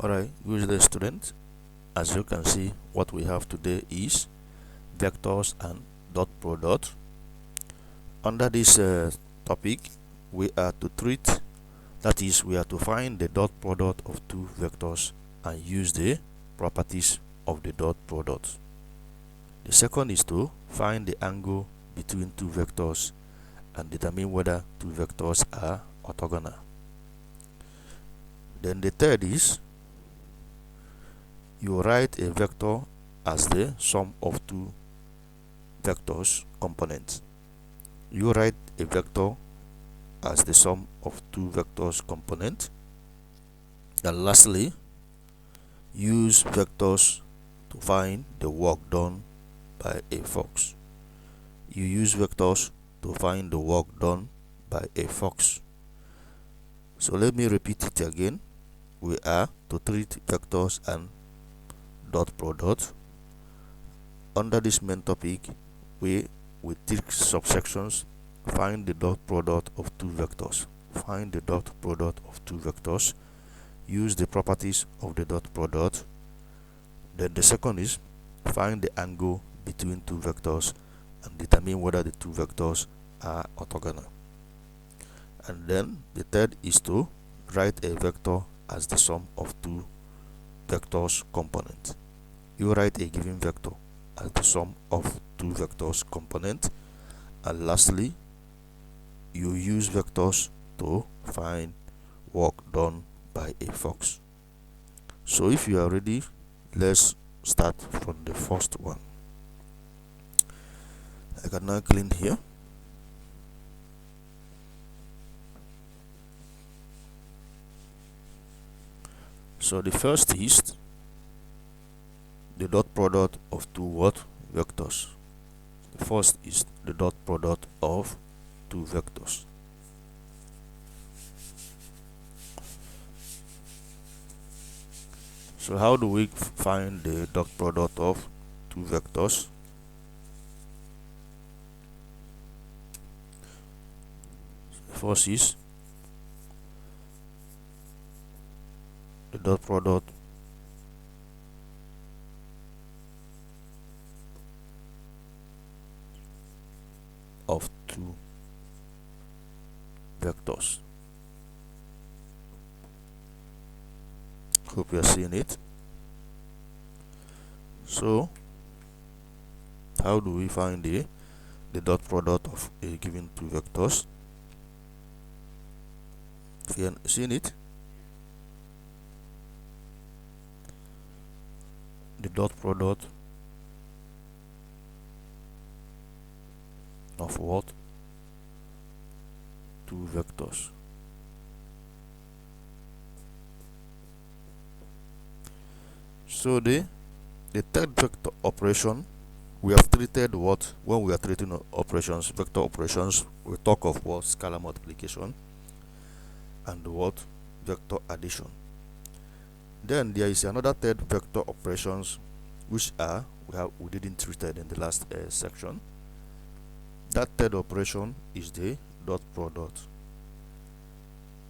Alright, good day students. As you can see, what we have today is vectors and dot product. Under this topic, we are to treat, that is, we are to find the dot product of two vectors and use the properties of the dot product. The second is to find the angle between two vectors and determine whether two vectors are orthogonal. Then the third is you write a vector as the sum of two vectors components. You write a vector as the sum of two vectors component. And lastly, use vectors to find the work done by a fox. You use vectors to find the work done by a fox. So let me repeat it again. We are to treat vectors and dot product. Under this main topic, we take subsections. Find the dot product of two vectors. Find the dot product of two vectors. Use the properties of the dot product. Then the second is find the angle between two vectors and determine whether the two vectors are orthogonal. And then the third is to write a vector as the sum of two vectors component. You write a given vector as the sum of two vectors component. And lastly, you use vectors to find work done by a fox. So if you are ready, let's start from the first one. I can now clean here. So the first is the dot product of two vectors. The first is the dot product of two vectors. So how do we find the dot product of two vectors? The first is the dot product of two vectors. Hope you are seeing it. So how do we find the dot product of a given two vectors? If you are seeing it, the dot product of what? Two vectors. So the third vector operation, we have treated what? When we are treating operations, vector operations, we talk of what? Scalar multiplication and what? Vector addition. Then there is another third vector operations which are we didn't treat it in the last section. That third operation is the dot product.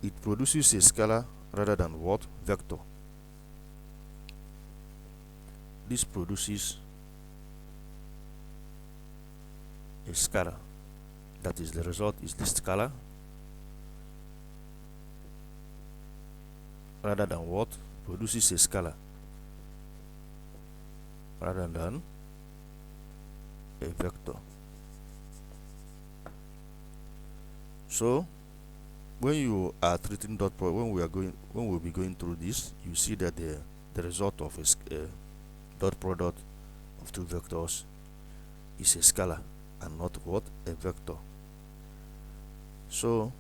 It produces a scalar rather than what? Vector. This produces a scalar. That is, the result is the scalar rather than what? Produces a scalar rather than a vector. So when you are treating dot product, when we'll be going through this, you see that the result of a dot product of two vectors is a scalar and not what? A vector. So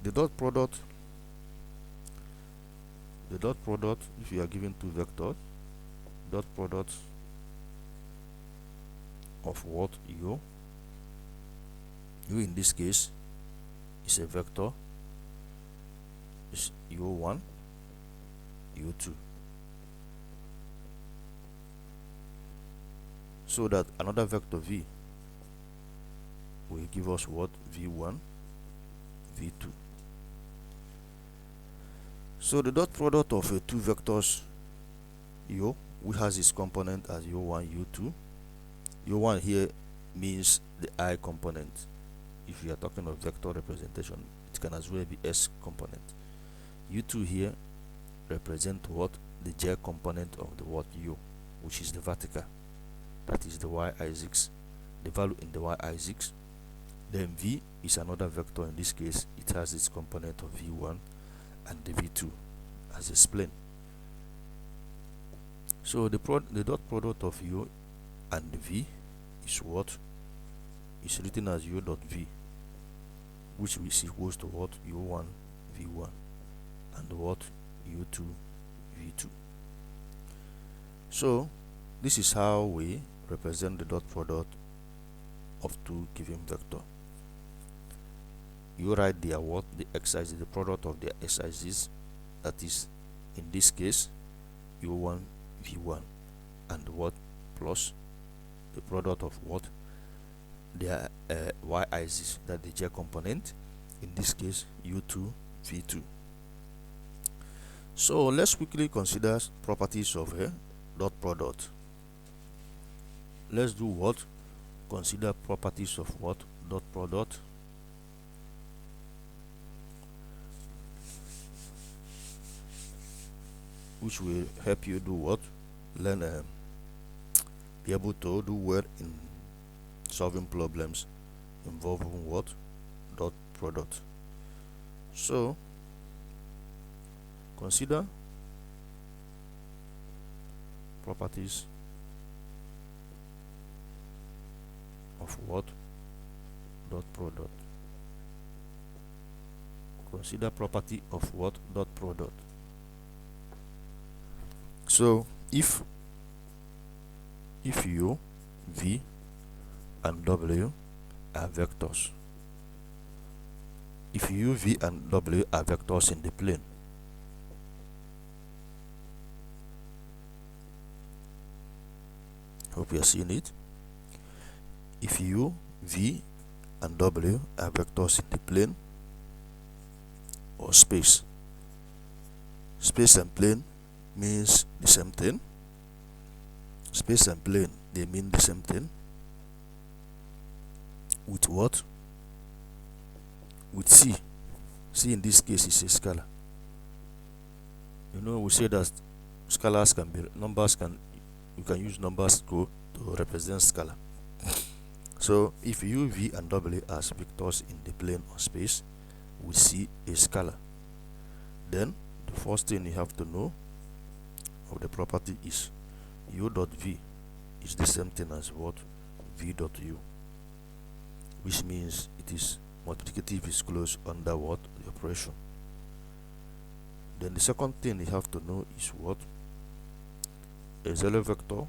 the dot product, if you are given two vectors, dot product of what? U in this case is a vector, is u1, u2. So that another vector v will give us what? V1, V2. So the dot product of two vectors u, which has its component as u1, u2. u1 here means the I component. If you are talking of vector representation, it can as well be S component. u2 here represent what? The j component of the word u, which is the vertical, that is the y-axis, the value in the y-axis. Then v is another vector. In this case, it has its component of v1 and the v2 as explained. So the dot product of u and v is what? Is written as u dot v, which is equals to what? u1 v1 and what? u2 v2. So this is how we represent the dot product of two given vector. You write their what? The x-axis, the product of their x-axis, that is in this case u1 v1, and what? Plus the product of what? Their y-axis, that the j component, in this case u2 v2. So let's quickly consider properties of a dot product. Let's do what? Consider properties of what? Dot product. Which will help you do what? Learn, be able to do well in solving problems involving what? Dot product. So consider properties of what? Dot product. Consider property of what? Dot product. So if u, v and w are vectors, if u, v and w are vectors in the plane, hope you are seeing it. If u, v and w are vectors in the plane or space, space and plane means the same thing. Space and plane, they mean the same thing. With what? With c. C in this case is a scalar. You know, we say that scalars can be numbers, you can use numbers to represent scalar. So if u, v and w are vectors in the plane or space, we see a scalar. Then the first thing you have to know of the property is u dot v is the same thing as what? V dot u, which means it is multiplicative is closed under what? The operation. Then the second thing you have to know is what? A zero vector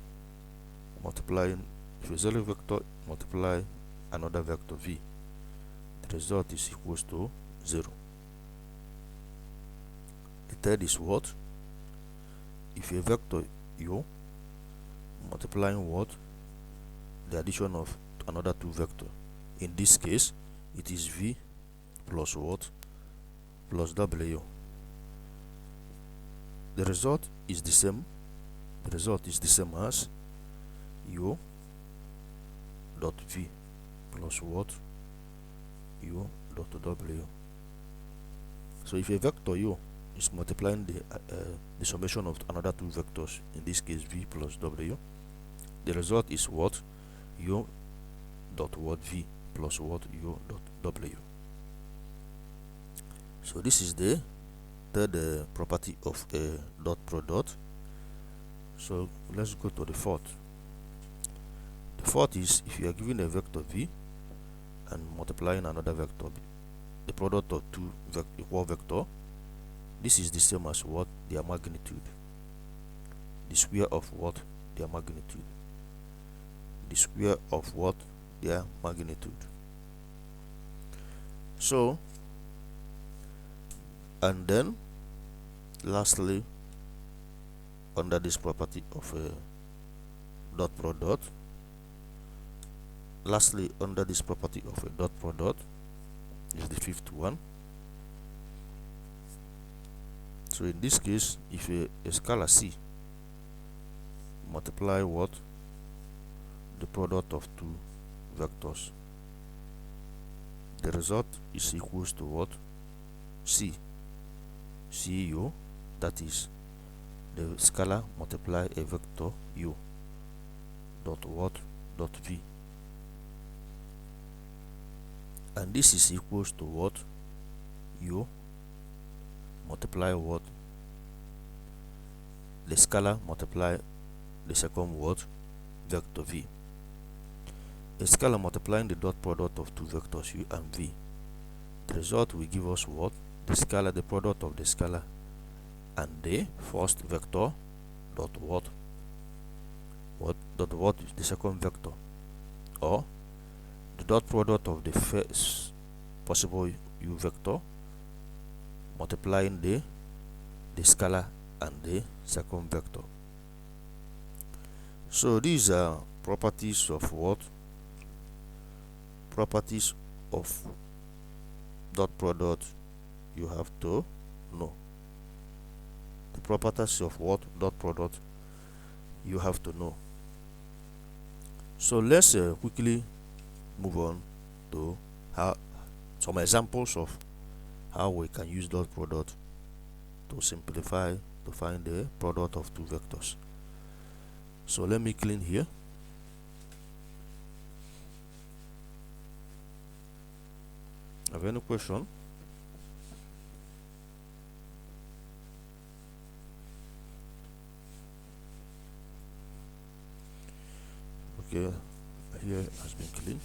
multiplying, if a zero vector multiply another vector v, the result is equals to 0. The third is what? If a vector u multiplying what? The addition of another two vector, in this case it is v plus what? Plus w. The result is the same. The result is the same as u dot v plus what? U dot w. So if a vector u is multiplying the summation of another two vectors, in this case v plus w, the result is what? U dot what? V plus what? U dot w. So this is the third property of a dot product. So let's go to the fourth. The fourth is if you are given a vector v and multiplying another vector b, the product of two equal vector, this is the same as what? Their magnitude. The square of what? Their magnitude. The square of what? Their magnitude. So, and then lastly, under this property of a dot product, lastly under this property of a dot product is the fifth one. So in this case, if a scalar c multiply what? The product of two vectors, the result is equals to what? C. CU, that is the scalar multiply a vector u dot what? Dot v. And this is equals to what? U multiply what? The scalar multiply the second what? Vector v. A scalar multiplying the dot product of two vectors u and v. The result will give us what? The scalar, the product of the scalar and the first vector dot what? What? Dot what? The second vector, or the dot product of the first possible u vector multiplying the scalar and the second vector. So these are properties of what? Properties of dot product you have to know. The properties of what? Dot product you have to know. So let's quickly move on to how some examples of how we can use dot product to simplify to find the product of two vectors. So let me clean here. Have any question? Okay, here has been clean.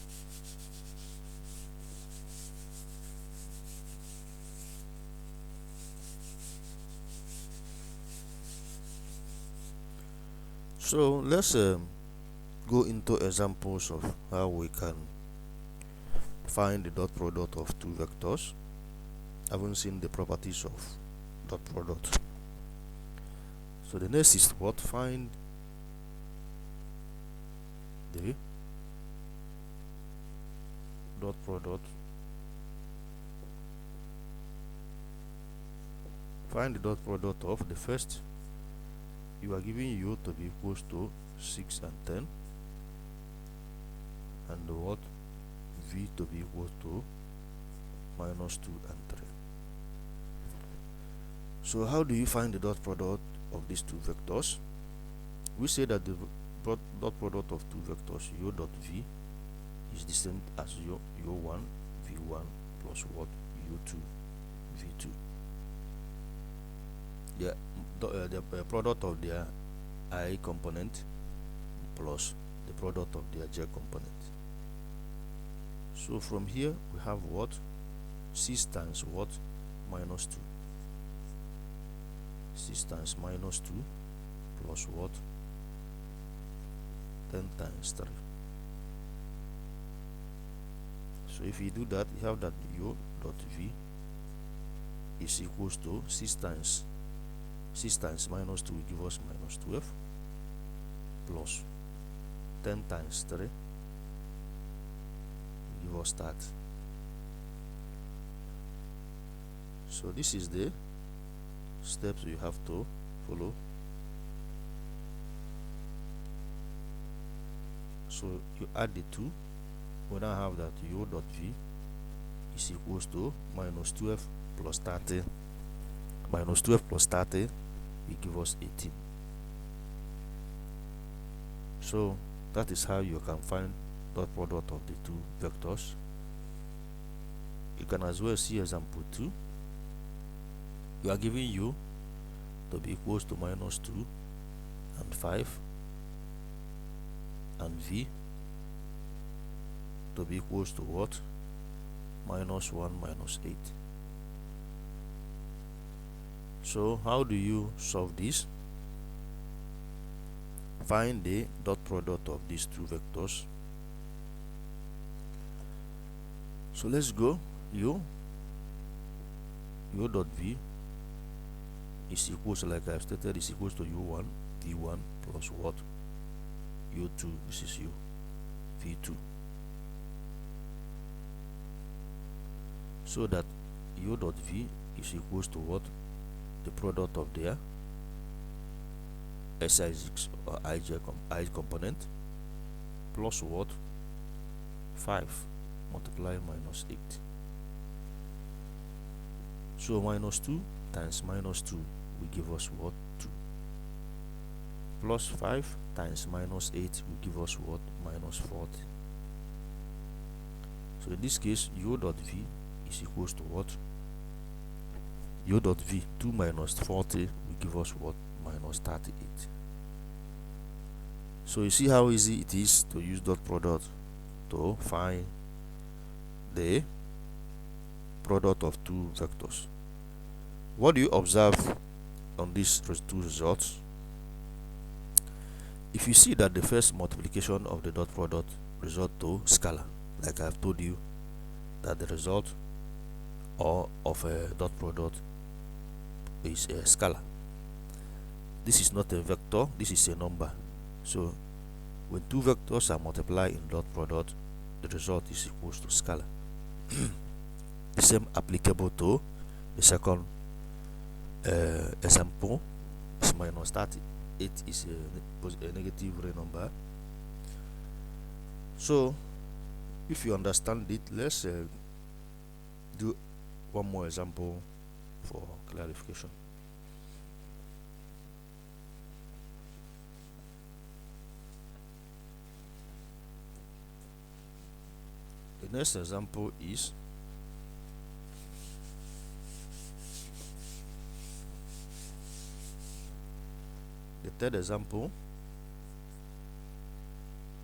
So let's go into examples of how we can find the dot product of two vectors. I haven't seen the properties of dot product. So the next is what? Find the dot product. Find the dot product of the first. You are giving u to be equals to 6 and 10, and the what? V to be equal to minus 2 and 3. So how do you find the dot product of these two vectors? We say that the dot product of two vectors u dot v is the same as u1 v1 plus what? u2 v2. The product of their I component plus the product of their j component. So from here we have what? 6 times what? Minus 2. 6 times minus 2 plus what? 10 times 3. So if you do that, you have that u dot v is equals to 6 times minus 2 will give us minus 12 plus 10 times 3 will give us that. So this is the steps you have to follow. So you add the two. We now have that u dot v is equals to minus 12 plus 30. Minus 12 plus 30 will give us 18. So that is how you can find dot product of the two vectors. You can as well see example 2. You are giving u to be equals to minus 2 and 5, and v to be equals to what? Minus 1 minus 8. So how do you solve this? Find the dot product of these two vectors. So let's go. U dot v is equals, like I've stated, is equals to u1 v1 plus what? u2, this is u v2. So that u dot v is equals to what? the product of their SI6 or I component plus what? 5 multiply minus 8. So minus 2 times minus 2 will give us what? 2. Plus 5 times minus 8 will give us what? Minus 40. So in this case, u dot v is equals to what? U dot v, 2 minus 40 will give us what? Minus 38. So you see how easy it is to use dot product to find the product of two vectors. What do you observe on these two results? If you see that the first multiplication of the dot product result to scalar, like I've told you that the result of a dot product is a scalar. This is not a vector, this is a number. So when two vectors are multiplied in dot product, the result is equals to scalar. The same applicable to the second example is minus 38 is a negative real number. So if you understand it, let's do one more example for clarification. The next example is the third example.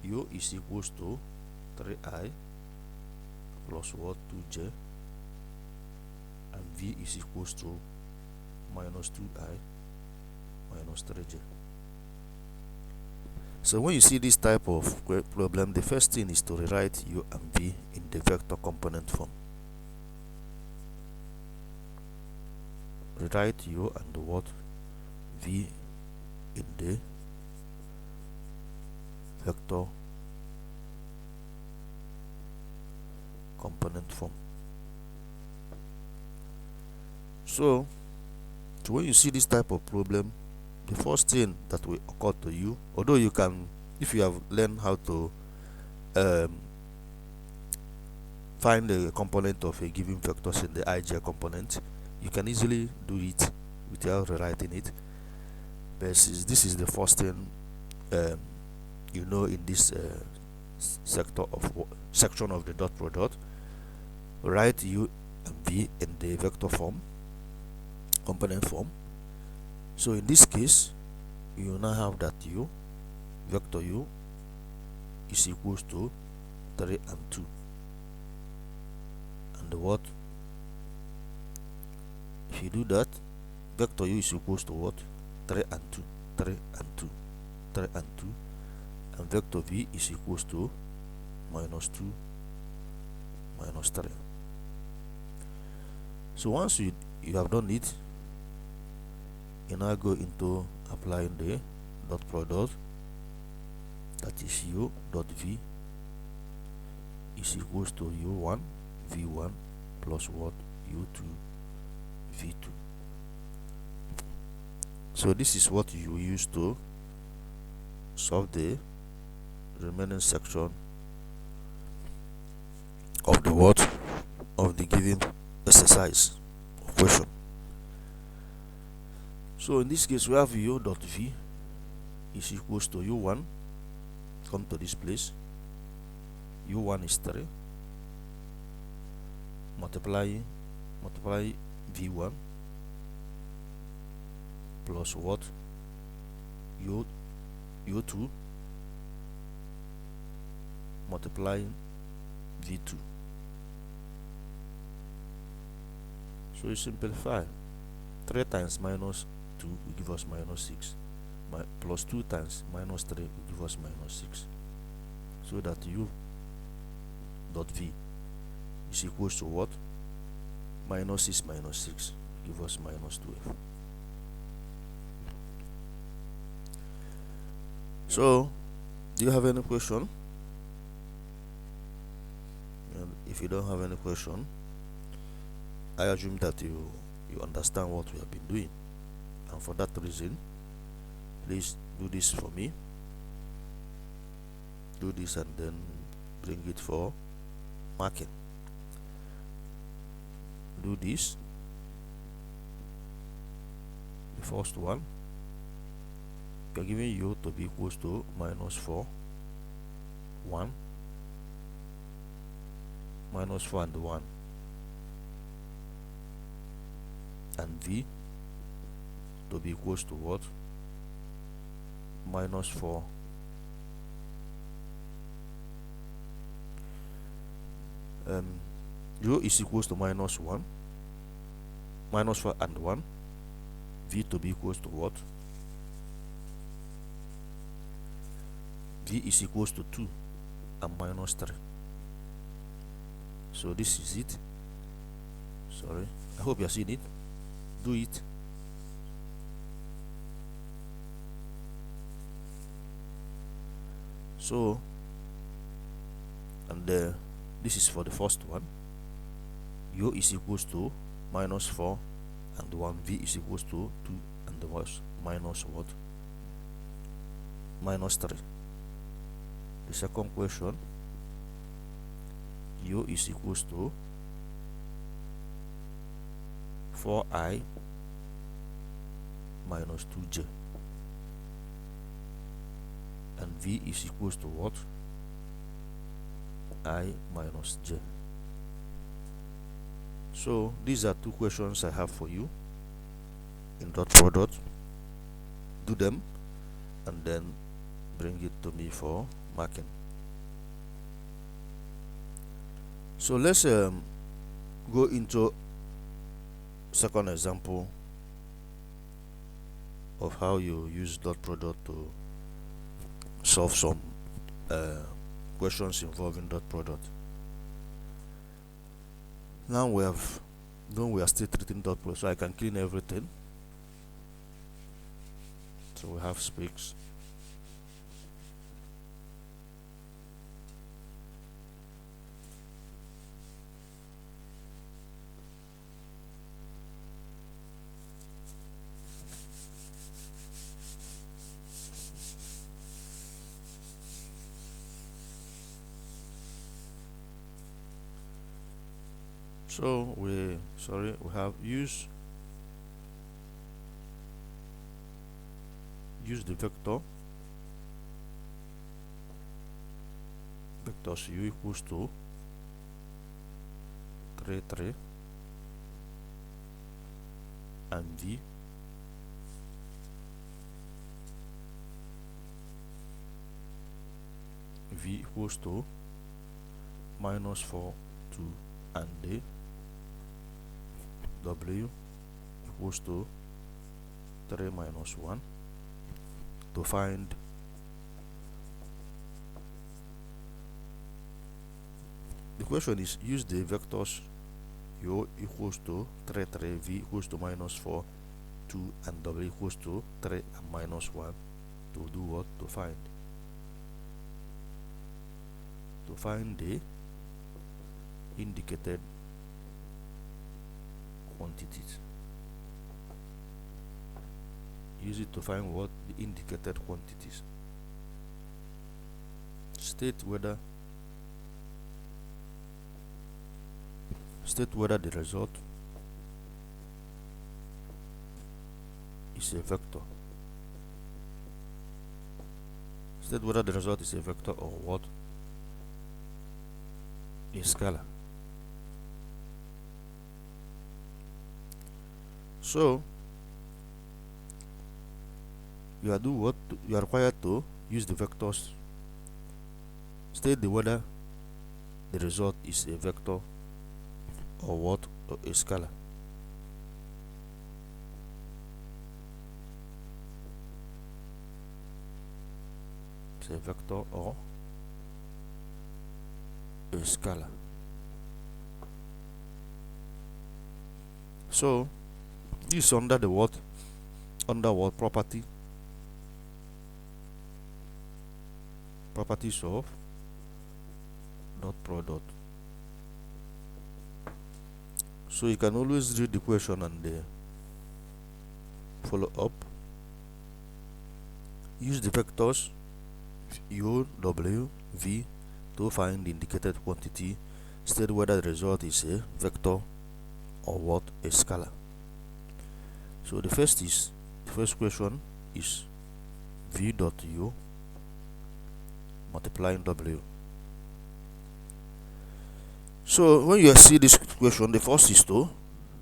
U is equals to 3i plus what? 2j, and v is equals to minus 2i minus 3j. So when you see this type of problem, the first thing is to rewrite u and v in the vector component form. Rewrite u and the what? V in the vector component form. So when you see this type of problem, the first thing that will occur to you, although you can, if you have learned how to find the component of a given vectors in the ij component, you can easily do it without rewriting it. But this is the first thing you know in this section of the dot product. Write u and v in the vector form, component form. So in this case, you now have that u, vector u, is equals to 3 and 2, and the what? If you do that, vector u is equals to what? 3 and 2, 3 and 2, 3 and 2, and vector v is equals to minus 2 minus 3. So once you have done it, you now go into applying the dot product, that is u dot v is equals to u1 v1 plus what? u2 v2. So this is what you use to solve the remaining section of the what? Of the given exercise or question. So in this case, we have u dot v is equals to u1, come to this place, u1 is 3, multiply v1 plus what? u2 multiplying v2. So you simplify. 3 times minus 2 will give us minus 6, plus 2 times minus 3 will give us minus 6, so that u dot v is equals to what? Minus 6 minus 6 give us minus 12. So do you have any question? And if you don't have any question, I assume that you understand what we have been doing. and for that reason, please do this for me. Do this and then bring it for marking. Do this. The first one, we are giving u to be equals to minus 4, 1, minus 4 and 1, and v to be equals to what? Minus 4. U is equals to minus 1, minus 4 and 1, v to be equals to what? V is equals to 2 and minus 3. So this is it. Sorry, I hope you are seeing it. Do it. So, and this is for the first one. U is equals to minus 4 and 1. V is equals to 2 and the was minus what? Minus 3. The second question, U is equals to 4i minus 2j, and v is equals to what? I minus j. So these are two questions I have for you in dot product. Do them and then bring it to me for marking. So let's go into second example of how you use dot product to solve some questions involving dot product. Now we are still treating dot product, so I can clean everything. So we have speaks. So we have use the vectors u equals to 3 3 and v equals to minus 4 2 and d, w equals to 3 minus 1, to find the question is use the vectors u equals to 3 3, v equals to minus 4 2 and w equals to 3 and minus 1 to do what? To find the indicated quantities. Use it to find what? The indicated quantities. State whether the result is a vector. State whether the result is a vector or what? A scalar. So you are required to use the vectors. State whether the result is a vector or what? Or a scalar. It's a vector or a scalar. So this is under the what? Under what? Properties of dot product. So you can always read the question and follow up. Use the vectors u, w, v to find the indicated quantity. State whether the result is a vector or what, a scalar. So the first question is v dot u multiplying w. So when you see this question, the first is to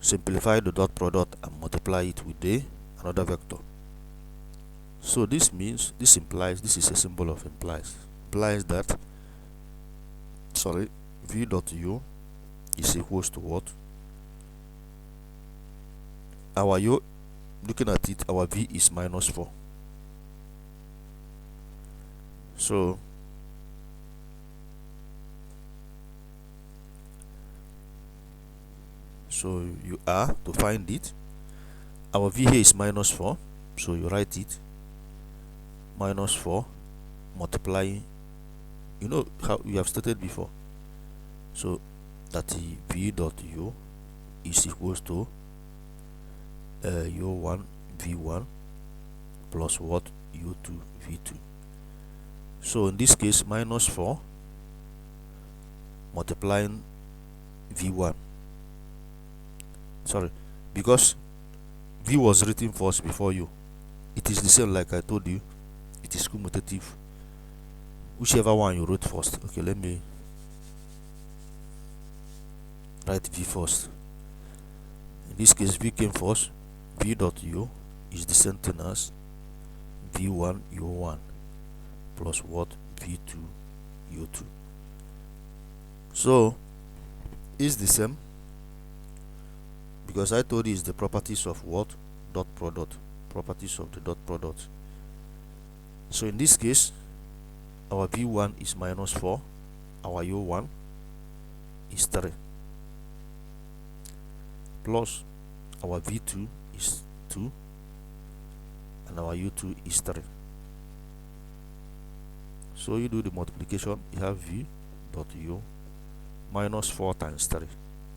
simplify the dot product and multiply it with another vector. So this implies, this is a symbol of implies that v dot u is equals to what? Our u, looking at it, our v is -4. So you are to find it. Our v here is -4, so you write it -4 multiplying, you know how we have stated before, so that the v dot u is equals to u1 v1 plus what, u2 v2. So in this case, -4 multiplying v1, because v was written first before u. It is the same, like I told you, it is commutative, whichever one you wrote first. Okay, let me write v first. In this case, v came first. V dot u is the same thing as v1 u1 plus what, v2 u2. So is the same, because I told you is the properties of what, dot product, properties of the dot product. So in this case, our v1 is -4, our u1 is 3, plus our v2 is 2, and our u2 is 3. So you do the multiplication, you have v dot u -4 times 3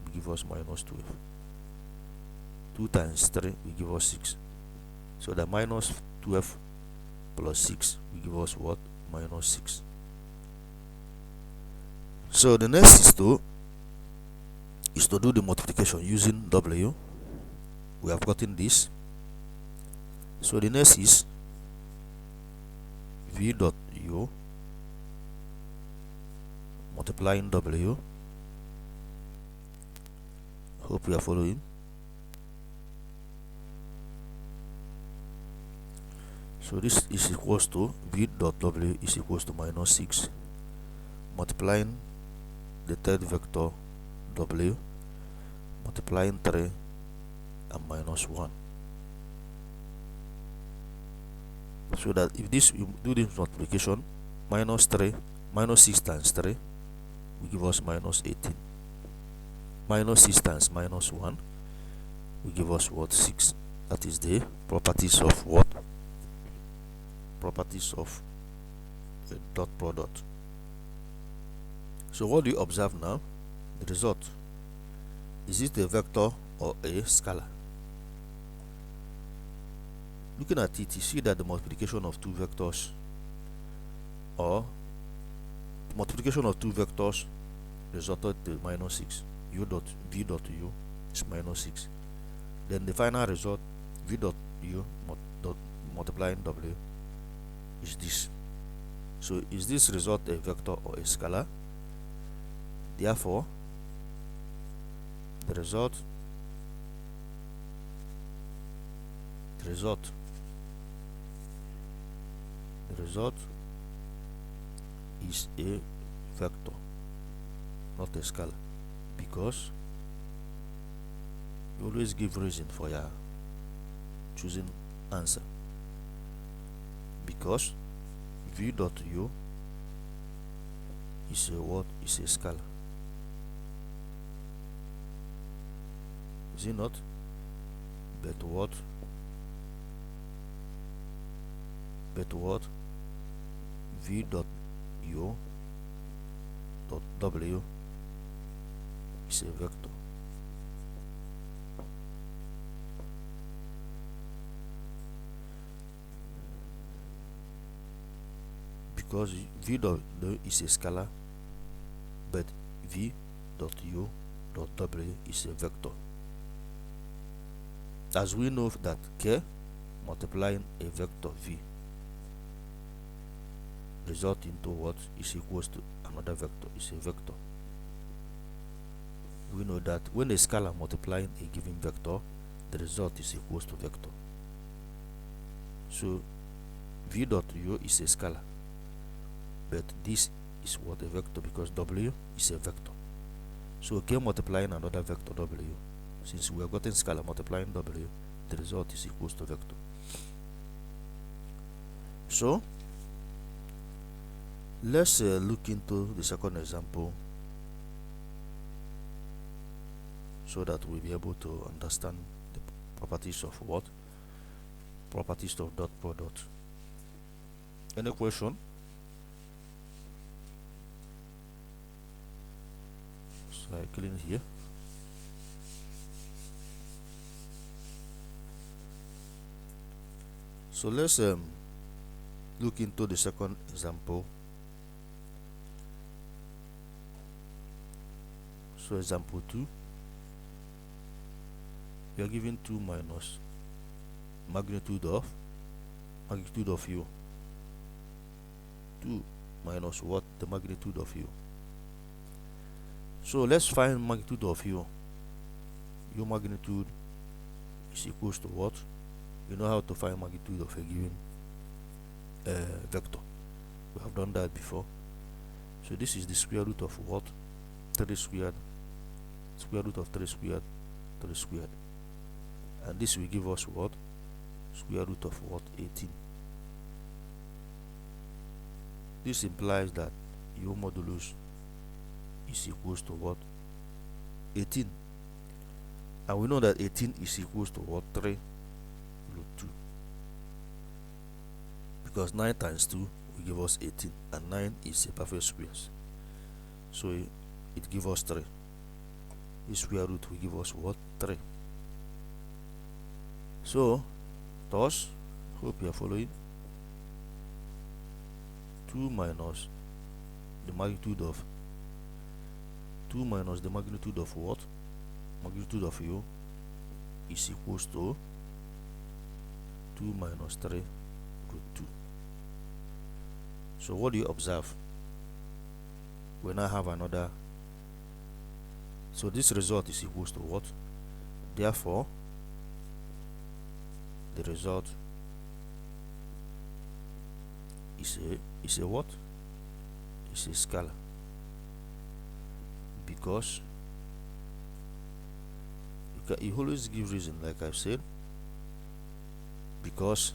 will give us -12. 2 times 3 will give us 6. So the -12 plus 6 will give us what, -6. So the next is to do the multiplication using w. We have gotten this. So the next is v dot u multiplying w. Hope you are following. So this is equals to v dot w is equals to -6 multiplying the third vector w multiplying 3 and -1. So that if this, you do this multiplication, -6 times 3 will give us -18. -6 times -1 will give us what, 6. That is the properties of what, properties of a dot product. So what do you observe now? The result, is it a vector or a scalar? Looking at it, you see that the multiplication of two vectors, or multiplication of two vectors, resulted to -6. U dot v dot u is -6. Then the final result, v dot u multiplying w, is this. So is this result a vector or a scalar? Therefore, the result is a vector, not a scalar, because you always give reason for your choosing answer. Because v dot u is a what, is a scalar, is it not? But what v dot u dot w is a vector. because v dot u is a scalar, but v dot u dot w is a vector. As we know that k multiplying a vector v result into what is equals to another vector is a vector. We know that when a scalar multiplying a given vector, the result is equals to vector. So v dot u is a scalar, but this is what a vector, because w is a vector. So k multiplying another vector w, since we have gotten scalar multiplying w, the result is equals to vector. So let's look into the second example so that we'll be able to understand the properties of what? Properties of dot product. Any question? So I clean here. So let's look into the second example. So example 2, we are given 2 minus magnitude of u. 2 minus what? The magnitude of u. So let's find magnitude of u. U magnitude is equals to what? You know how to find magnitude of a given vector. We have done that before. So this is the square root of what? 3 squared. Square root of 3 squared, 3 squared. And this will give us what? Square root of what? 18. This implies that u modulus is equals to what? 18. And we know that 18 is equals to what? 3 root 2. Because 9 times 2 will give us 18, and 9 is a perfect square. So it gives us 3. The square root will give us what? 3. So thus, hope you are following. 2 minus the magnitude of what? Magnitude of u is equals to 2 minus 3 root 2. So what do you observe? We now have another. So this result is equals to what? Therefore, the result is a what? Is a scalar, because you always give reason, like I've said, because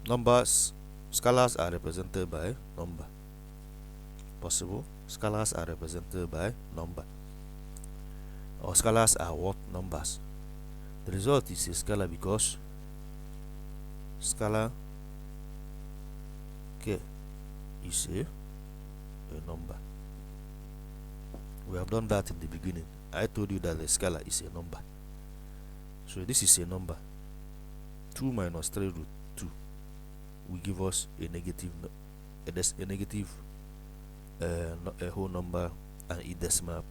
numbers, scalars are represented by number. Possible scalars are represented by number, or scalars are what? Numbers. The result is a scalar because scalar k is a number. We have done that in the beginning. I told you that the scalar is a number. So this is a number. 2 minus 3 root 2 will give us a negative, a whole number and a decimal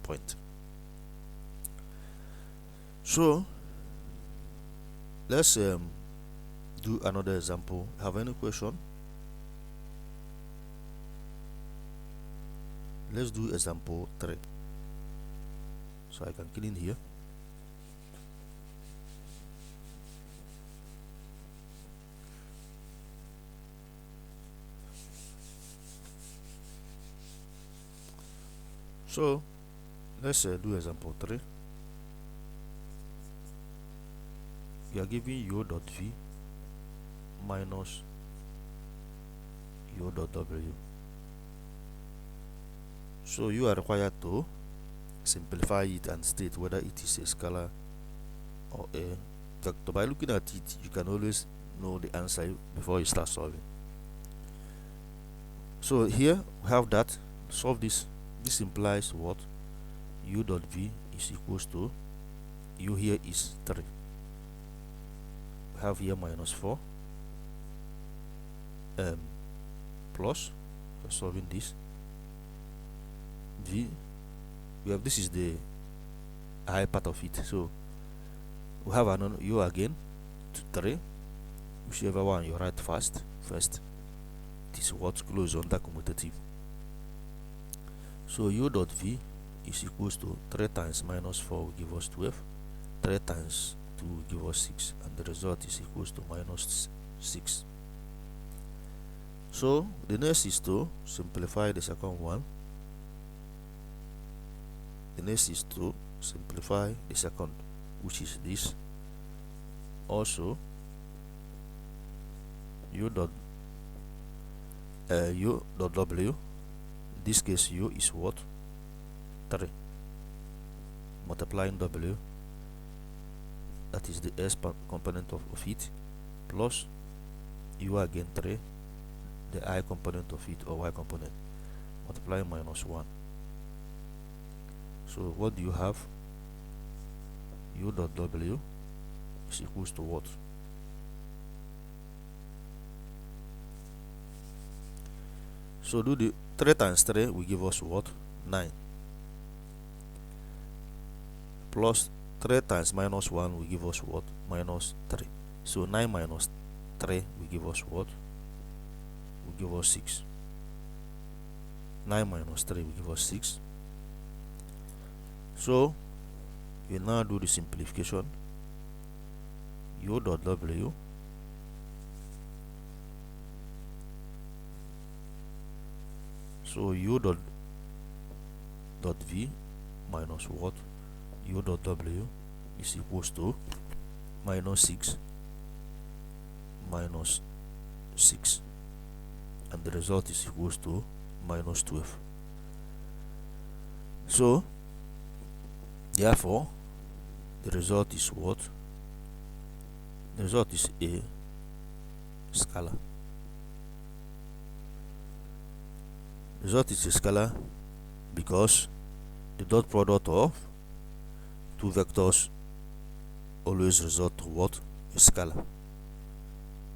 point. So let's do another example. Have any question? Let's do example 3. So I can clean here. So let's do example 3. We are giving u dot v minus u dot w. So you are required to simplify it and state whether it is a scalar or a vector. By looking at it, you can always know the answer before you start solving. So here we have that. Solve this. This implies what? U dot v is equals to, u here is 3. We have here minus 4. um, plus for solving this v. We have, this is the high part of it, so we have another u again to 3, whichever one you write first. This is what close under commutative. So u dot v is equals to 3 times minus 4 will give us 12, 3 times 2 will give us 6, and the result is equals to minus 6. So the next is to simplify the second one. The next is to simplify the second, which is this. Also, u dot w, in this case u is what? 3, multiplying w, that is the s component of it, plus u again 3, the I component of it, or y component, multiplying minus 1. So what do you have? U dot w is equals to what? So do the 3 times 3 will give us what? 9, plus 3 times minus 1 will give us what? Minus 3. So 9 minus 3 will give us what? Will give us 6. 9 minus 3 will give us 6. So we now do the simplification. U dot w so u dot v minus what? U dot w is equals to minus 6 minus 6, and the result is equals to minus 12. So therefore the result is what? The result is a scalar. The result is a scalar because the dot product of two vectors always result to what? A scalar.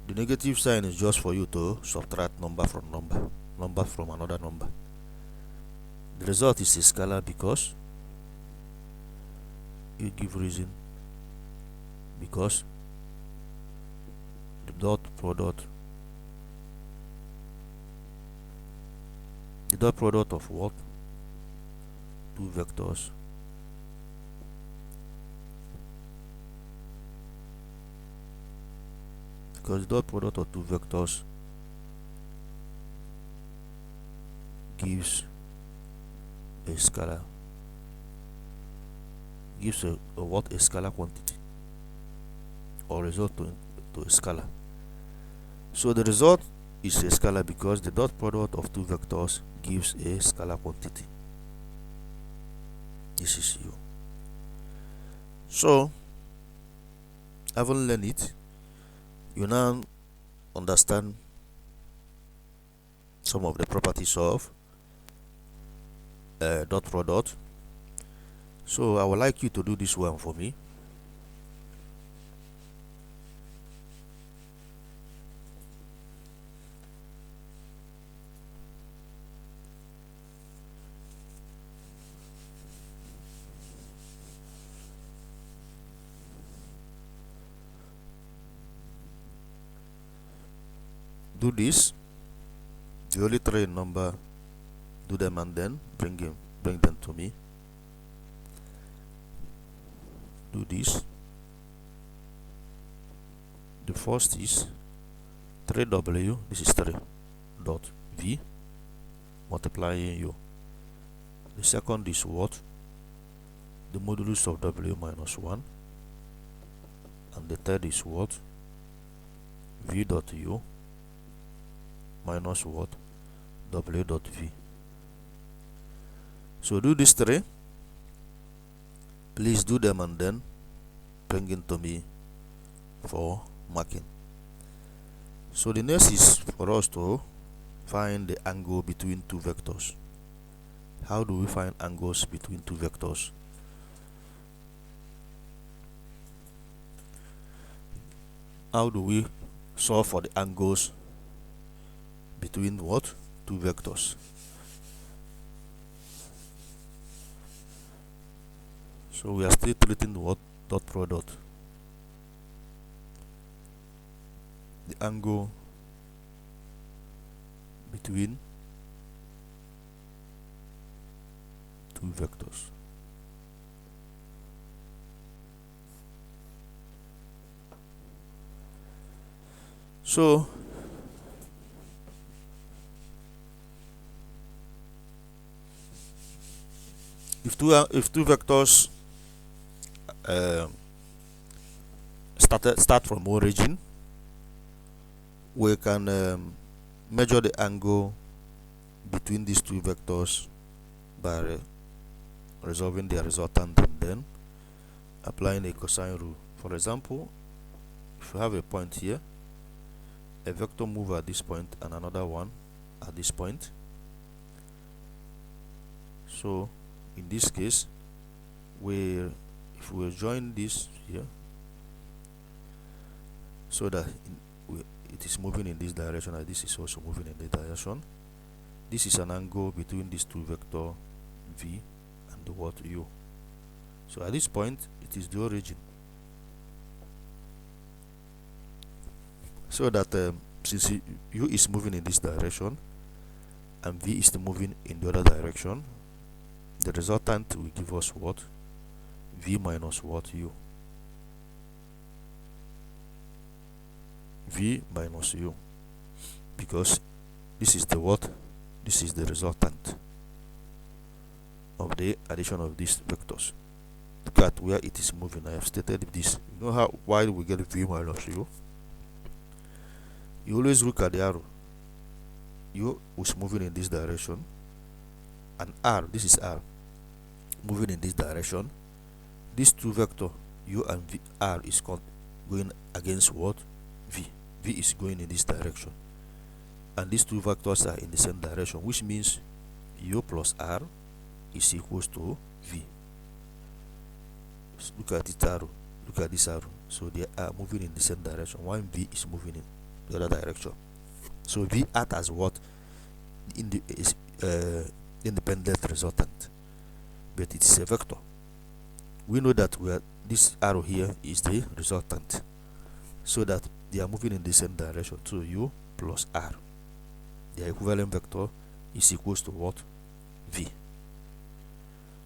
The negative sign is just for you to subtract number from number from another number. The result is a scalar because you give reason, because the dot product of what? Two vectors because the dot product of two vectors gives a scalar, gives a what? A scalar quantity, or result to a scalar. So the result is a scalar because the dot product of two vectors gives a scalar quantity. This is u. So having learned it, you now understand some of the properties of dot product. So I would like you to do this one for me. Do this, the only three number, do them and then bring them to me. Do this. The first is 3w, this is 3 dot v multiplying u. The second is what? The modulus of w minus 1. And the third is what? V dot u minus what? W dot v. So do these three. Please do them and then bring it to me for marking. So the next is for us to find the angle between two vectors. How do we find angles between two vectors? How do we solve for the angles between what? Two vectors. So we are still treating what? Dot product. The angle between two vectors. So if two vectors start from origin, we can measure the angle between these two vectors by resolving their resultant and then applying a cosine rule. For example, if you have a point here, a vector move at this point and another one at this point. So in this case, if we join this here, so that it is moving in this direction and this is also moving in this direction, this is an angle between these two vector v and the what u. So at this point, it is the origin. So that since u is moving in this direction and v is moving in the other direction, the resultant will give us what? V minus what? U. V minus u, because this is the what? This is the resultant of the addition of these vectors. Look at where it is moving. I have stated this. You know why we get v minus u? You always look at the arrow. U is moving in this direction, and r, this is r, moving in this direction. These two vector u and v, r is going against what? V. V is going in this direction, and these two vectors are in the same direction, which means u plus r is equals to v. So look at this arrow. Look at this arrow. So they are moving in the same direction. One v is moving in the other direction. So v act as what? In the independent resultant, but it is a vector. We know that this arrow here is the resultant, so that they are moving in the same direction. So u plus r, their equivalent vector, is equals to what? V.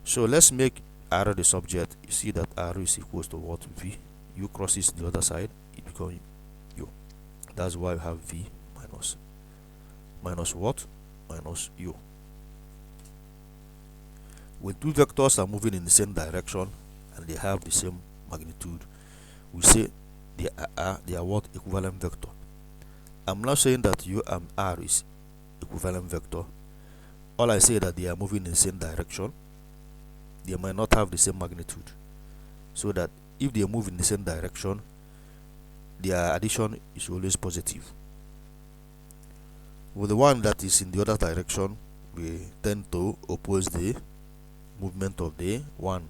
So let's make r the subject. You see that r is equals to what? V. U crosses the other side, it becomes u. That's why we have v minus what? Minus u. When two vectors are moving in the same direction and they have the same magnitude, we say they are what? Equivalent vector. I'm not saying that u and r is equivalent vector. All I say that they are moving in the same direction. They might not have the same magnitude, so that if they move in the same direction, their addition is always positive. With the one that is in the other direction, we tend to oppose the movement of the one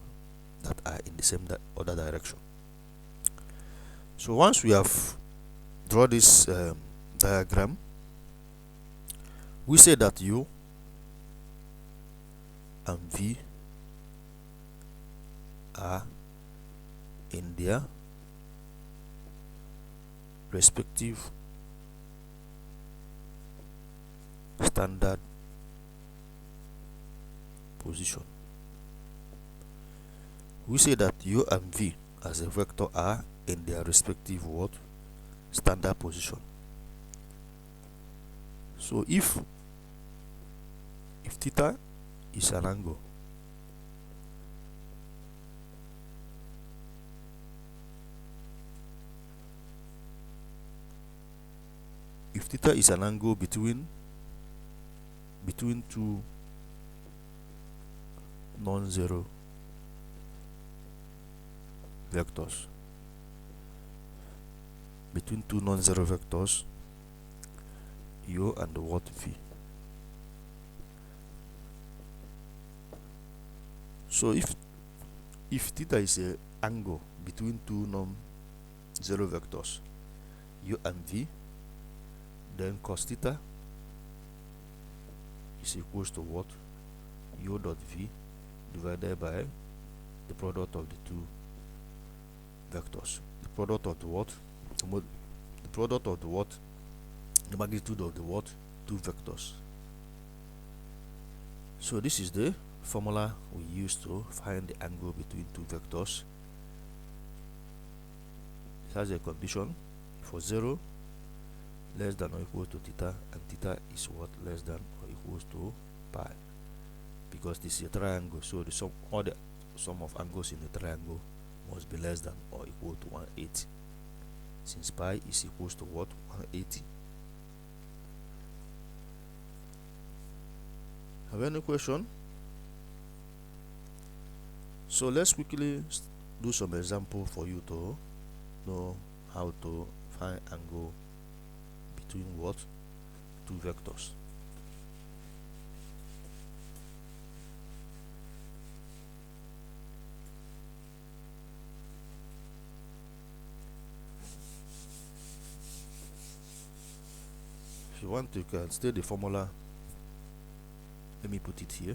that are in the same other direction. So once we have drawn this diagram, we say that u and v are in their respective standard position. We say that u and v as a vector are in their respective what? Standard position. So if theta is an angle, if theta is an angle between two non-zero vectors, u and what? V. So if theta is an angle between two non-zero vectors, u and v, then cos theta is equals to what? U dot V divided by the product of the two vectors. The product of the what? The product of the what? The magnitude of the what? Two vectors. So this is the formula we use to find the angle between two vectors. It has a condition for 0 less than or equal to theta, and theta is what? Less than or equals to pi, because this is a triangle, so the all the sum of angles in the triangle must be less than or equal to 180, since pi is equals to what? 180. Have any question? So let's quickly do some example for you to know how to find angle between what? Two vectors. If you want, you can state the formula. Let me put it here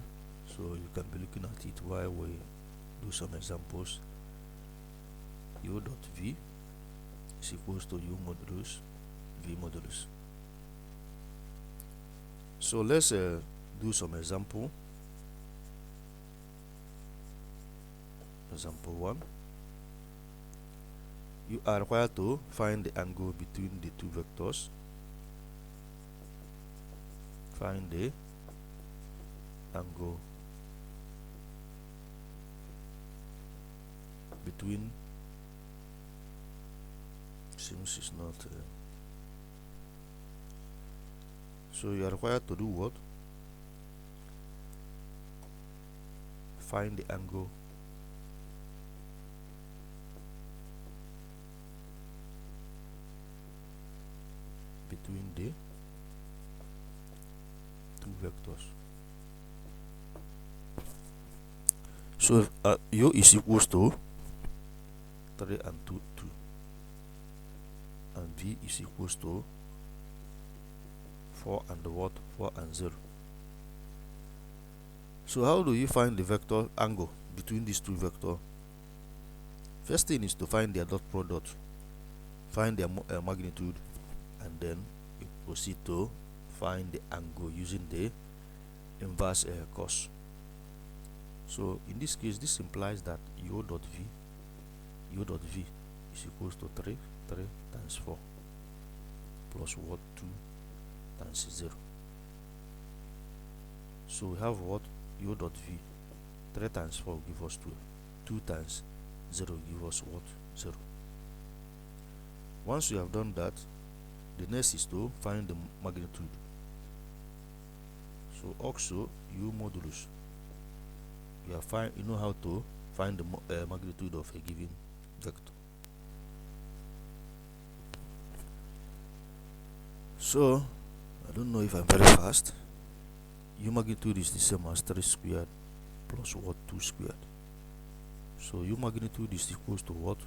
so you can be looking at it while we do some examples. U dot V is equals to U modulus V modulus. So let's do some example. Example 1. You are required to find the angle between the two vectors. Find the angle between, since it's not so you are required to do what? Find the angle between the two vectors. So U is equals to 3 and 2, and V is equals to 4 and what? 4 and 0. So how do you find the vector angle between these two vectors? First thing is to find their dot product, find their magnitude, and then you proceed to find the angle using the inverse cos. So in this case, this implies that U dot V is equals to 3 times 4 plus what? 2 times 0. So we have what? U dot V, 3 times 4 will give us 12, 2 times 0 will give us what? 0. Once you have done that, the next is to find the magnitude. So also U modulus, you know how to find the magnitude of a given vector. So I don't know if I'm very fast. U magnitude is the same as 3 squared plus what? 2 squared. So U magnitude is equals to what?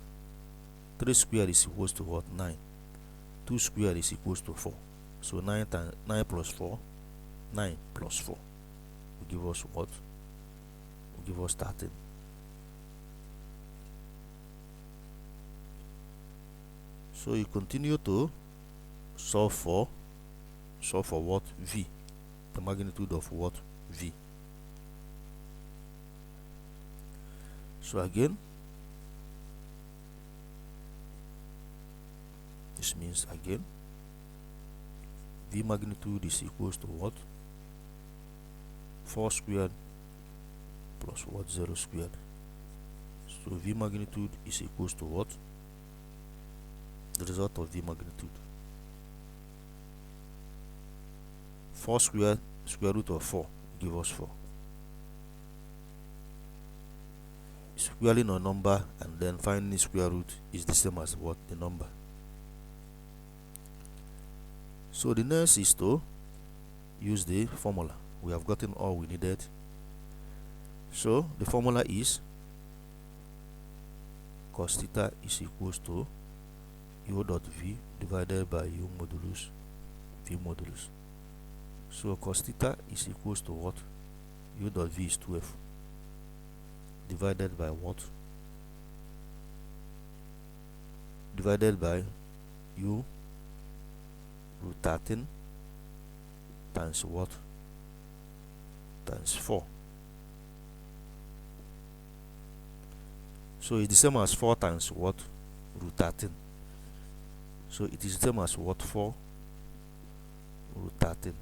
3 squared is equals to what? 9. 2 squared is equals to 4. So 9 plus 4, 9 plus 4 will give us what? Will give us 13. So you continue to solve for what? V, the magnitude of what? V. So again, this means again V magnitude is equals to what? 4 squared plus what? 0 squared. So V magnitude is equals to what? The result of V magnitude, 4 squared, square root of 4 give us 4. Squaring a number and then finding the square root is the same as what? The number. So the next is to use the formula. We have gotten all we needed. So the formula is cos theta is equals to U dot V divided by U modulus V modulus. So cos theta is equals to what? U dot V is 12 divided by what? Divided by U root 13 times what? Times 4. So it's the same as 4 times what? Root 13. So it is the same as what? 4 root 13.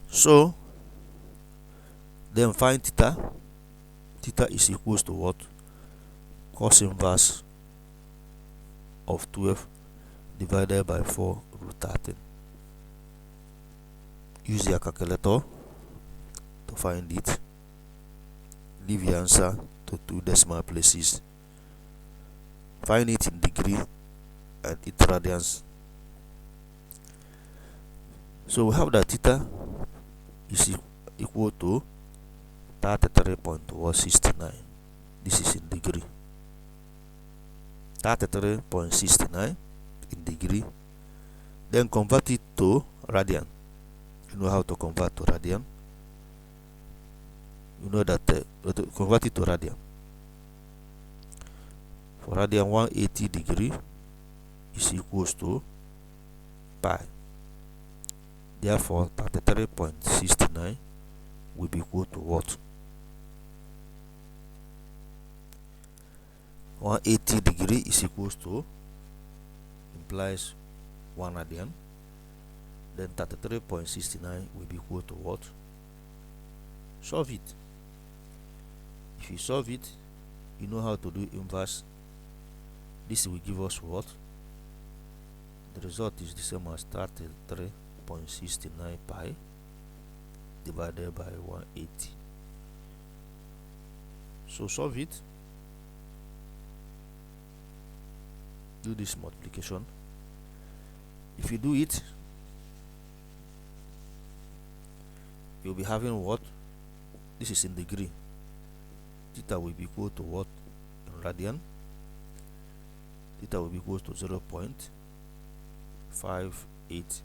So then find theta. Theta is equals to what? Cos inverse of 12 divided by 4 root 13. Use your calculator to find it. Leave your answer to 2 decimal places. Find it in degree and its radians. So we have that theta is equal to 33.169. This is in degree. 33.69 in degree. Then convert it to radian. You know how to convert to radian. You know that convert it to radian. For radian, 180 degree is equals to pi. Therefore 33.69 will be equal to what? 180 degree is equals to, implies 1 radian. Then 33.69 will be equal to what? Solve it. If you solve it, you know how to do inverse. This will give us what? The result is the same as 33.69 pi divided by 180. So solve it. Do this multiplication. If you do it, you'll be having what? This is in degree. Theta will be equal to what? In radian. Theta will be equal to 0.588.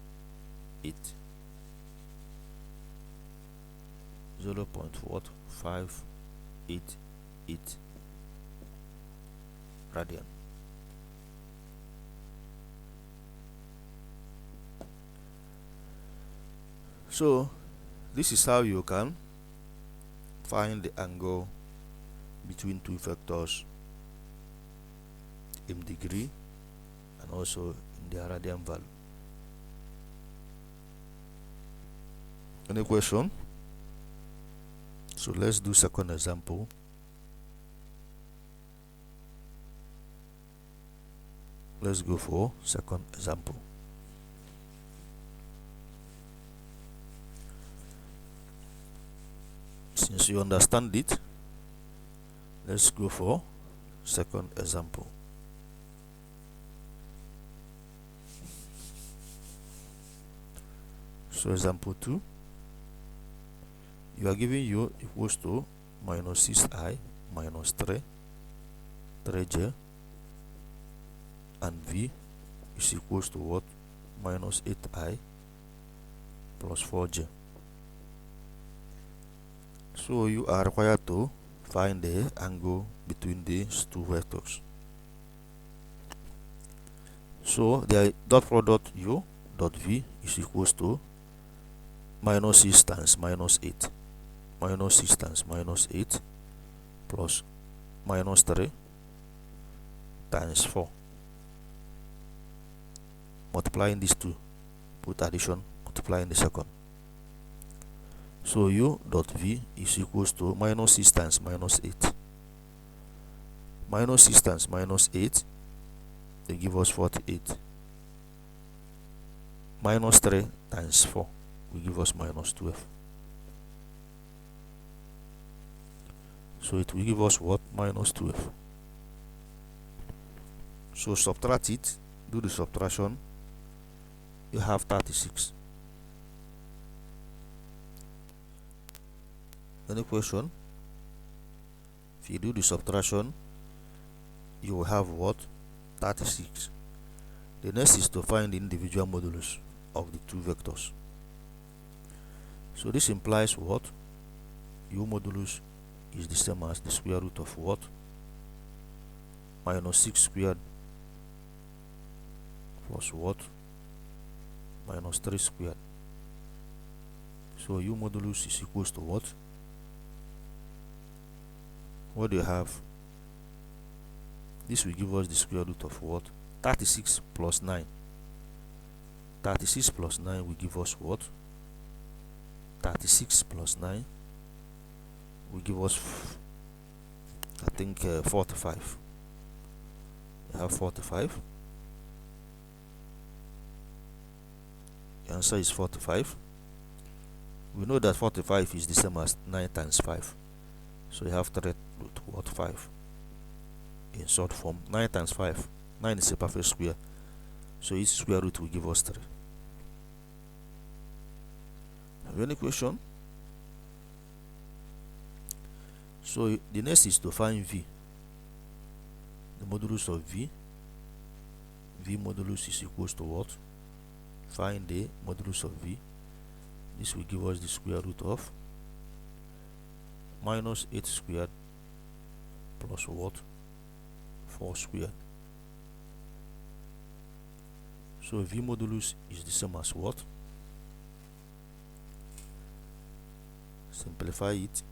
0.588 radian. So this is how you can find the angle between two vectors in degree and also in their radian value. Any question? So let's do second example. Let's go for second example. Since you understand it, let's go for second example. So example 2, you are giving u equals to minus 6i minus 3j, and v is equals to what? Minus 8i plus 4j. So you are required to find the angle between these two vectors. So the dot product u dot v is equals to minus 6 times minus 8. Minus 6 times minus 8 plus minus 3 times 4. Multiplying these two, put addition, multiplying the second. So u dot v is equals to minus 6 times minus 8. Minus 6 times minus 8, they give us 48. Minus 3 times 4 will give us minus 12. So it will give us what? Minus 12. So subtract it, do the subtraction, you have 36. Any question? If you do the subtraction, you will have what? 36. The next is to find the individual modulus of the two vectors. So this implies what? U modulus is the same as the square root of what? Minus 6 squared plus what? Minus 3 squared. So U modulus is equals to what? What do you have? This will give us the square root of what? 36 plus 9. 36 plus 9 will give us what? 36 plus 9 will give us, I think, 45. You have 45. The answer is 45. We know that 45 is the same as 9 times 5. So you have 3 root what? 5. In short form, 9 times 5. 9 is a perfect square. So its square root will give us 3. Have you any question? So the next is to find V. The modulus of V. V modulus is equals to what? Find the modulus of V. This will give us the square root of minus 8 squared plus what? 4 squared. So V modulus is the same as what? Simplify it.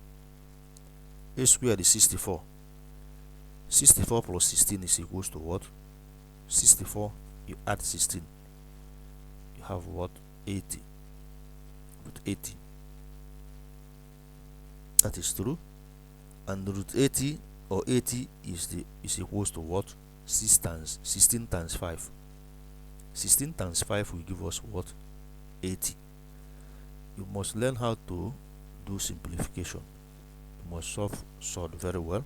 A squared is 64. 64 plus 16 is equals to what? 64, you add 16. You have what? 80. Root 80. That is true. And root 80 or 80 is equals to what? 16 times 5. 16 times 5 will give us what? 80. You must learn how to do simplification. You must solve very well.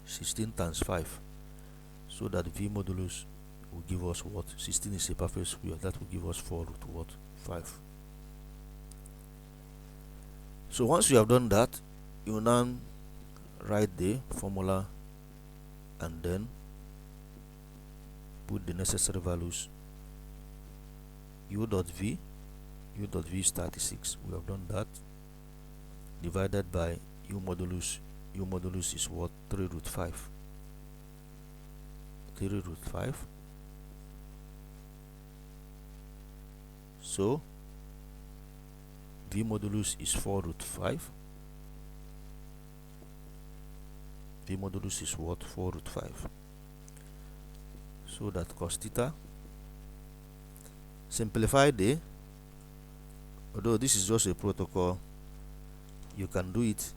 16 times 5, so that V modulus will give us what? 16 is a perfect square. That will give us 4 root what? 5. So once you have done that, you now write the formula and then put the necessary values. U dot V is 36. We have done that. Divided by U modulus. U modulus is what? 3 root 5. 3 root 5. So V modulus is 4 root 5. V modulus is what? 4 root 5. So that cos theta. Simplify the, although this is just a protocol, you can do it.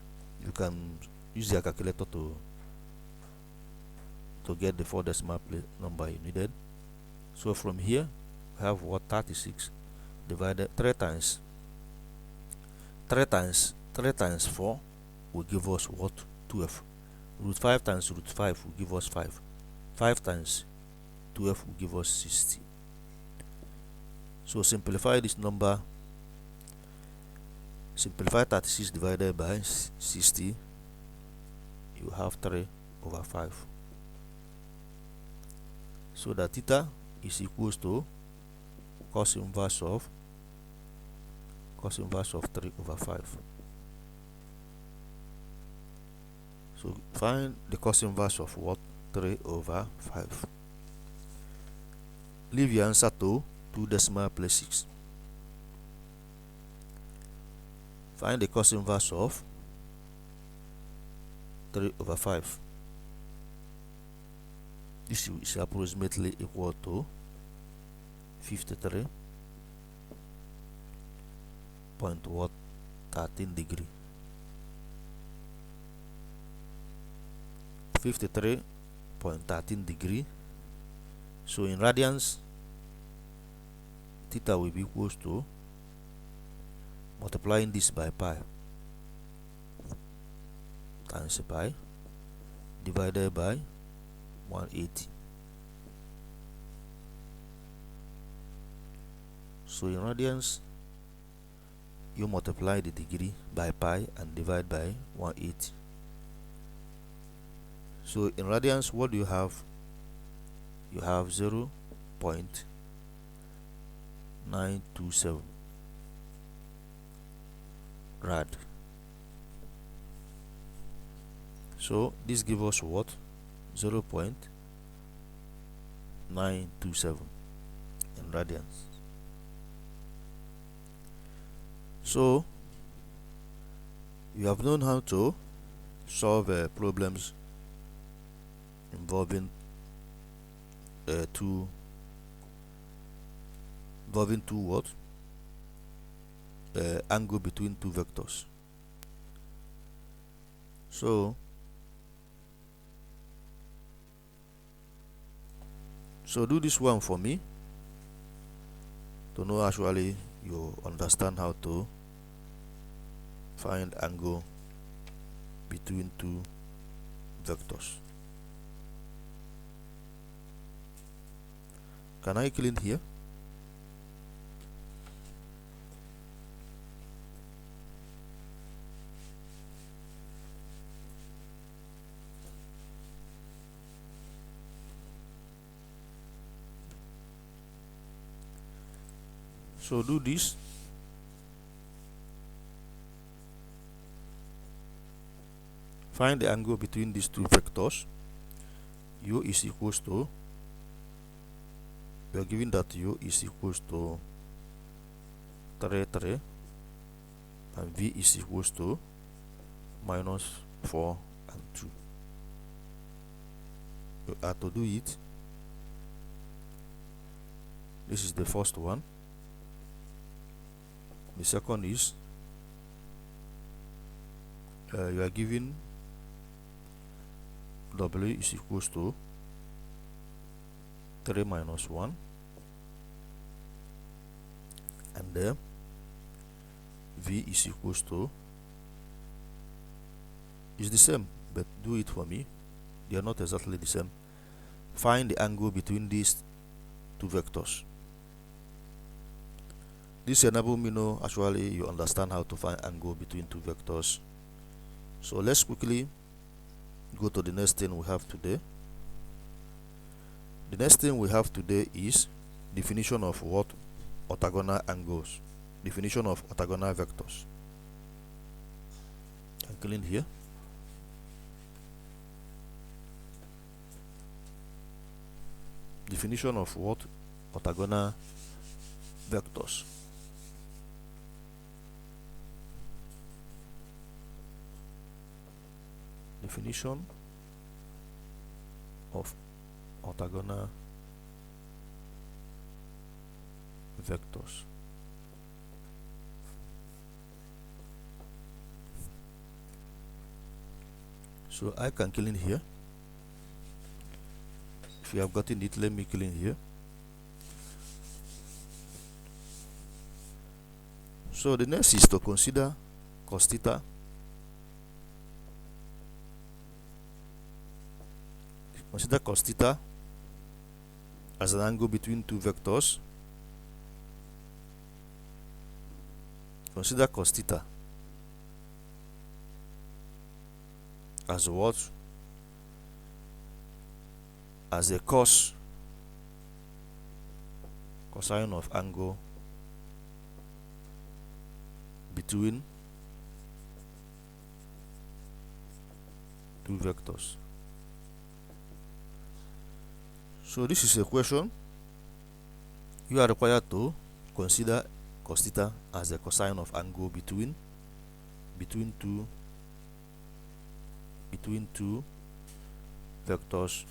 You can use your calculator to get the 4 decimal place number you needed. So from here we have what? 36 divided 3 times 4 will give us what? 12. Root 5 times root 5 will give us 5. 5 times 12 will give us 60. So simplify this number. Simplify 36 divided by 60. You have 3 over 5. So that theta is equals to cos inverse of 3 over 5. So find the cos inverse of what? 3 over 5. Leave your answer to 2 decimal places. Find the cos inverse of 3 over 5. This is approximately equal to 53 point what? 13 degree. 53.13 degree. So in radians, theta will be equals to multiplying this by pi times pi divided by 180. So in radians, you multiply the degree by pi and divide by 180. So in radians, what do you have? You have 0, 0.927 rad. So this gives us what? 0.927 in radians. So you have known how to solve problems involving two what? Angle between two vectors. So do this one for me to know actually you understand how to find angle between two vectors. Can I clean here? So do this. Find the angle between these two vectors. U is equals to, we are given that U is equals to 3 3 and V is equals to -4 and 2. You have to do it. This is the first one. The second is you are given W is equals to 3 minus 1 and V is equals to, is the same, but do it for me, they are not exactly the same. Find the angle between these two vectors. This enables me know actually you understand how to find angle between two vectors. So let's quickly go to the next thing we have today. The next thing we have today is definition of what? Orthogonal angles. Definition of orthogonal vectors. I'm clean here. Definition of what? Orthogonal vectors. Definition of orthogonal vectors. So I can clean here. If you have gotten it, let me clean here. So the next is to consider cos theta. Consider cos theta as an angle between two vectors. Consider cos theta as what? As a cosine of angle between two vectors. So this is a question. You are required to consider cos theta as a cosine of angle between two vectors,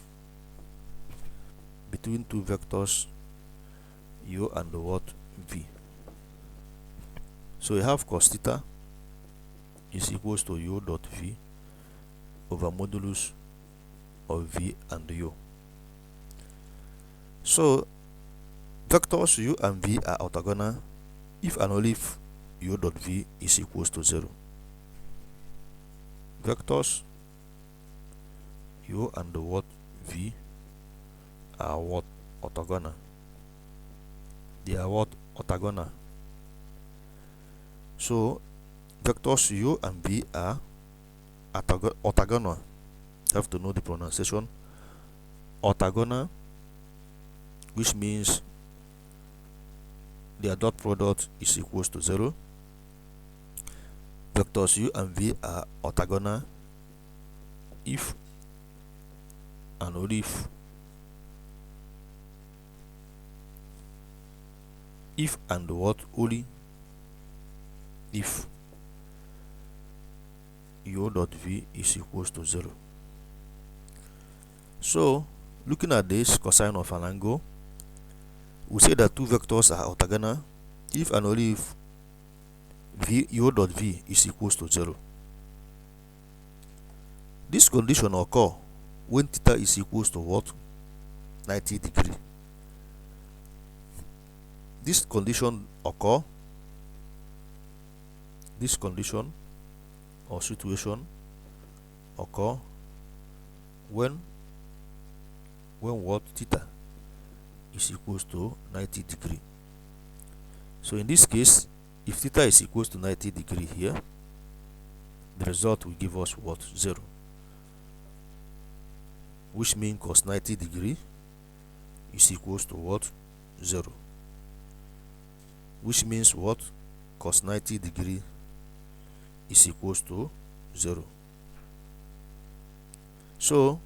U and the what? V. So you have cos theta is equals to U dot V over modulus of V and U. So vectors U and V are orthogonal if and only if U dot V is equals to 0. Vectors U and the what? V are what? Orthogonal. They are what? Orthogonal. So vectors U and V are orthogonal. You have to know the pronunciation. Orthogonal which means their dot product is equals to 0. Vectors u and v are orthogonal if and only if and what only if u dot v is equals to 0. So looking at this cosine of an angle, we say that two vectors are orthogonal if and only if u dot v is equals to 0. This condition occur when theta is equals to what? 90 degree. This condition or situation occur when what? Theta is equals to 90 degree. So in this case, if theta is equals to 90 degree here, the result will give us what? 0, which means cos 90 degree is equals to what? 0, which means what? Cos 90 degree is equals to 0. So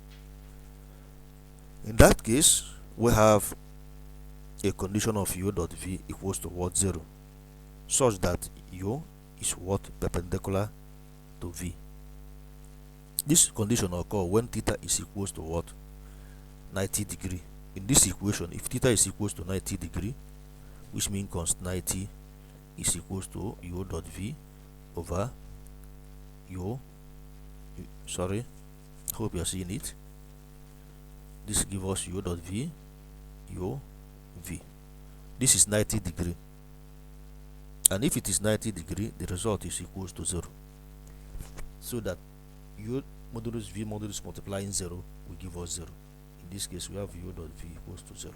in that case, we have a condition of u dot v equals to what? 0, such that u is what? Perpendicular to v. This condition occurs when theta is equals to what? 90 degree. In this equation, if theta is equals to 90 degree, which means cos 90 is equals to u dot v over hope you are seeing it. This gives us u dot v, v. This is 90 degree, and if it is 90 degree, the result is equals to 0, so that u modulus v modulus multiplying 0 will give us 0. In this case, we have u dot v equals to 0.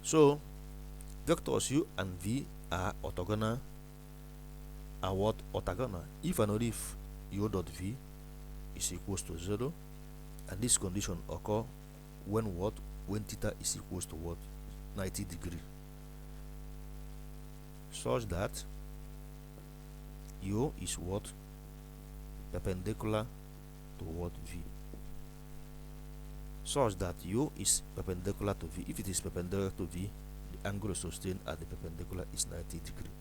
So vectors u and v are orthogonal. Are what? Orthogonal if and only if u dot v is equals to 0, and this condition occur when what? When theta is equals to what? 90 degree, such that u is what? Perpendicular to what? V. Such that u is perpendicular to v. If it is perpendicular to v, the angle sustained at the perpendicular is 90 degree.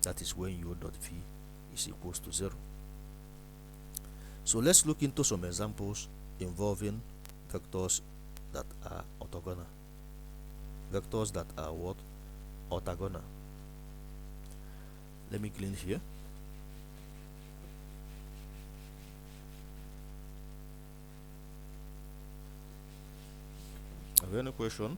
That is when u dot v is equals to 0. So let's look into some examples involving vectors that are orthogonal. Vectors that are what? Orthogonal. Let me clean here. Have you any question?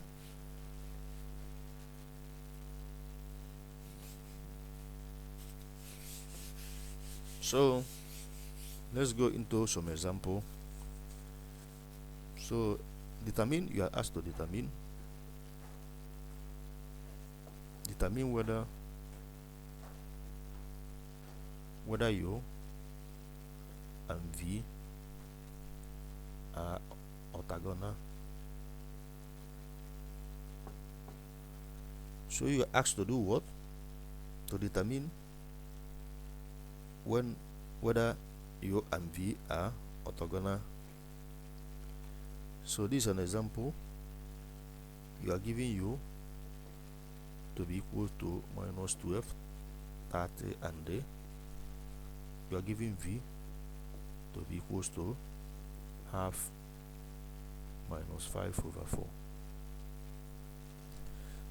So let's go into some example. So you are asked to determine whether u and v are orthogonal. So you are asked to do what? To determine whether u and v are orthogonal. So this is an example. You are giving u to be equal to minus 12, 30, and you are giving v to be equals to half minus 5 over 4.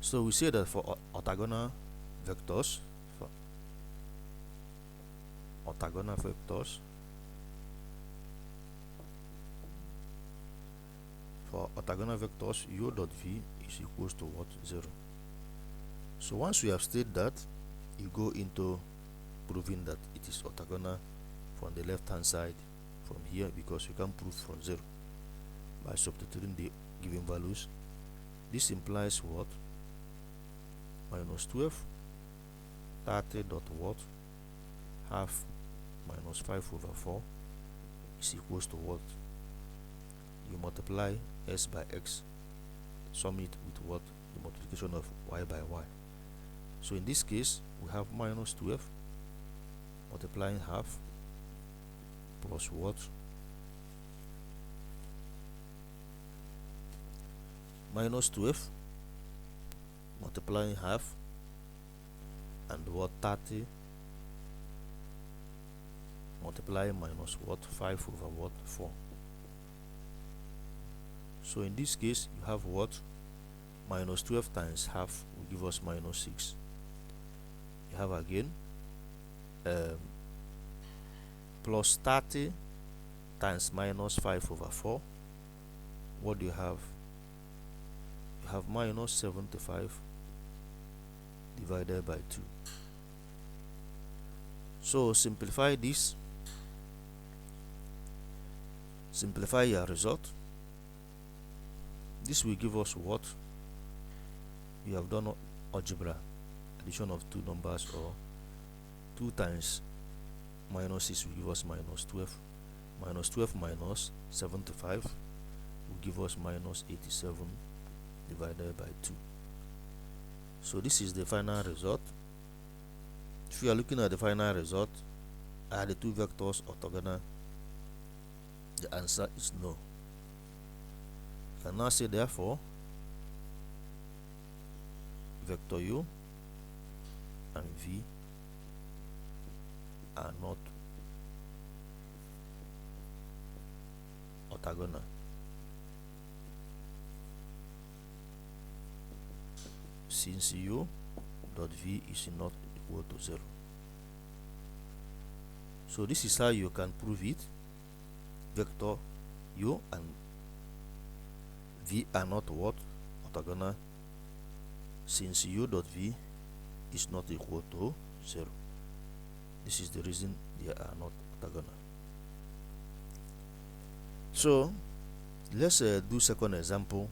So we say that for orthogonal vectors, u dot v is equals to what? 0. So once we have stated that, you go into proving that it is orthogonal from the left hand side from here, because you can prove from 0 by substituting the given values. This implies what? Minus 12, 30 dot what? Half minus 5 over 4 is equals to what? You multiply s by x, sum it with what? The multiplication of y by y. So in this case, we have minus 12 multiplying half plus what? Minus 12 multiplying half and what? 30 multiplying minus what? 5 over what? 4. So in this case, you have what? Minus 12 times half will give us minus 6. You have again plus 30 times minus 5 over 4. What do you have? You have minus 75 divided by 2. So simplify this. Simplify your result. This will give us what? You have done algebra, addition of two numbers, or 2 times minus 6 will give us minus 12. Minus 12 minus 75 will give us minus 87 divided by 2. So this is the final result. If you are looking at the final result, are the two vectors orthogonal? The answer is no. You can now say therefore vector u and v are not orthogonal. Since u dot v is not equal to 0. So this is how you can prove it. Vector u and v are not what? Orthogonal, since u dot v is not equal to 0. This is the reason they are not orthogonal. So let's do second example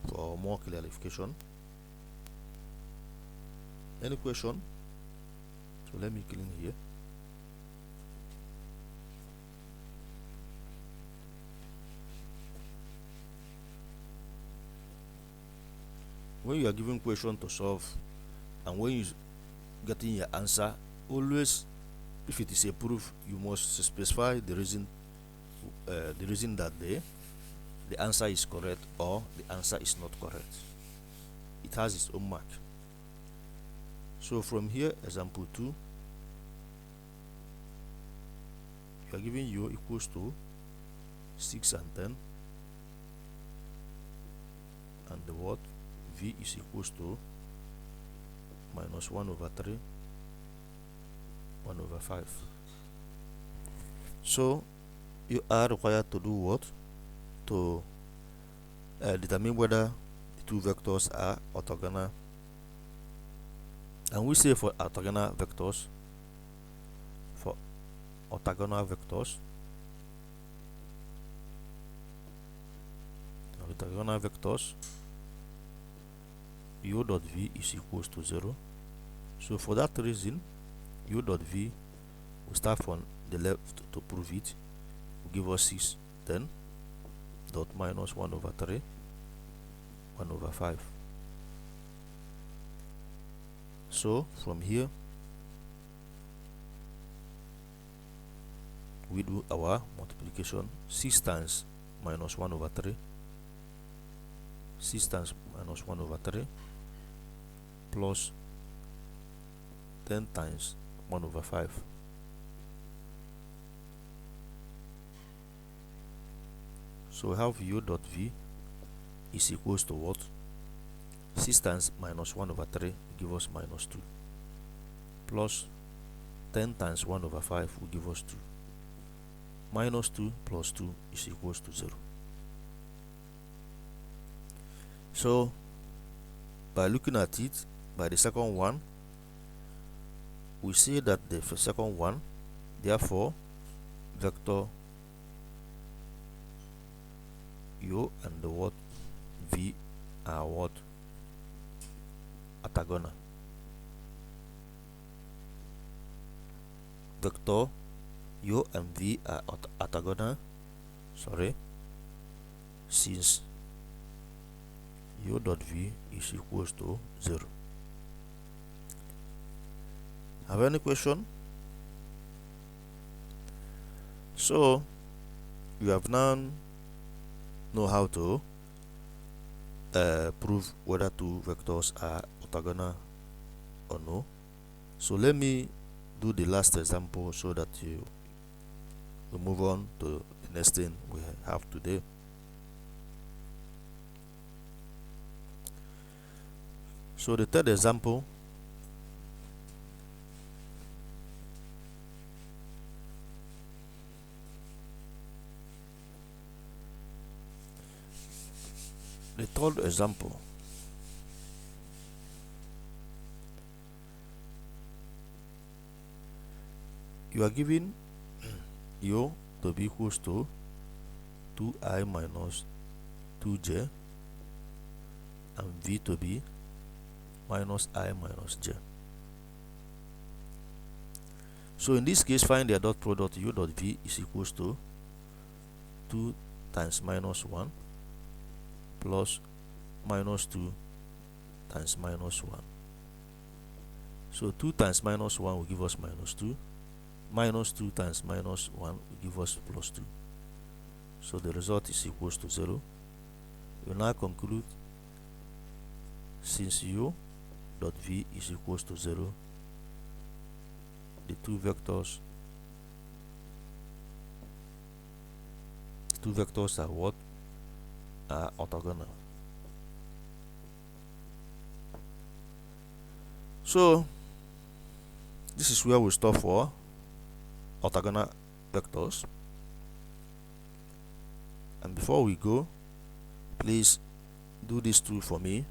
for more clarification. Any question? So let me clean here. When you are given question to solve and when you getting your answer, always, if it is a proof, you must specify the reason that the answer is correct or the answer is not correct. It has its own mark. So from here, example 2, you are giving u equals to 6 and 10, and the what? V is equals to minus 1 over 3, 1 over 5. So you are required to do what? To determine whether the two vectors are orthogonal. And we say for orthogonal vectors, u dot v is equals to 0. So for that reason, u dot v, we start from the left to prove it, will give us 6, 10 dot minus 1 over 3, 1 over 5. So from here, we do our multiplication. 6 times minus 1 over 3, 6 times minus 1 over 3 plus 10 times 1 over 5. So we have u dot v is equals to what? 6 times minus 1 over 3 will give us minus 2, plus 10 times 1 over 5 will give us 2. Minus 2 plus 2 is equals to 0. So by looking at it, by the second one, we see that the second one, therefore vector u and the what? V are what? Orthogonal. Vector u and v are orthogonal, since u dot v is equals to 0. Have any question? So you have now know how to prove whether two vectors are orthogonal or no. So let me do the last example so that you will move on to the next thing we have today. So the third example, you are given u to be equals to 2i minus 2j and v to be minus I minus j. So in this case, find their dot product. U dot v is equals to 2 times minus 1 plus minus 2 times minus 1. So 2 times minus 1 will give us minus 2. Minus 2 times minus 1 will give us plus 2. So the result is equals to 0. We now conclude, since u dot v is equals to 0, the two vectors are what? Are orthogonal. So this is where we stop for orthogonal vectors. And before we go, please do this too for me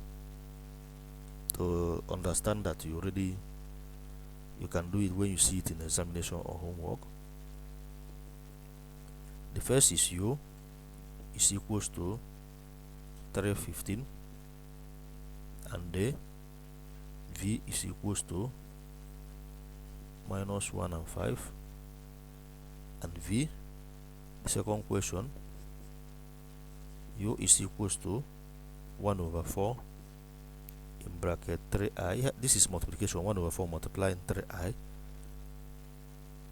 to understand that you can do it when you see it in examination or homework. The first is u is equals to 315 and the v is equals to minus 1 and 5, and v, the second question, u is equals to 1 over 4 in bracket 3i. This is multiplication. 1 over 4 multiplying 3i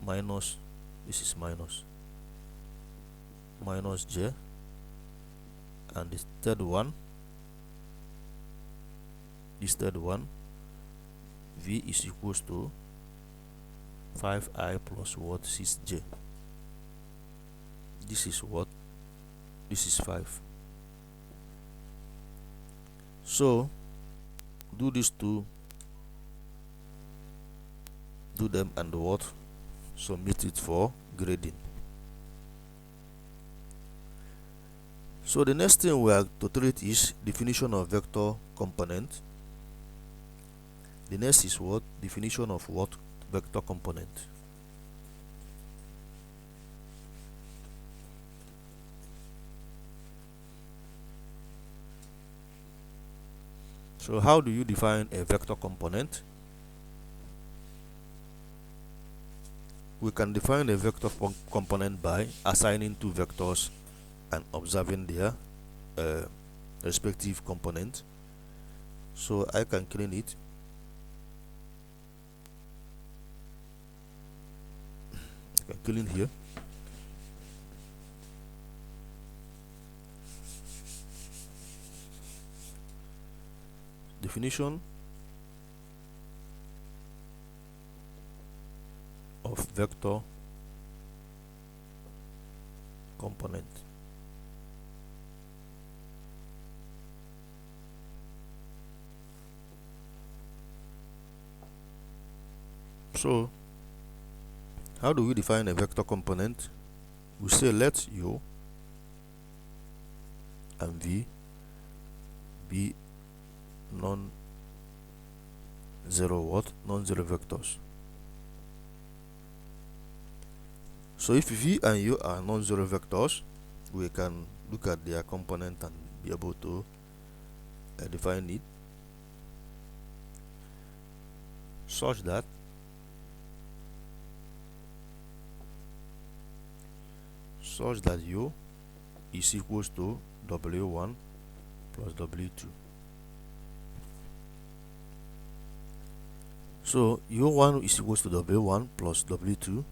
minus, this is minus j, and this third one, v is equals to 5i plus what? 6j. This is what? This is 5. So do these two, do them and what? Submit it for grading. So the next thing we are to treat is definition of vector component. The next is what? Definition of what? Vector component. So how do you define a vector component? We can define a vector component by assigning two vectors and observing their respective components. So I can clean it. I can clean here. Definition of vector component. So how do we define a vector component? We say let u and v be non-zero vectors. So if v and u are non-zero vectors, we can look at their component and be able to define it such that u is equals to w1 plus w2. So u1 is equals to w1 plus w2,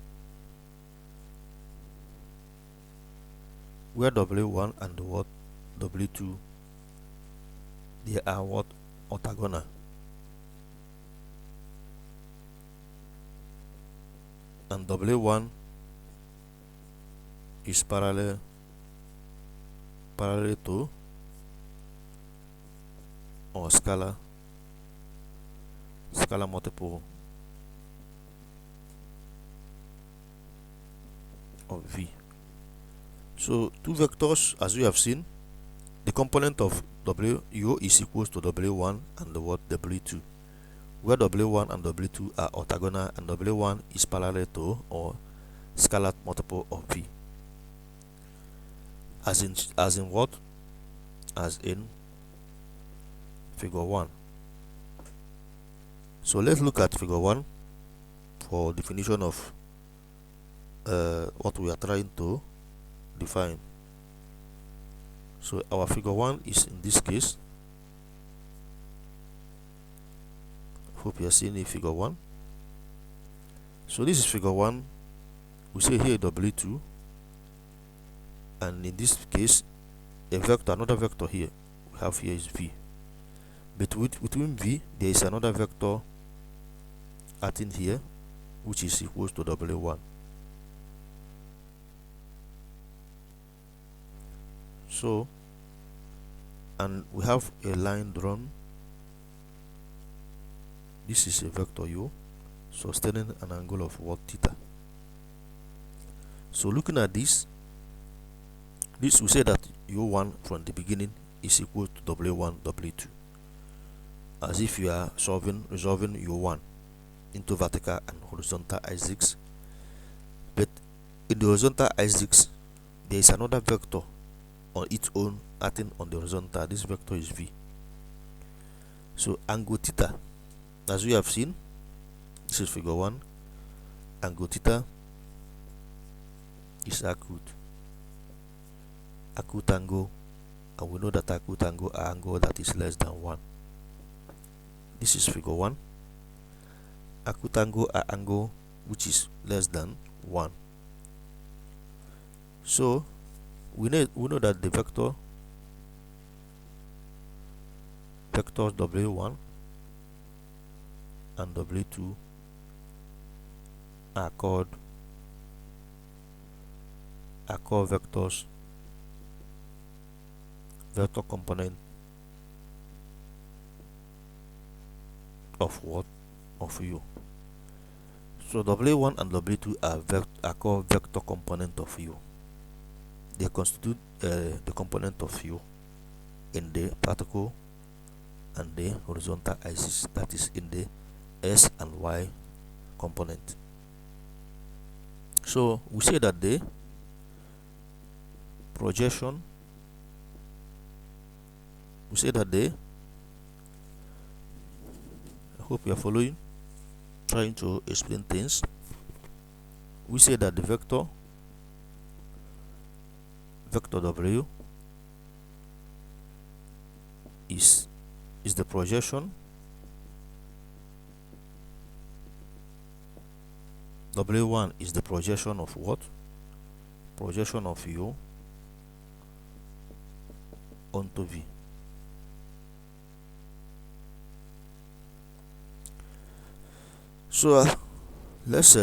where w1 and what w2, they are what orthogonal, and w1 is parallel to or scalar multiple of v. So two vectors, as we have seen, the component of u is equals to w1 and the what w2, where w1 and w2 are orthogonal and w1 is parallel to or scalar multiple of v, as in what, as in figure 1. So let's look at figure 1 for definition of what we are trying to define. So our figure 1 is, in this case, hope you are seeing a figure 1. So this is figure 1. We say here w2, and in this case a vector, another vector here we have here is v, but between v there is another vector acting here which is equals to w1. So, and we have a line drawn. This is a vector u sustaining an angle of what, theta. So looking at this we say that u1 from the beginning is equal to w1 w2, as if you are resolving u1 into vertical and horizontal axis, but in the horizontal axis there is another vector on its own acting on the horizontal. This vector is v. So angle theta, as we have seen, this is figure 1, angle theta is acute angle, and we know that acute angle are angle that is less than 1. This is figure 1. Acute angle are angle which is less than 1. So we know that the vectors w1 and w2 are called vector component of what, of u. So w1 and w2 are called vector component of u. They constitute the component of u in the vertical and the horizontal axis, that is in the s and y component. So we say that the projection, I hope you are following, trying to explain things. We say that the vector w is the projection w1 is the projection of what? Projection of u onto v. So let's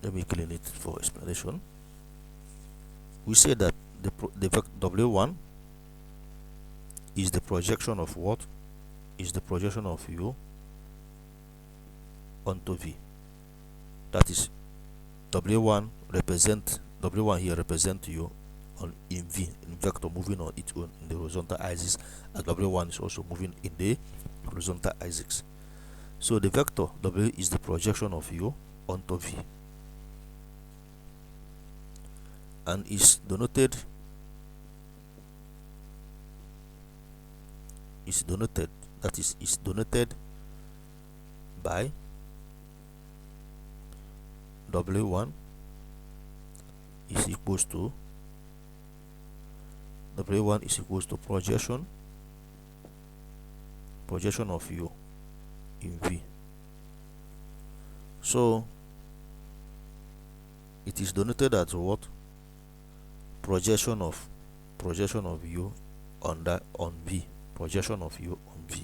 let me clean it for explanation. We say that the vector w1 is the projection of what? Is the projection of u onto v. That is w1 here represent u on in v, in vector moving on its own in the horizontal axis, and w1 is also moving in the horizontal axis. So the vector w is the projection of u onto v, and is denoted by w1 is equals to projection projection of u in V. So it is denoted as what? Projection of u on V. Projection of u on V.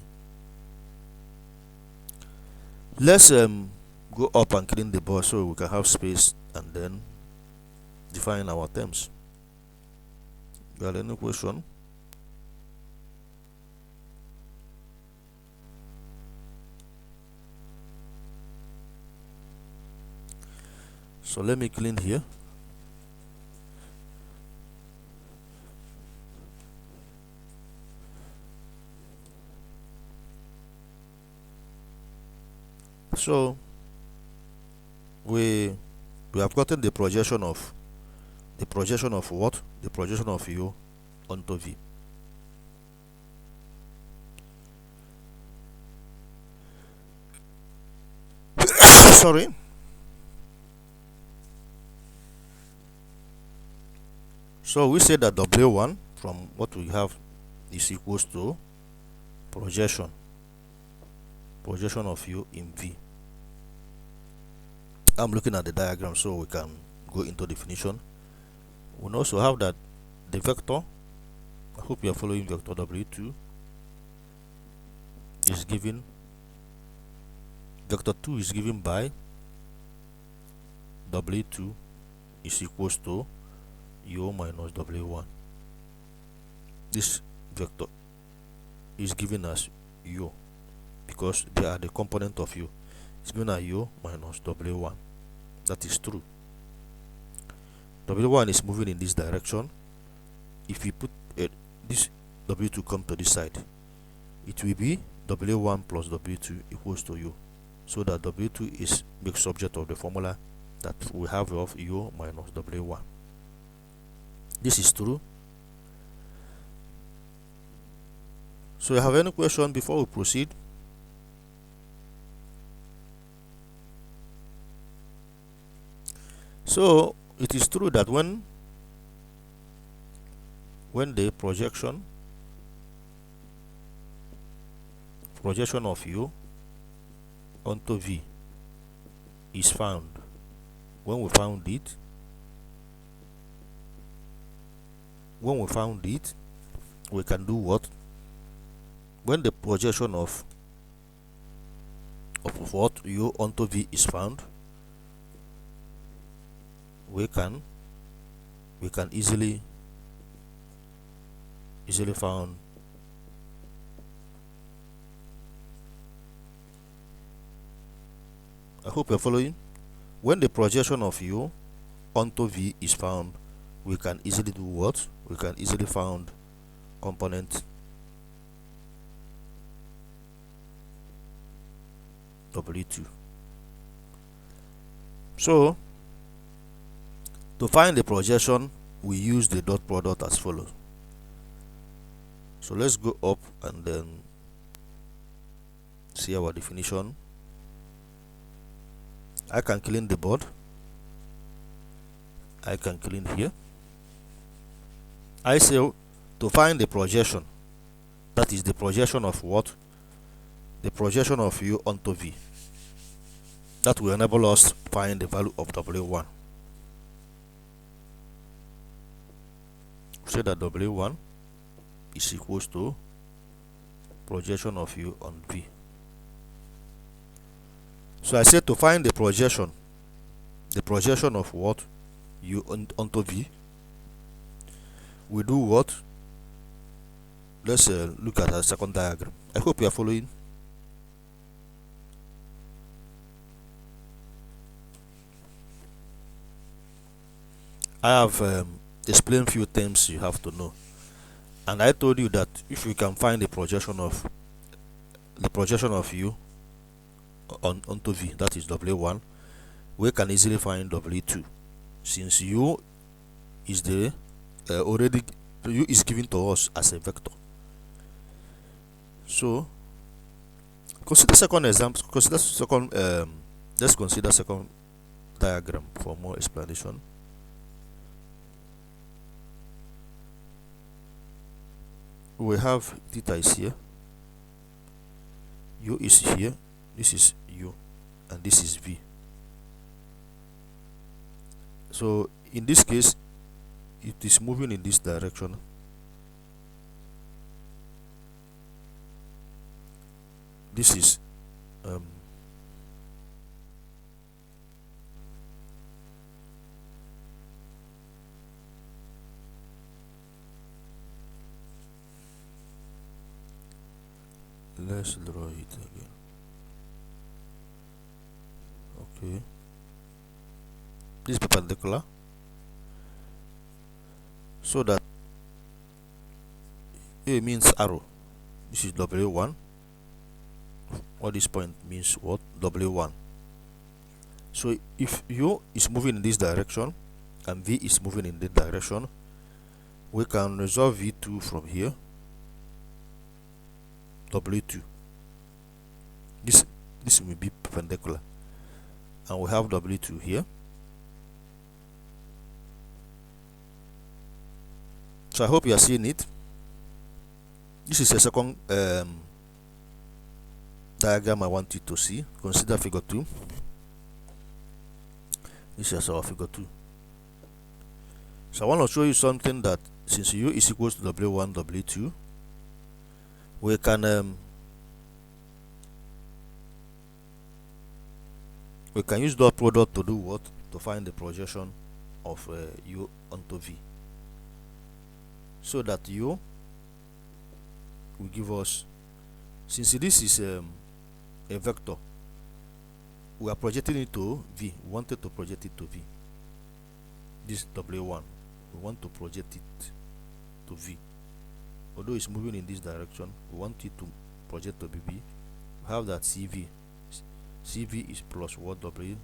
Let's go up and clean the board so we can have space and then define our terms. You have any question? So let me clean here. So we have gotten the projection of what? The projection of u onto V. Sorry. So we say that W1 from what we have is equals to projection of u in V. I'm looking at the diagram so we can go into definition. We also have that the vector, I hope you are following, vector W2 is given, vector 2 is given by W2 is equals to u minus W1. This vector is given as u because they are the component of u. It's given as u minus W1. That is true. W1 is moving in this direction. If we put this W2 come to this side, it will be W1 plus W2 equals to u. So that W2 is big subject of the formula that we have of u minus W1. This is true. So you have any question before we proceed? So it is true that when the projection of u onto V is found, when we found it, we can do what? When the projection of what u onto V is found, we can easily found I hope you're following. When the projection of u onto V is found, we can easily do what? We can easily found component W2. So to find the projection, we use the dot product as follows. So let's go up and then see our definition. I can clean the board. I can clean here. I say to find the projection, that is the projection of what? The projection of u onto V. That will enable us to find the value of W1. Say that W1 is equals to projection of u on V. So I said to find the projection of what? U onto V. We do what? Let's look at a second diagram. I hope you are following. I have explained few terms you have to know, and I told you that if we can find the projection of u onto V, that is W1, we can easily find W2, since u is the u is given to us as a vector. So consider second example. Let's consider second diagram for more explanation. We have theta is here, u is here, this is u, and this is v. So in this case it is moving in this direction. This is let's draw it again. Okay, this perpendicular, so that A means arrow, this is W1. All this point means what? W1. So if U is moving in this direction and V is moving in this direction, we can resolve V2 from here. W2, this will be perpendicular, and we have W2 here. So I hope you are seeing it. This is a second diagram I want you to see. Consider figure 2. This is our figure 2. So I want to show you something, that since U is equals to W1, W2, we can use dot product to do what? To find the projection of U onto V. So that U will give us, since this is a vector, we are projecting it to V. We wanted to project it to V. This W1, we want to project it to V. Although it's moving in this direction, we want it to project to BB. We have that CV. CV is plus what? W2.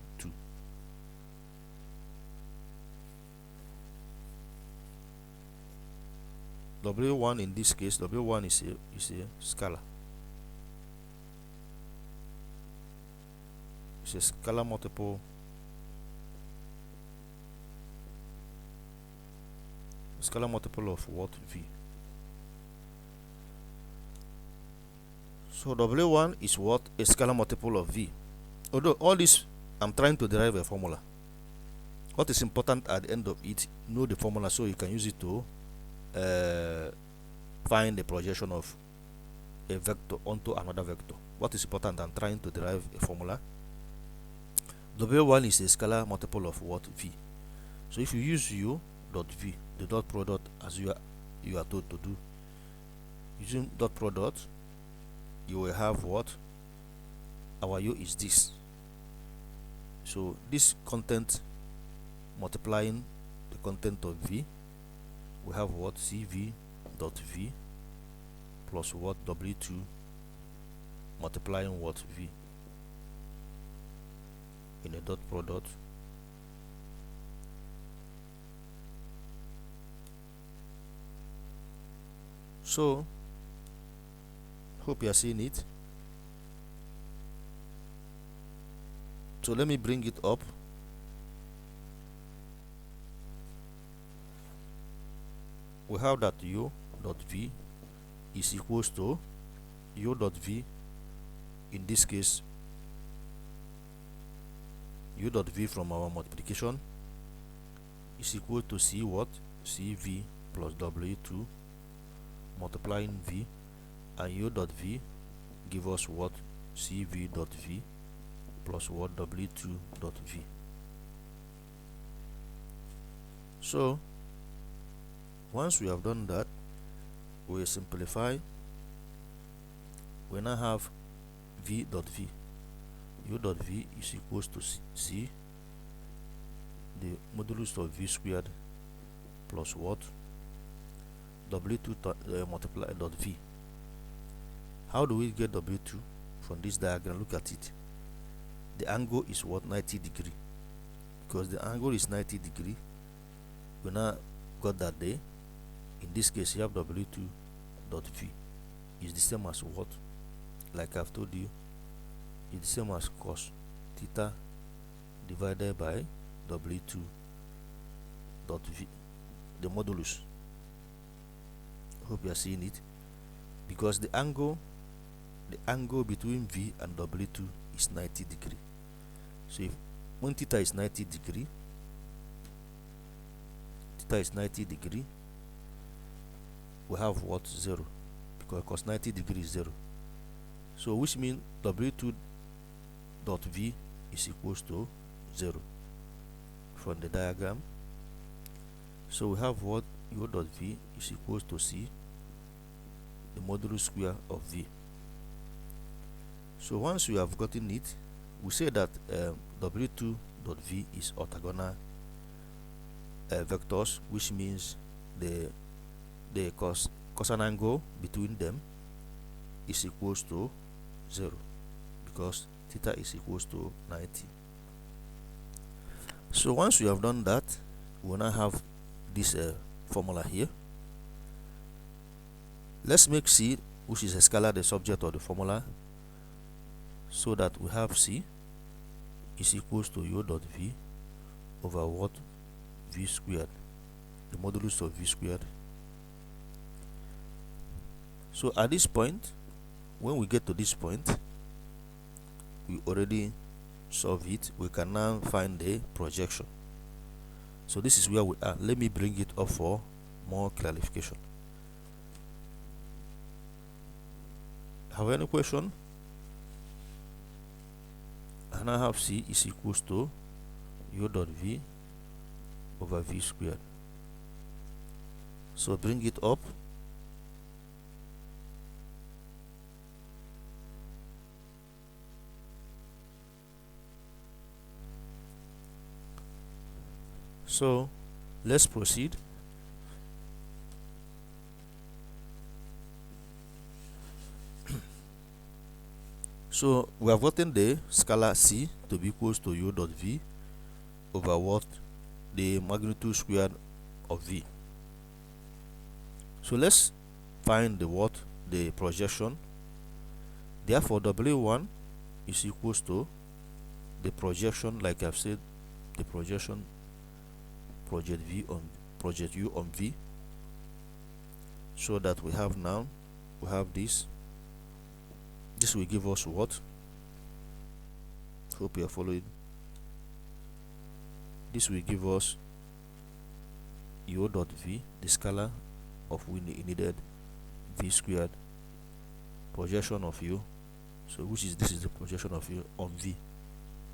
W1 in this case, W1 is a scalar. It's a scalar multiple of what? V. So W1 is what? A scalar multiple of V. Although all this, I'm trying to derive a formula. What is important at the end of it, know the formula so you can use it to find the projection of a vector onto another vector. What is important? I'm trying to derive a formula. W1 is a scalar multiple of what? V. So if you use U dot V, the dot product, as you are told to do, using dot product, you will have what? Our U is this. So this content multiplying the content of V, we have what? CV dot V plus what? W2 multiplying what? V in a dot product. So hope you are seeing it. So let me bring it up. We have that U dot V is equals to U dot V, in this case U dot V from our multiplication is equal to C what? CV plus W2 multiplying V, and U dot V give us what? CV dot V plus what? W2 dot V. So once we have done that, we will simplify. We now have V dot V. U dot V is equals to C, the modulus of V squared plus what? W2 multiply dot V. How do we get W2 from this diagram? Look at it. The angle is what? 90 degree. Because the angle is 90 degree, we now got that there. In this case, you have W2 dot V is the same as what? Like I've told you, it's the same as cos theta divided by W2 dot V, the modulus. Hope you are seeing it. Because the angle the angle between V and W2 is 90 degree. So if when theta is 90 degree, we have what? 0, because 90 degree is 0. So which means W2 dot V is equals to 0 from the diagram. So we have what? U dot V is equals to C, the modulus square of V. So once you have gotten it, we say that W2 dot V is orthogonal vectors, which means the cosine angle between them is equals to 0, because theta is equals to 90. So once we have done that, we will now have this formula here. Let's make C, which is a scalar, the subject of the formula, so that we have C is equals to U dot V over what? V squared, the modulus of V squared. So at this point, when we get to this point, we already solve it. We can now find the projection. So this is where we are. Let me bring it up for more clarification. Have any question? And I have C is equals to U dot V over V squared. So bring it up. So let's proceed. So we have gotten the scalar C to be equals to U dot V over what? The magnitude squared of V. So let's find the what? The projection. Therefore W1 is equals to the projection, like I've said, the projection project U on V. So that we have now, we have this. This will give us what? Hope you are following. This will give us U dot V, the scalar of we needed, V squared, projection of U. So this is the projection of U on V,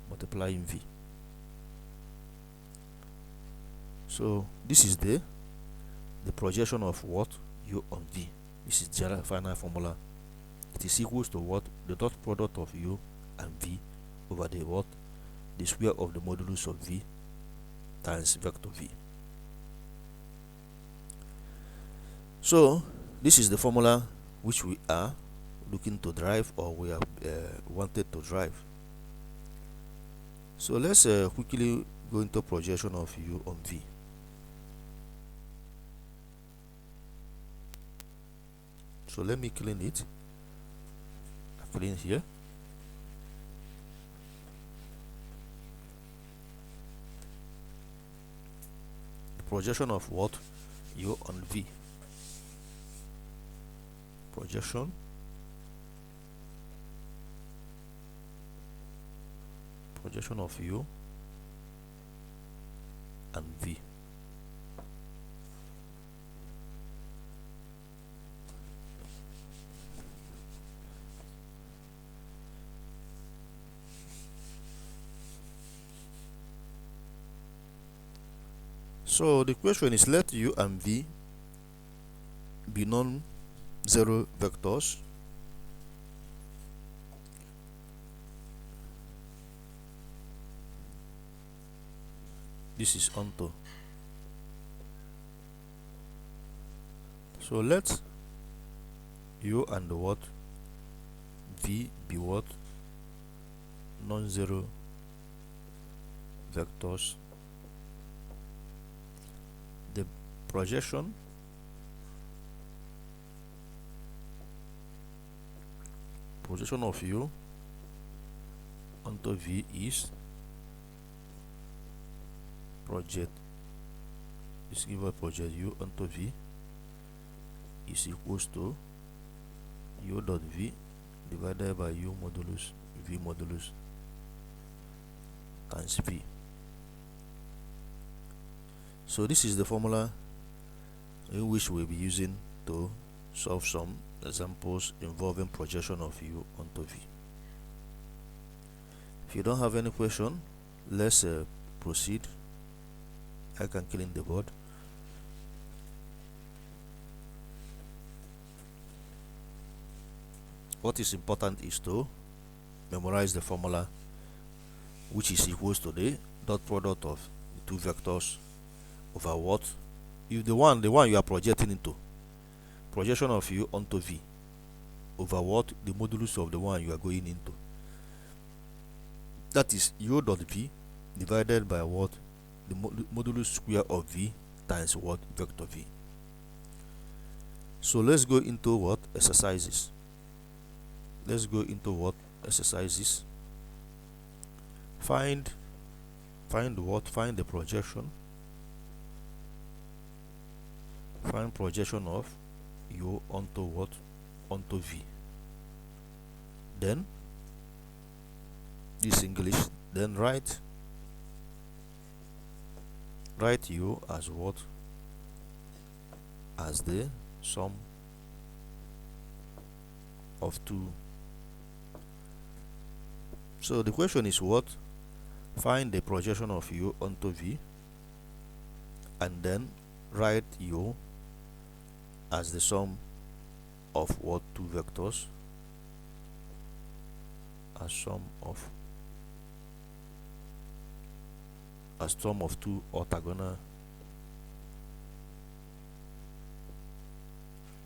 multiplying V. So this is the projection of what? U on V. This is the final formula. It is equals to what? The dot product of U and V over the what? The square of the modulus of V times vector V. So this is the formula which we are looking to drive, or we have wanted to drive. So let's quickly go into projection of U on V. So let me clean it. I clean here. The projection of what? U on V. Projection of U and V. So the question is, let U and V be non-zero vectors this is onto. So let U and the what? V be what? Non-zero vectors. The projection of U onto V is project U onto V is equals to U dot V, divided by u modulus v modulus times v. So this is the formula in which we'll be using to solve some examples involving projection of u onto v. If you don't have any question, let's proceed. I can clean the board. What is important is to memorize the formula, which is equals to the dot product of the two vectors over what? If the one you are projecting into, projection of u onto v over what? The modulus of the one you are going into. That is u dot v divided by what? The modulus square of v times what? Vector v. So let's go into what? Exercises. Let's go into what? Exercises. Find what? Find the projection. Find projection of u onto what? Onto v. Then this English, then write u as what? As the sum of two. So the question is what? Find the projection of u onto v, and then write u as the sum of what? Two vectors, as sum of two orthogonal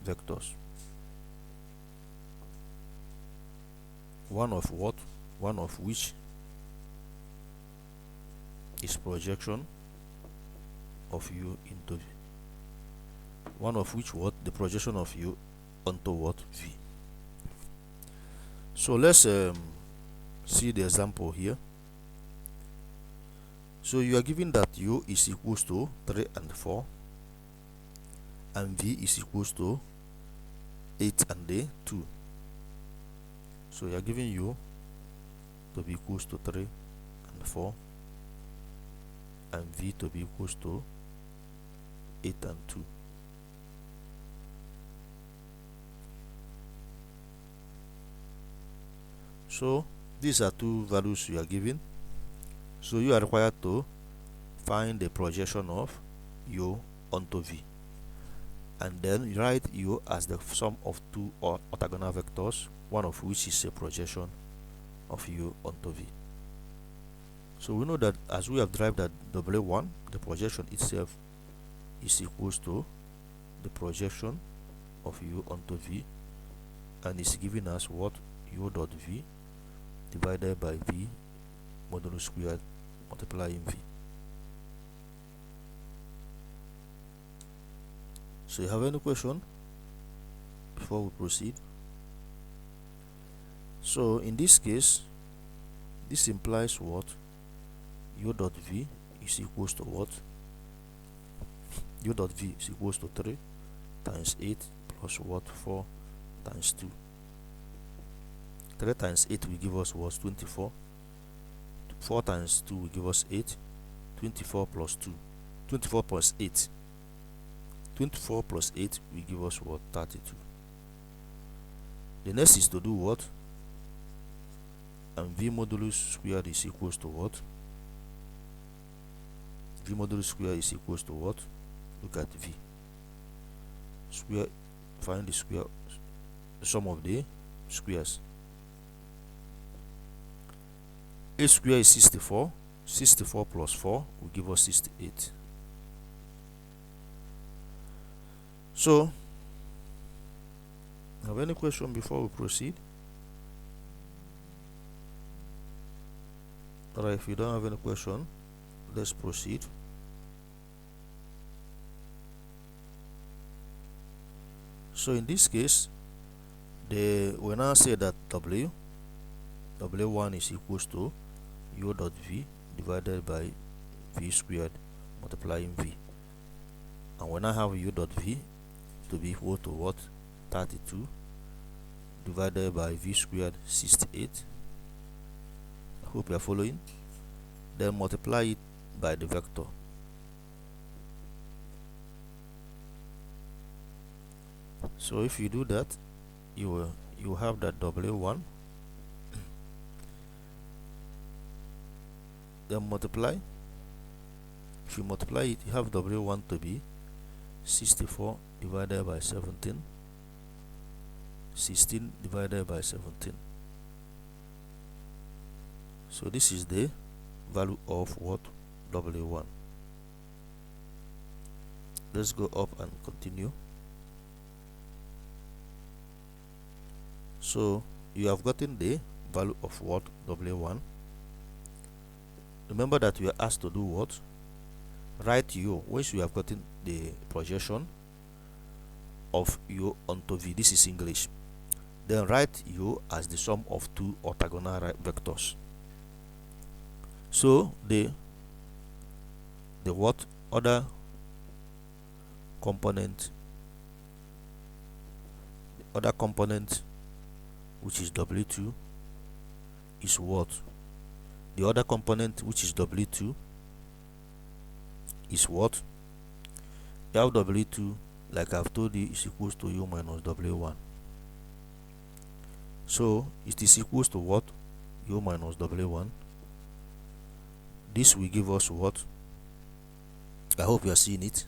vectors. One of what? One of which is projection of u into v. One of which what? The projection of u onto what? V. So let's see the example here. So you are given that u is equals to 3 and 4 and v is equals to 8 and 2. So you are giving u to be equals to 3 and 4 and v to be equals to 8 and 2. So these are two values you are given. So you are required to find the projection of u onto v, and then write u as the sum of two orthogonal vectors, one of which is a projection of u onto v. So we know that as we have derived that W1, the projection itself is equals to the projection of u onto v, and is giving us what? U dot v divided by v modulus squared multiplying v. So you have any question before we proceed? So in this case, this implies what? U dot v is equals to what? U dot v is equals to 3 times 8 plus what? 4 times 2. 3 times 8 will give us what? 24. 4 times 2 will give us 8. 24 plus 2. 24 plus 8. 24 plus 8 will give us what? 32. The next is to do what? And v modulus squared is equals to what? V modulus squared is equals to what? Look at v. Square, find the square, the sum of the squares. A square is 64. 64 plus 4 will give us 68. So, have any question before we proceed? Alright, if you don't have any question, let's proceed. So in this case, we now say that W1 is equals to u dot v divided by v squared multiplying v, and we now have u dot v to be equal to what? 32. divided by v squared 68. I hope you are following. Then multiply it by the vector. So if you do that, you have that W1, then multiply. If you multiply it, you have W1 to be 64 divided by 17, 16 divided by 17. So this is the value of what? W1. Let's go up and continue. So you have gotten the value of what? W1. Remember that we are asked to do what? Write U. Once you have gotten the projection of U onto V, this is English, then write U as the sum of two orthogonal vectors. So the what other component, which is W2 is what? The other component, which is W2, is what? You have W2, like I've told you, is equals to U minus W1. So it is equals to what? U minus W1. This will give us what? I hope you are seeing it.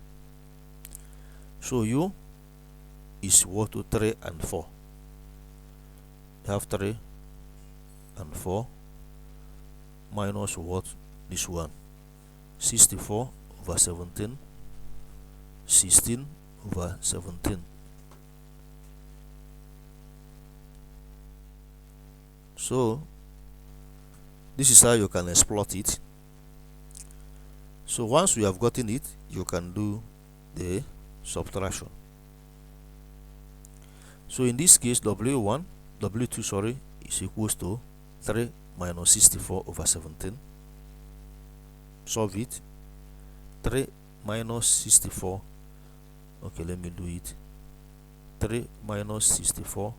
So U is what? To 3 and 4. You have 3 and 4 minus what? This one, 64 over 17, 16 over 17. So this is how you can exploit it. So once you have gotten it, you can do the subtraction. So in this case, W2 sorry, is equals to 3 minus 64 over 17. Solve it. 3 minus 64. Okay, let me do it. 3 minus 64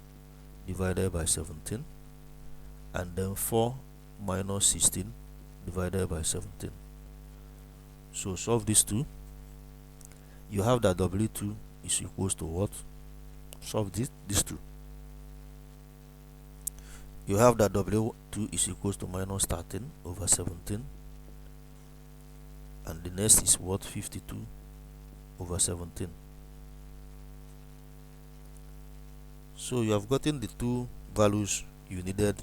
divided by 17, and then 4 minus 16 divided by 17. So solve these two. You have that W2 is equals to what? Solve these two. You have that W2 is equals to minus 13 over 17, and the next is what? 52 over 17. So you have gotten the two values you needed.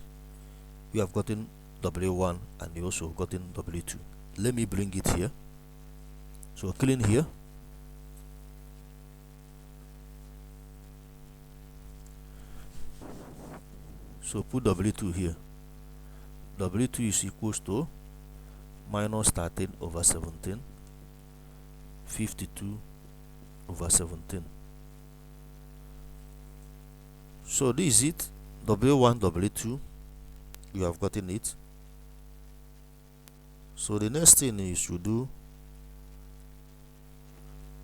You have gotten W1 and you also gotten W2. Let me bring it here. So clean here. So put W2 here. W2 is equals to minus 13 over 17, 52 over 17. So this is it. W1, W2, you have gotten it. So the next thing you should do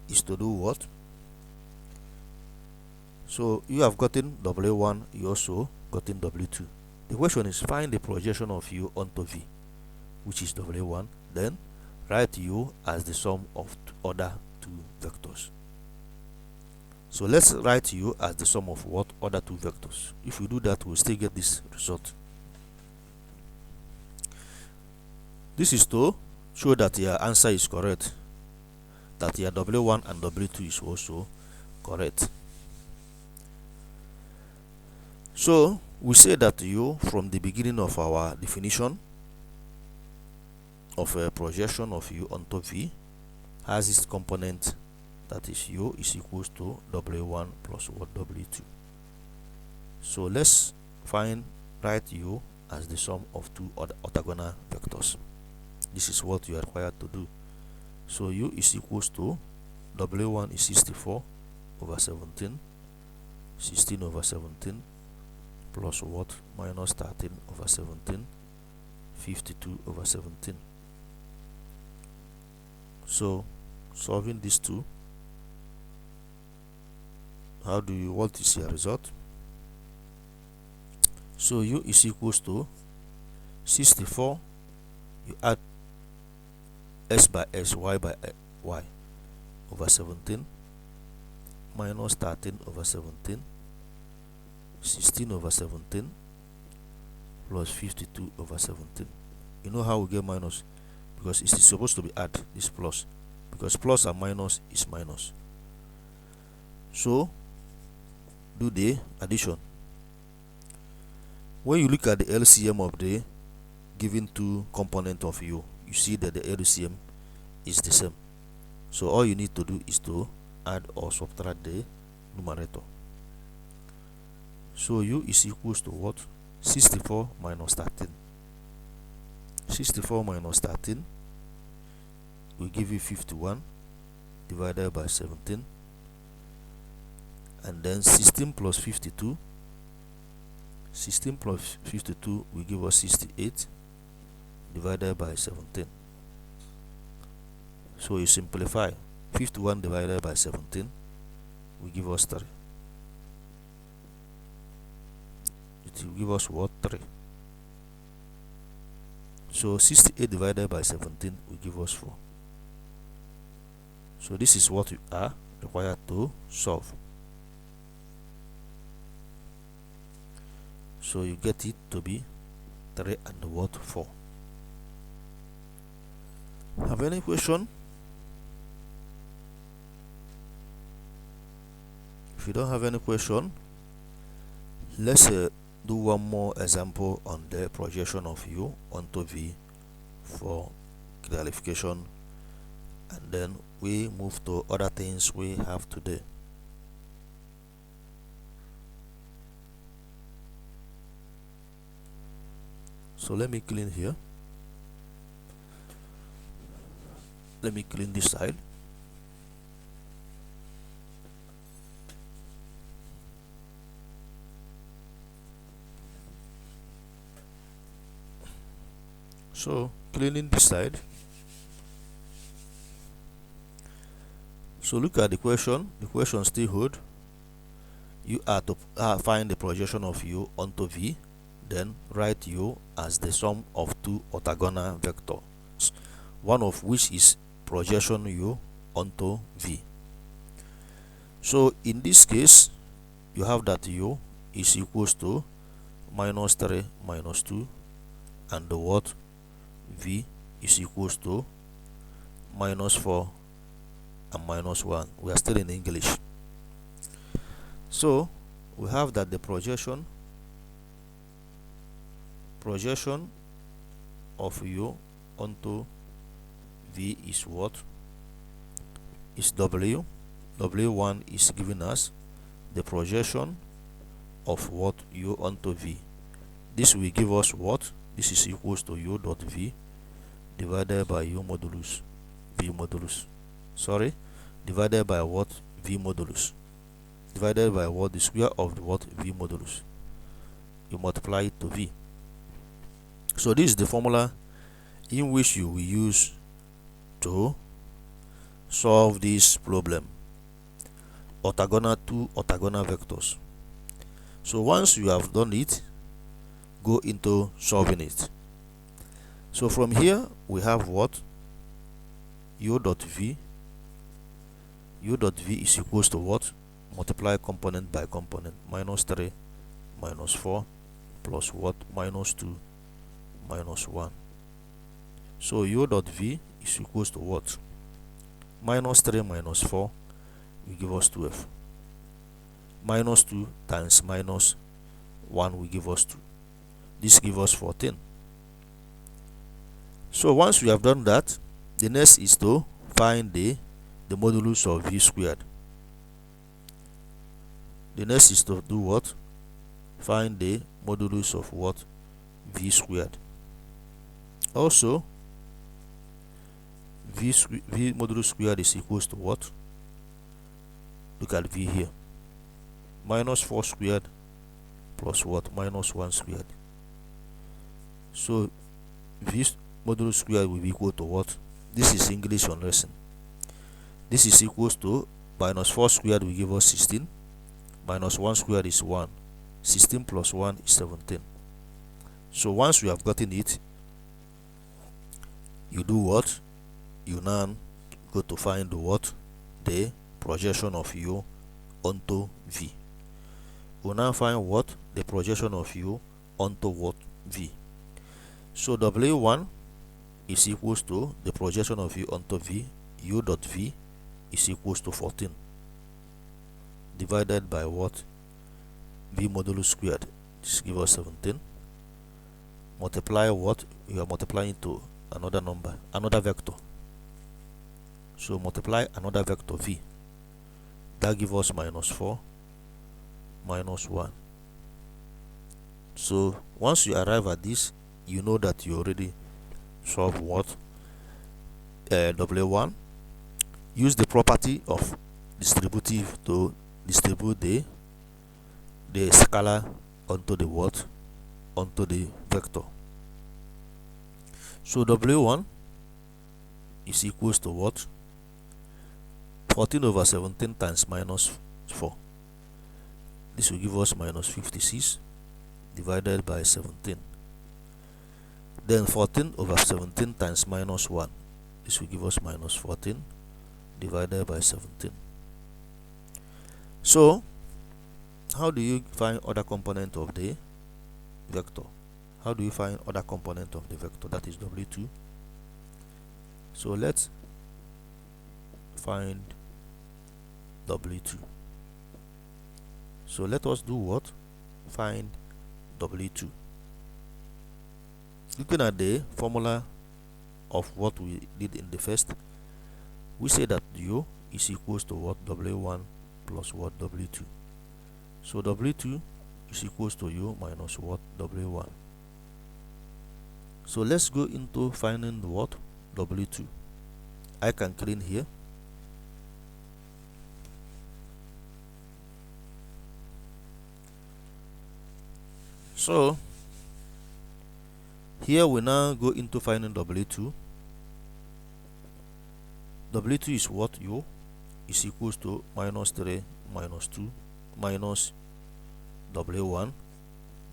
is to do what? So you have gotten W1, you also gotten W2. The question is, find the projection of U onto V, which is W1. Then write U as the sum of other two vectors. So let's write U as the sum of what? Other two vectors. If we do that, we'll still get this result. This is to show that your answer is correct, that your W1 and W2 is also correct. So we say that U, from the beginning of our definition of a projection of U onto V, has its component, that is U is equals to W1 plus what? W2. So let's write U as the sum of two orthogonal vectors. This is what you are required to do. So U is equals to W1 is 64 over 17, 16 over 17, plus what? Minus 13 over 17, 52 over 17. So solving these two, what is your result? So u is equals to 64, you add s by s, y by y, over 17 minus 13 over 17, 16 over 17 plus 52 over 17. You know how we get minus? Because it's supposed to be add, this plus, because plus and minus is minus. So do the addition. When you look at the LCM of the given two component of u, you see that the LCM is the same. So all you need to do is to add or subtract the numerator. So u is equals to what? 64 minus 13. 64 minus 13 will give you 51 divided by 17, and then 16 plus 52, 16 plus 52 will give us 68 divided by 17. So you simplify, 51 divided by 17 will give us 3. It will give us what? 3. So 68 divided by 17 will give us 4. So this is what you are required to solve. So you get it to be 3 and what? 4. Have any question? If you don't have any question, let's do one more example on the projection of u onto v for clarification, and then we move to other things we have today. So let me clean here. Let me clean this side. So cleaning this side. So look at the question. The question still hold. You are to find the projection of u onto v, then write u as the sum of two orthogonal vectors, one of which is projection u onto v. So in this case, you have that u is equals to minus 3 minus 2, and the what? V is equals to minus 4 and minus 1. We are still in English. So we have that the projection of u onto v is what? Is w. W1 is giving us the projection of what? U onto v. This will give us what? This is equals to u dot v divided by u modulus v modulus. Sorry, divided by what? V modulus. Divided by what? The square of the what? V modulus. You multiply it to v. So this is the formula in which you will use to solve this problem. Orthogonal two orthogonal vectors. So once you have done it, go into solving it. So from here we have what? U dot v. U dot v is equals to what? Multiply component by component. Minus 3 minus 4 plus what? Minus 2 minus 1. So u dot v is equals to what? Minus 3 minus 4 will give us 12. Minus 2 times minus 1 will give us 2. This gives us 14. So once we have done that, the next is to find the modulus of v squared. The next is to do what? Find the modulus of what? V squared. Also, v modulus squared is equals to what? Look at v here. Minus 4 squared plus what? Minus 1 squared. So v modulus squared will be equal to what? This is English on lesson. This is equals to minus 4 squared will give us 16. Minus 1 squared is 1. 16 plus 1 is 17. So once you have gotten it, you do what? You now go to find what? The projection of u onto v. We now find what? The projection of u onto what? V. So w1 is equals to the projection of u onto v, u dot v is equals to 14 divided by what? V modulus squared. This gives us 17. Multiply what? You are multiplying to another number, another vector. So multiply another vector v. That gives us minus 4, minus 1. So once you arrive at this, you know that you already solve what? W1. Use the property of distributive to distribute the scalar onto the what? Onto the vector. So W1 is equals to what? 14 over 17 times minus 4. This will give us minus 56 divided by 17. Then 14 over 17 times minus 1. This will give us minus 14 divided by 17. So, how do you find other component of the vector? How do you find other component of the vector? That is W2. So let's find W2. So let us do what? Find W2. Looking at the formula of what we did in the first, we say that u is equals to what? W1 plus what? W2. So W2 is equals to u minus what? W1. So let's go into finding what? W2. I can clean here. So here we now go into finding W2. W2 is what? U is equals to minus 3 minus 2 minus W1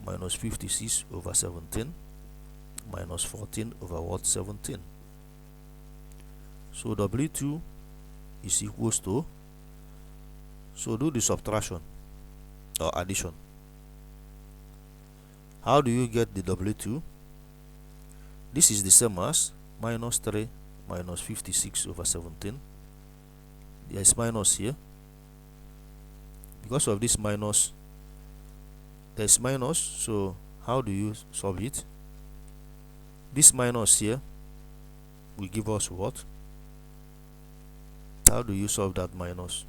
minus 56 over 17 minus 14 over what? 17. So W2 is equals to, so do the subtraction or addition. How do you get the W2? This is the same as minus 3 minus 56 over 17. There is minus here. Because of this minus, there is minus, so how do you solve it? This minus here will give us what? How do you solve that minus?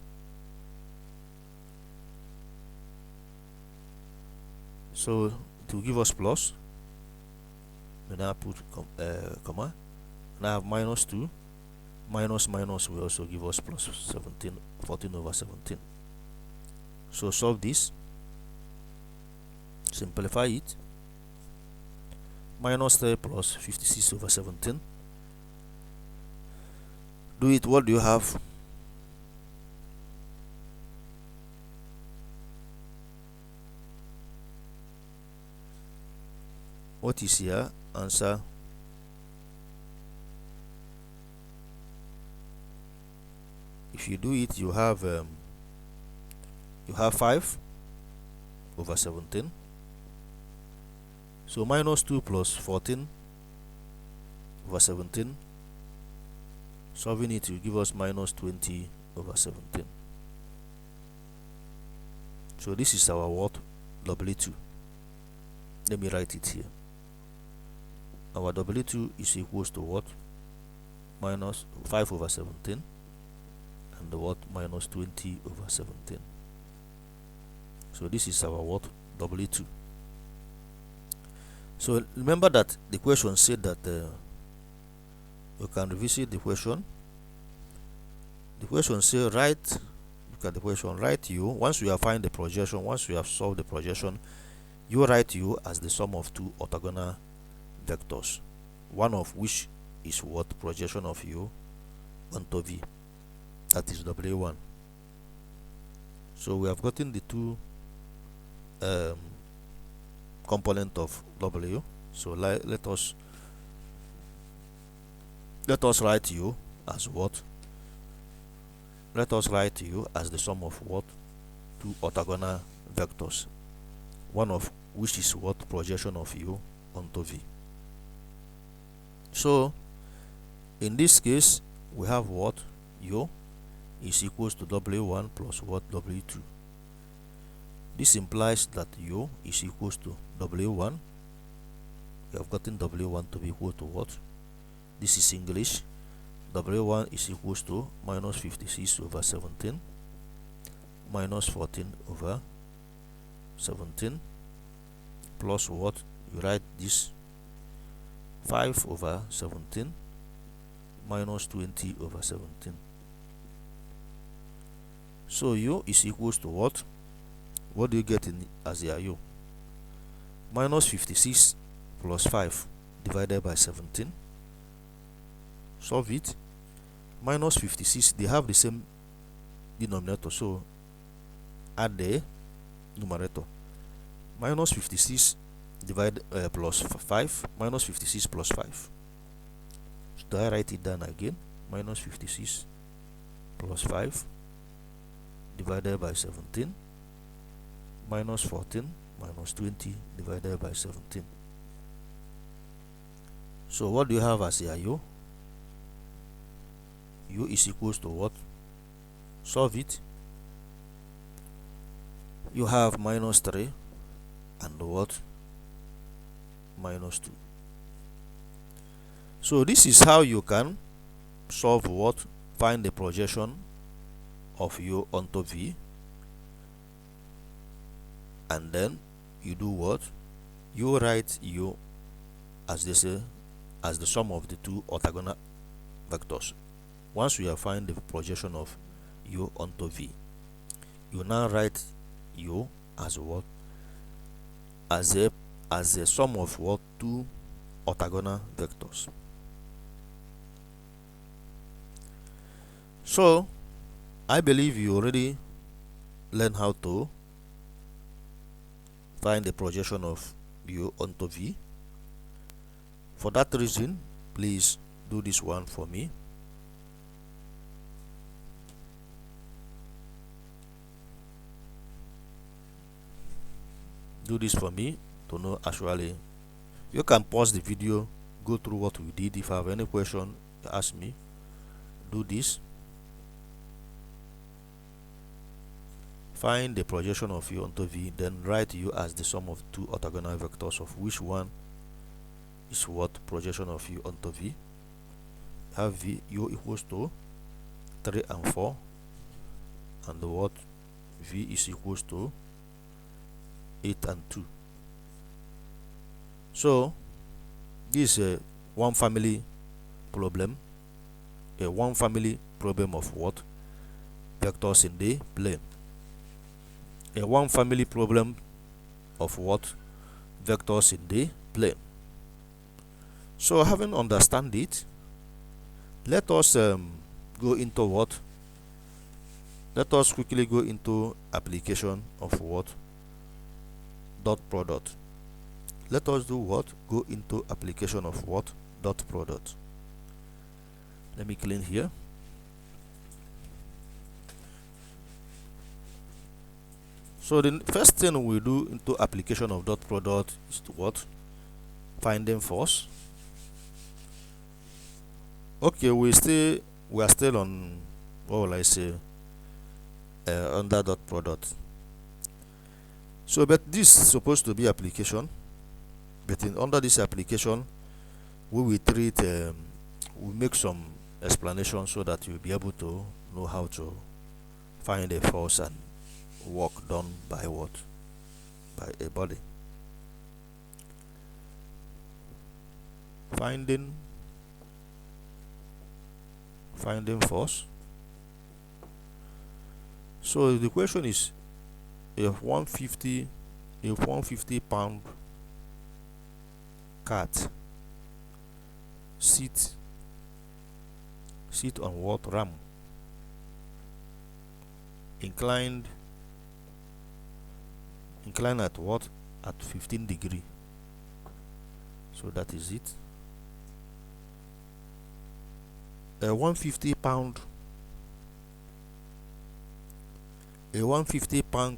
So it will give us plus. Then I put comma. And I have minus 2. Minus minus will also give us plus 17, 14 over 17. So solve this. Simplify it. Minus 3 plus 56 over 17. Do it. What do you have? What is here? Answer. If you do it, you have 5 over 17. So minus 2 plus 14 over 17. Solving it will give us minus 20 over 17. So this is our what? W2. Let me write it here. Our W2 is equals to what? Minus 5 over 17 and the what? Minus 20 over 17. So this is our what? W2. So remember that the question said that you can revisit the question. The question says write, look at the question, write u, once you have find the projection, once you have solved the projection, you write u as the sum of two orthogonal vectors, one of which is what? Projection of u onto v, that is W1. So we have gotten the two component of W. So let us write u as what? Let us write u as the sum of what? Two orthogonal vectors, one of which is what? Projection of u onto v. So in this case we have what? U is equals to w1 plus what? W2. This implies that u is equals to w1. We have gotten w1 to be equal to what? This is English. W1 is equals to minus 56 over 17 minus 14 over 17 plus what? You write this 5 over 17 minus 20 over 17. So u is equals to what? What do you get in as your u? Minus 56 plus 5 divided by 17. Solve it. Minus 56, they have the same denominator, so add the numerator. Minus 56 divided plus 5, minus 56 plus 5. So I write it down again. Minus 56 plus 5 divided by 17 minus 14 minus 20 divided by 17. So what do you have as your u? U is equals to what? Solve it. You have minus 3 and what? Minus 2. So this is how you can solve what? Find the projection of u onto v, and then you do what? You write u as they say as the sum of the two orthogonal vectors. Once you have found the projection of u onto v, you now write u as what? As a sum of what? Two orthogonal vectors. So I believe you already learned how to find the projection of u onto v. For that reason, please do this one for me. Do this for me to know actually. You can pause the video, go through what we did. If I have any question, ask me. Do this. Find the projection of u onto v, then write u as the sum of two orthogonal vectors, of which one is what? Projection of u onto v. Have u equals to 3 and 4, and what? V is equals to 8 and 2. So this is a one family problem, a one family problem of what? Vectors in the plane. A one family problem of what? Vectors in the plane. So having understand it, let us go into what? Let us quickly go into application of what? Dot product. Let us do what? Go into application of what? Dot product. Let me clean here. So the first thing we do into application of dot product is to what? Finding force. Okay, we are still on, what will I say, under dot product. So but this is supposed to be application, but under this application we will treat we make some explanation so that you'll be able to know how to find a force and work done by what? By a body. Finding force. So the question is, if 150 pound cat sit on what? Ram, inclined at what? At 15 degree. So that is it. A 150 pound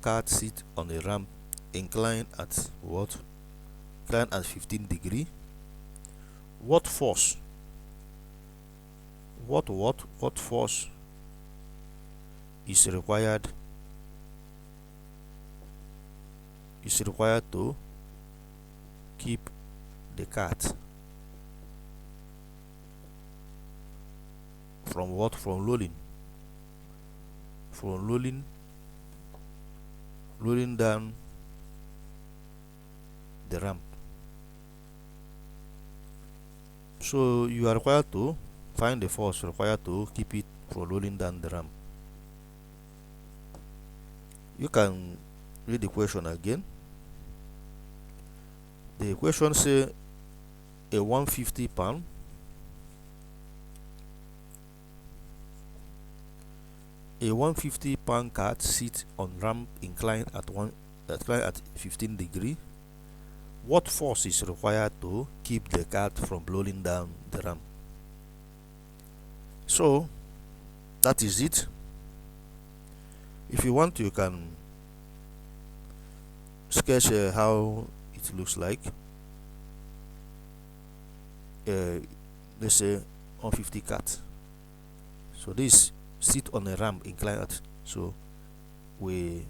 cart sit on a ramp inclined at what? Inclined at 15 degree. What force? What force is required to keep the cart from what? From rolling down the ramp. So you are required to find the force required to keep it from rolling down the ramp. You can read the question again. The question say a 150 pound cart sits on ramp inclined at 15 degree. What force is required to keep the cart from rolling down the ramp? So that is it. If you want, you can sketch how it looks like. Let's say 150 cart. So this sit on a ramp inclined at, so we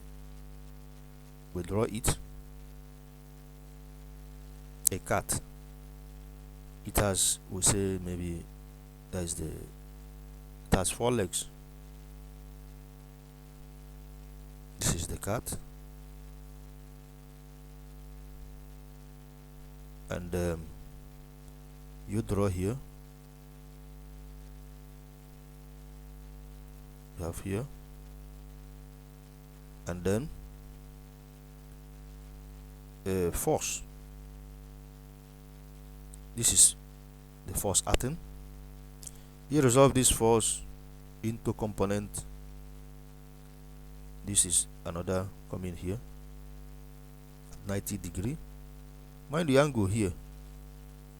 draw it. A cart, it has, we say maybe that is it has 4 legs. This is the cart, and you draw here, you have here, and then force. This is the force atom. You resolve this force into component. This is another coming here at 90 degree. Mind the angle here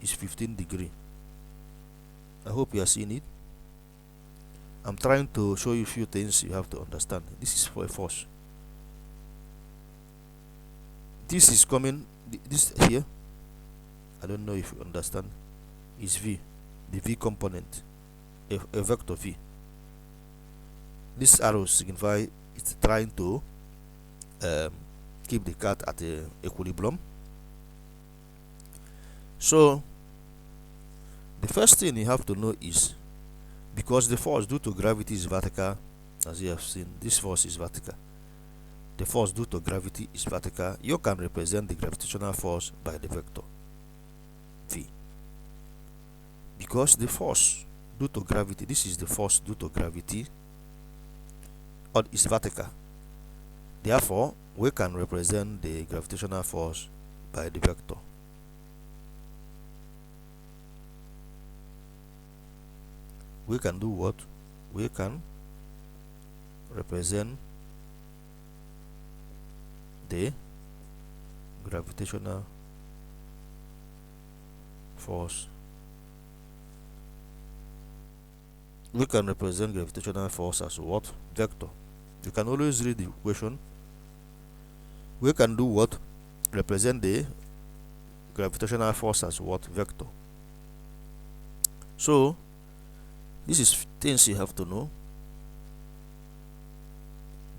is 15 degree. I hope you are seeing it. I'm trying to show you a few things you have to understand. This is for a force. This is coming, this here, I don't know if you understand, is V, the V component, a vector V. This arrow signifies it's trying to keep the cart at equilibrium. So the first thing you have to know is, because the force due to gravity is vertical, as you have seen, this force is vertical. The force due to gravity is vertical. You can represent the gravitational force by the vector V. Because the force due to gravity, this is the force due to gravity, or is vertical. Therefore, we can represent the gravitational force by the vector. We can do what? We can represent the gravitational force. We can represent gravitational force as what? Vector. You can always read the equation. We can do what? Represent the gravitational force as what? Vector. So this is things you have to know.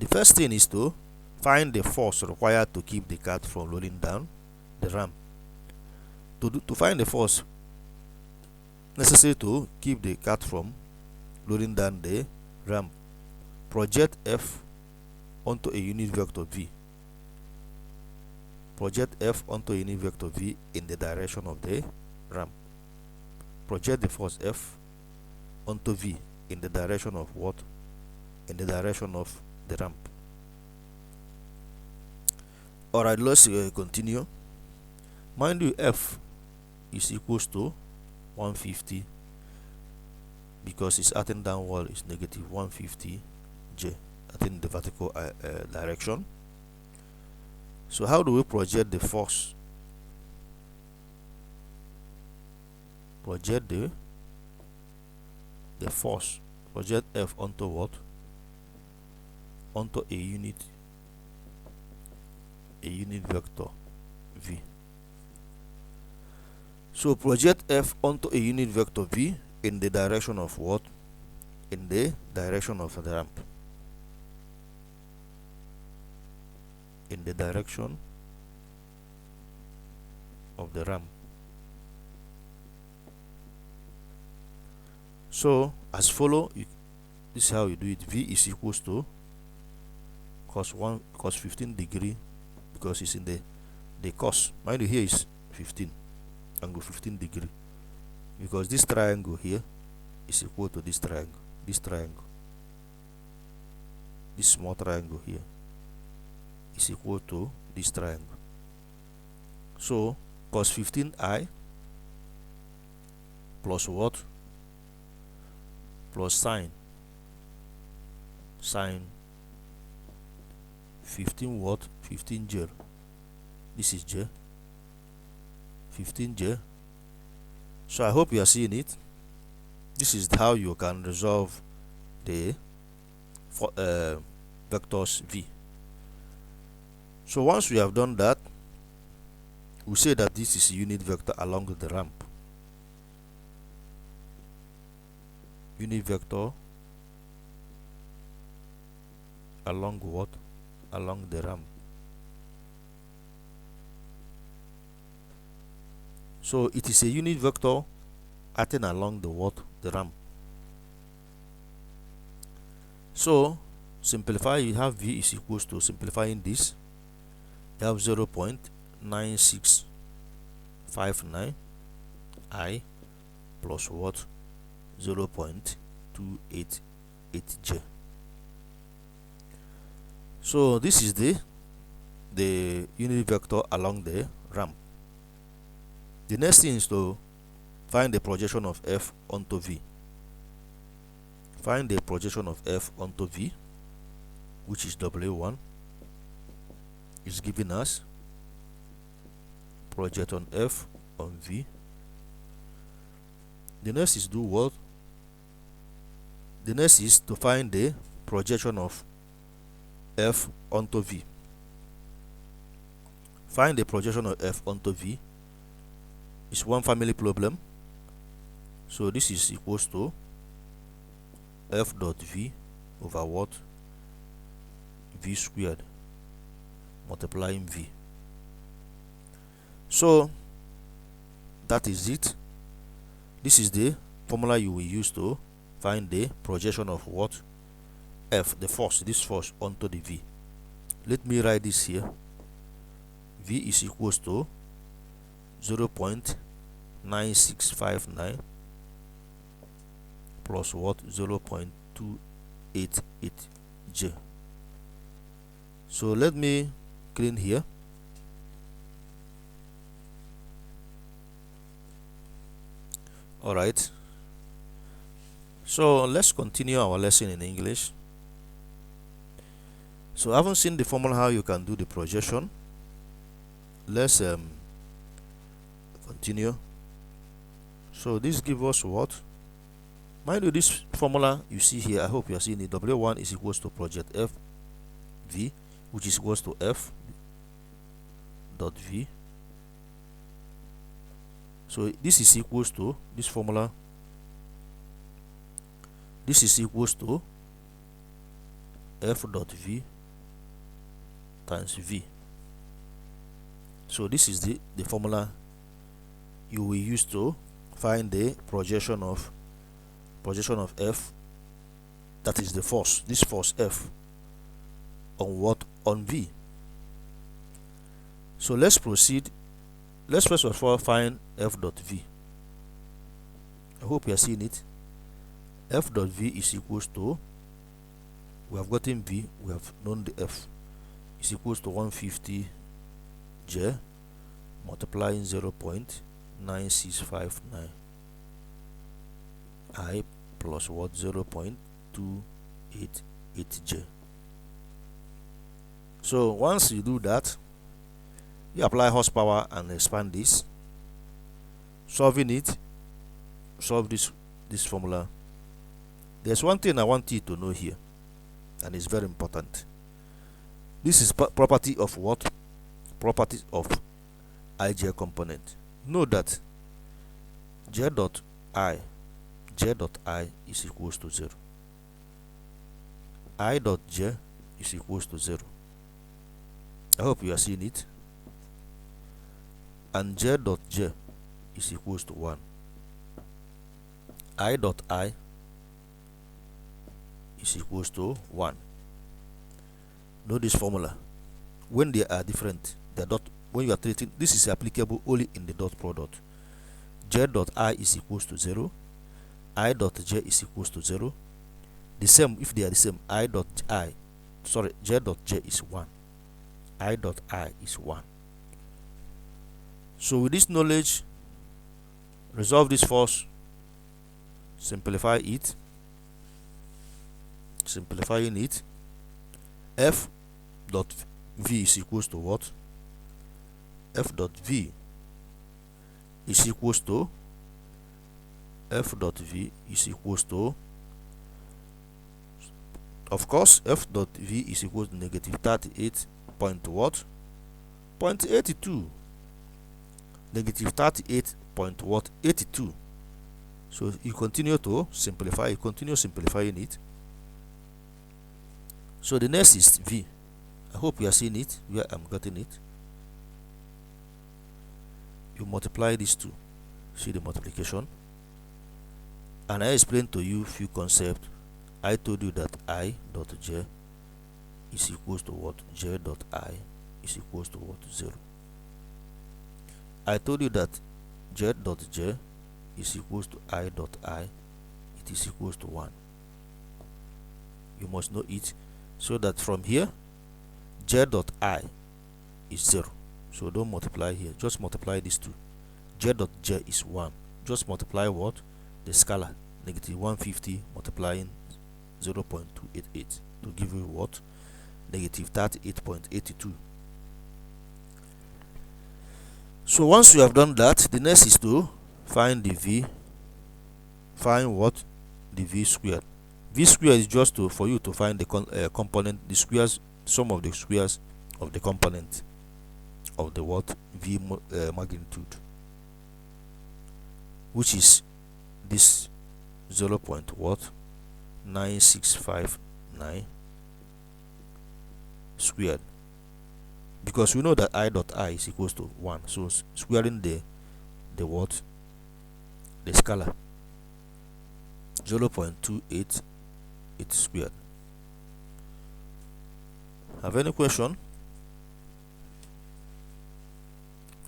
The first thing is to find the force required to keep the cart from rolling down the ramp. To find the force necessary to keep the cart from rolling down the ramp, project F onto a unit vector V. Project F onto a unit vector V in the direction of the ramp. Project the force F onto V in the direction of what? In the direction of the ramp. Alright, let's continue. Mind you, F is equals to 150, because its acting downward is negative 150 J, acting in the vertical direction. So how do we project the force project the force, project F onto what? Onto a unit vector V. So project F onto a unit vector V in the direction of what? In the direction of the ramp. In the direction of the ramp. So as follow, this is how you do it. V is equals to cos 15 degree, because it's in the cos. Mind you, here is 15, angle 15 degree, because this triangle here is equal to this triangle. This small triangle here is equal to this triangle. So cos 15i plus what? Plus sine 15 what? 15 j. This is j. 15 j. So I hope you are seeing it. This is how you can resolve the vectors V. So once we have done that, we say that this is a unit vector along the ramp. Unit vector along what? Along the ramp. So it is a unit vector acting along the what? The ramp. So simplify, you have V is equals to, simplifying this, you have 0.9659 I plus what? 0.288 j. So this is the unit vector along the ramp. The next thing is to find the projection of F onto V. Find the projection of F onto V, which is W1, is giving us project on F on V. The next is do what? The next is to find the projection of F onto V. Find the projection of F onto V. It's one family problem. So this is equals to F dot V over what? V squared multiplying V. So that is it. This is the formula you will use to find the projection of what? F, the force, this force onto the V. Let me write this here. V is equals to 0.9659 plus what? 0.288 j. So let me clean here. Alright, so let's continue our lesson in English. So I haven't seen the formula how you can do the projection. Let's continue. So this gives us what? Mind you, this formula you see here, I hope you are seeing it. W1 is equals to project F V, which is equals to F dot V. So this is equals to this formula. This is equals to F dot V times V. So this is the formula you will use to find the projection of F, that is the force, this force F, on what? On V. So let's proceed. Let's first of all find F dot V. I hope you are seeing it. F dot V is equals to, we have gotten V, we have known the F, is equals to 150 j multiplying 0.9659 I plus what? 0.288 j. So once you do that, you apply horsepower and expand this. Solving it, solve this formula, there's one thing I want you to know here, and it's very important. This is property of what? Property of ij component. Know that j dot I is equals to 0. I dot j is equals to 0. I hope you are seeing it. And j dot j is equals to 1. I dot I is equals to 1. Know this formula. When they are different, the dot, when you are treating, this is applicable only in the dot product. J dot I is equals to 0. I dot j is equals to 0. The same if they are the same. J dot j is 1. I dot I is 1. So with this knowledge, resolve this first, simplify it. Simplifying it, f dot v is equals to what? F dot v is equals to of course f dot v is equals to negative 38 point what? 0.82. Negative 38.82. So you continue to simplify, you continue simplifying it. So the next is v. I hope you are seeing it where I'm getting it. You multiply these two. See the multiplication. And I explained to you few concepts. I told you that I dot j is equals to what? J dot I is equals to what? 0. I told you that j dot j is equals to I dot I. It is equals to 1. You must know it. So that from here, j dot I is 0. So don't multiply here. Just multiply these two. J dot j is 1. Just multiply what? The scalar. Negative 150 multiplying 0.288 to give you what? Negative 38.82. So once you have done that, the next is to find the v. Find what? The v squared. V square is just for you to find the component, the squares, sum of the squares of the component of the what? V magnitude, which is this 0.9659 squared, because we know that I dot I is equals to 1. So squaring the what? The scalar, 0.288 squared. Have any question?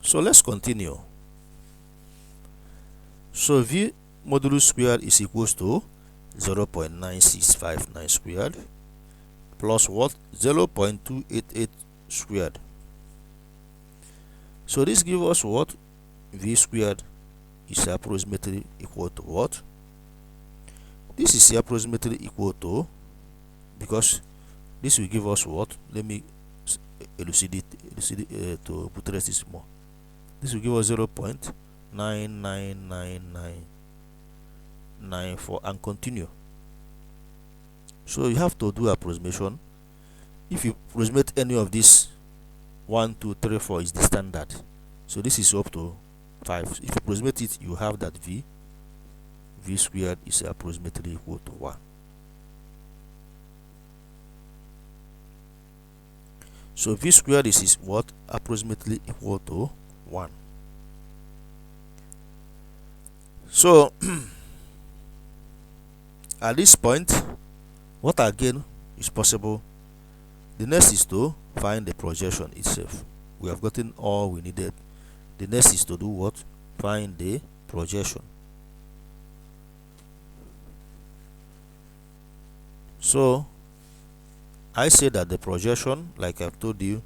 So let's continue. So v modulus squared is equals to 0.9659 squared plus what? 0.288 squared. So this gives us what? V squared is approximately equal to what? This is approximately equal to, because this will give us what? Let me elucidate to buttress this more. This will give us 0.999994 and continue. So you have to do approximation. If you approximate any of these, 1, 2, 3, 4 is the standard. So this is up to 5. If you approximate it, you have that v squared is approximately equal to 1. So v squared is what? Approximately equal to 1. So at this point, what again is possible? The next is to find the projection itself. We have gotten all we needed. The next is to do what? Find the projection. So I say that the projection, like I've told you,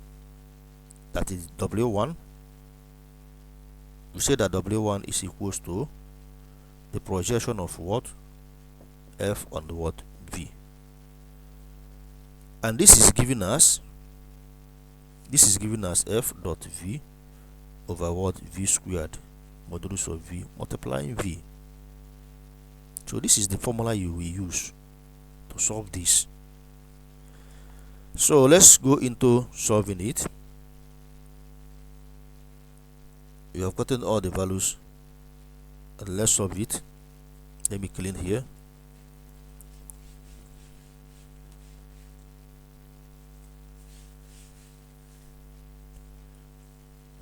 that is W1. We say that W1 is equals to the projection of what? F on the what? V. And this is giving us F dot V over what? V squared modulus of V multiplying V. So this is the formula you will use to solve this. So let's go into solving it. You have gotten all the values, and let's solve it. Let me clean here.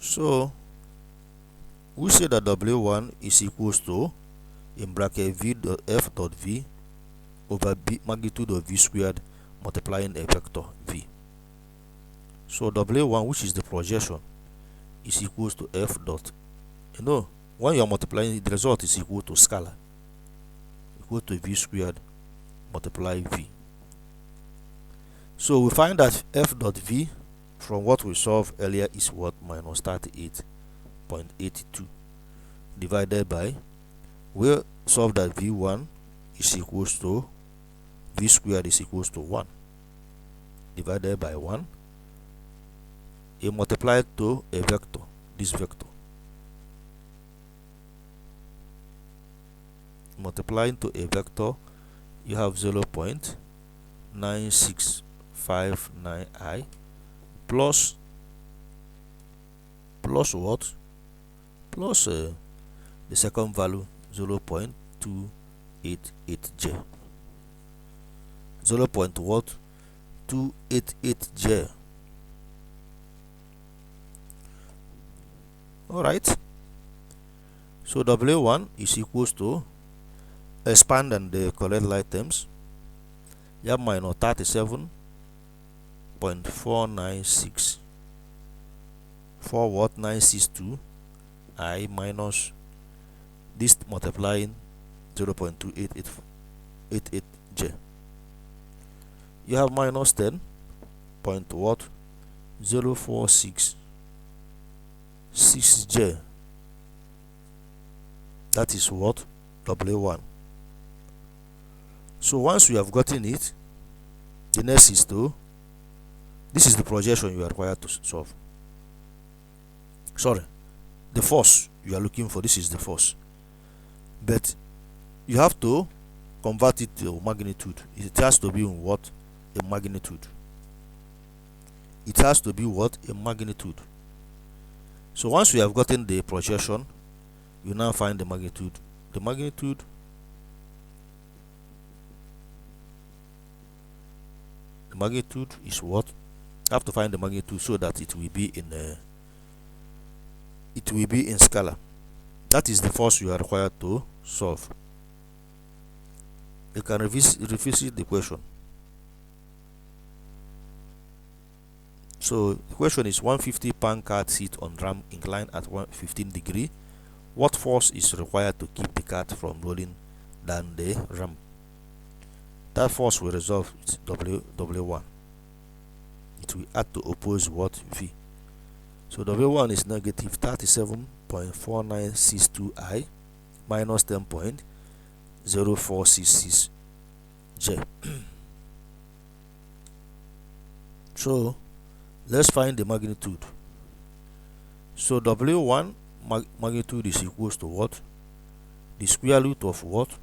So we say that W1 is equals to, in bracket, v dot f dot v over b magnitude of v squared multiplying a vector v. So W1, which is the projection, is equals to f dot, when you are multiplying, the result is equal to scalar, equal to v squared multiply v. So we find that f dot v from what we solved earlier is what? Minus 38.82 divided by, we solve that v1 is equals to v squared is equals to 1 divided by 1, a multiplied to a vector, this vector, multiplying to a vector, you have 0.9659i plus what? Plus the second value, 0.288j. 0.288j. Alright. So W1 is equals to, expand and the correct like terms, you have minus 37.496 for what? 962 I minus this multiplying 0.288j. You have minus 10 point what? 0466j. That is what? W1. So once you have gotten it, the next is this is the projection you are required to solve. Sorry, the force you are looking for, this is the force. But you have to convert it to magnitude. It has to be in what? A magnitude. It has to be what? A magnitude. So once we have gotten the projection, you now find the magnitude. The magnitude is what? I have to find the magnitude so that it will be in scalar. That is the force you are required to solve. You can revisit the question. So the question is 150 pound cart seat on ramp inclined at 115 degree. What force is required to keep the cart from rolling down the ramp? That force will resolve with W1. It will add to oppose what? V. So W1 is negative 37.4962I minus 10.0466J. So let's find the magnitude. So W1 magnitude is equals to what? The square root of what?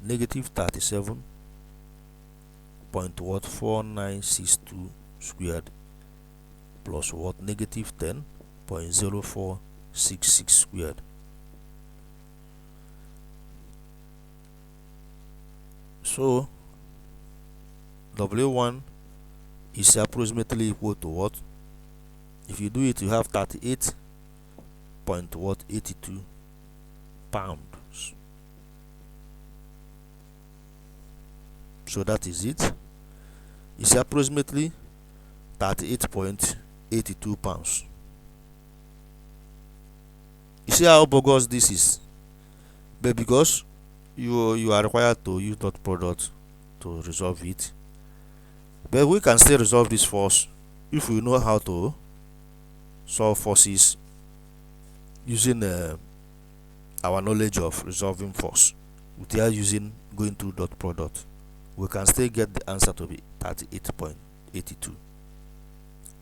Negative 37.4962 squared plus what? Negative 10.0466 squared. So W1 is approximately equal to what? If you do it, you have 38.82 pounds. So that is it. It's approximately 38.82 pounds. You see how bogus this is? But because you are required to use dot product to resolve it, but we can still resolve this force if we know how to solve forces using our knowledge of resolving force without going through dot product. We can still get the answer to be 38.82.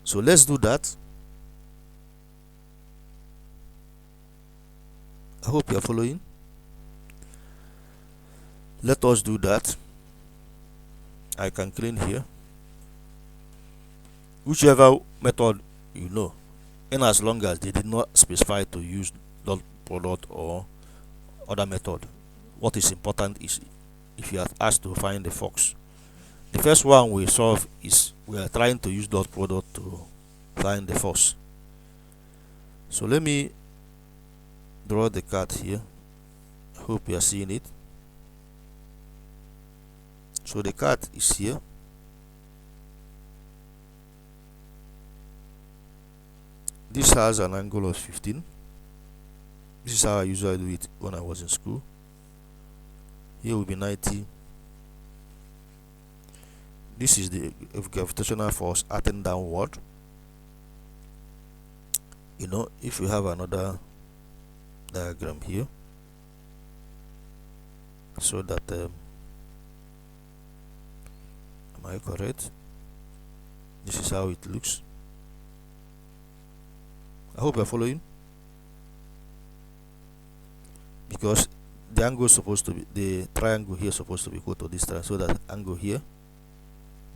So let's do that. I hope you are following. Let us do that. I can clean here, whichever method you know, in as long as they did not specify to use dot product or other method. What is important is if you are asked to find the fox. The first one we solve is we are trying to use dot product to find the fox. So let me draw the cat here. Hope you are seeing it. So the cat is here. This has an angle of 15. This is how I usually do it when I was in school. Here will be 90. This is the gravitational force acting downward. You know, if you have another diagram here, so that am I correct? This is how it looks. I hope you're following, because the angle is supposed to be, the triangle here is supposed to be equal to this triangle, so that angle here,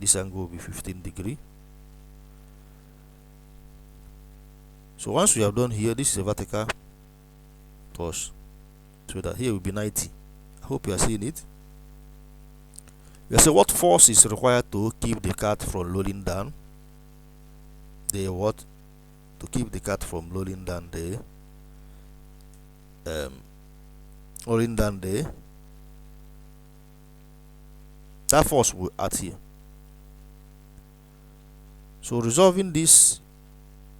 this angle will be 15 degree. So once we have done here, this is a vertical force, so that here will be 90. I hope you are seeing it. You say what force is required to keep the cat from rolling down the what? To keep the cat from rolling down the that force will act here. So resolving this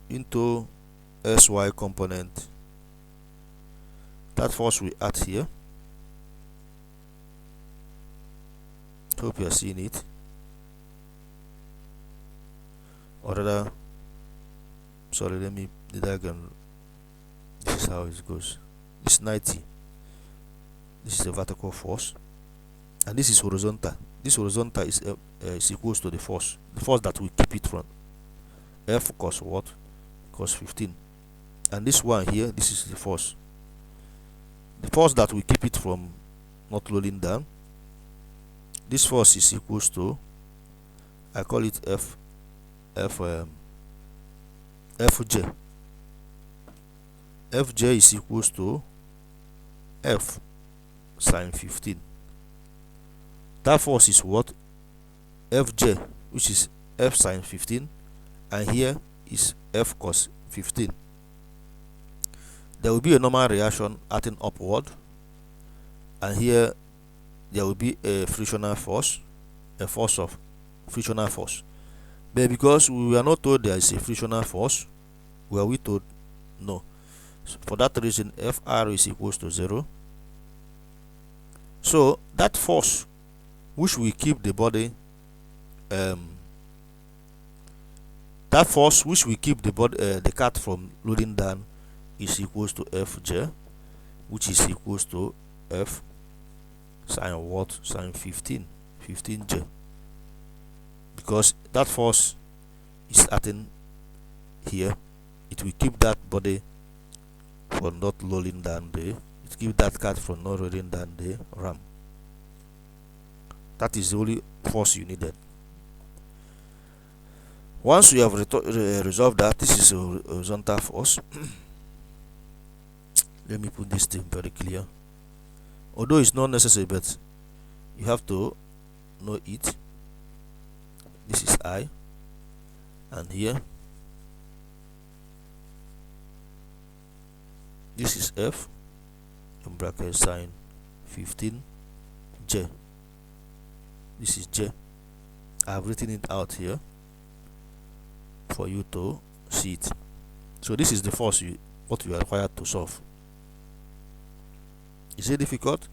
into SY component, that force will act here. Hope you are seeing it. Or rather, sorry, let me the diagram. This is how it goes. This is 90. This is a vertical force, and this is horizontal. This horizontal is equals to the force that will keep it from F cos what? Cos 15. And this one here, this is the force that will keep it from not rolling down. This force is equals to, I call it Fj. Fj is equals to F sine 15. That force is what? Fj, which is F sine 15, and here is F cos 15. There will be a normal reaction acting upward, and here there will be a frictional force, a force of frictional force. But because we were not told there is a frictional force, were we told? No. So for that reason, Fr is equals to 0. So that force which will keep the body, the cat from loading down, is equals to Fj, which is equals to F sine what? Sine 15J. Because that force is acting here, it will keep that body from not rolling down it keep that cat from not rolling down the ram. That is the only force you needed. Once you have resolved that, this is a horizontal force. Let me put this thing very clear. Although it's not necessary, but you have to know it. This is I, and here this is F in bracket sine 15J. This is J. I have written it out here for you to see it. So this is the force what you are required to solve. Is it difficult?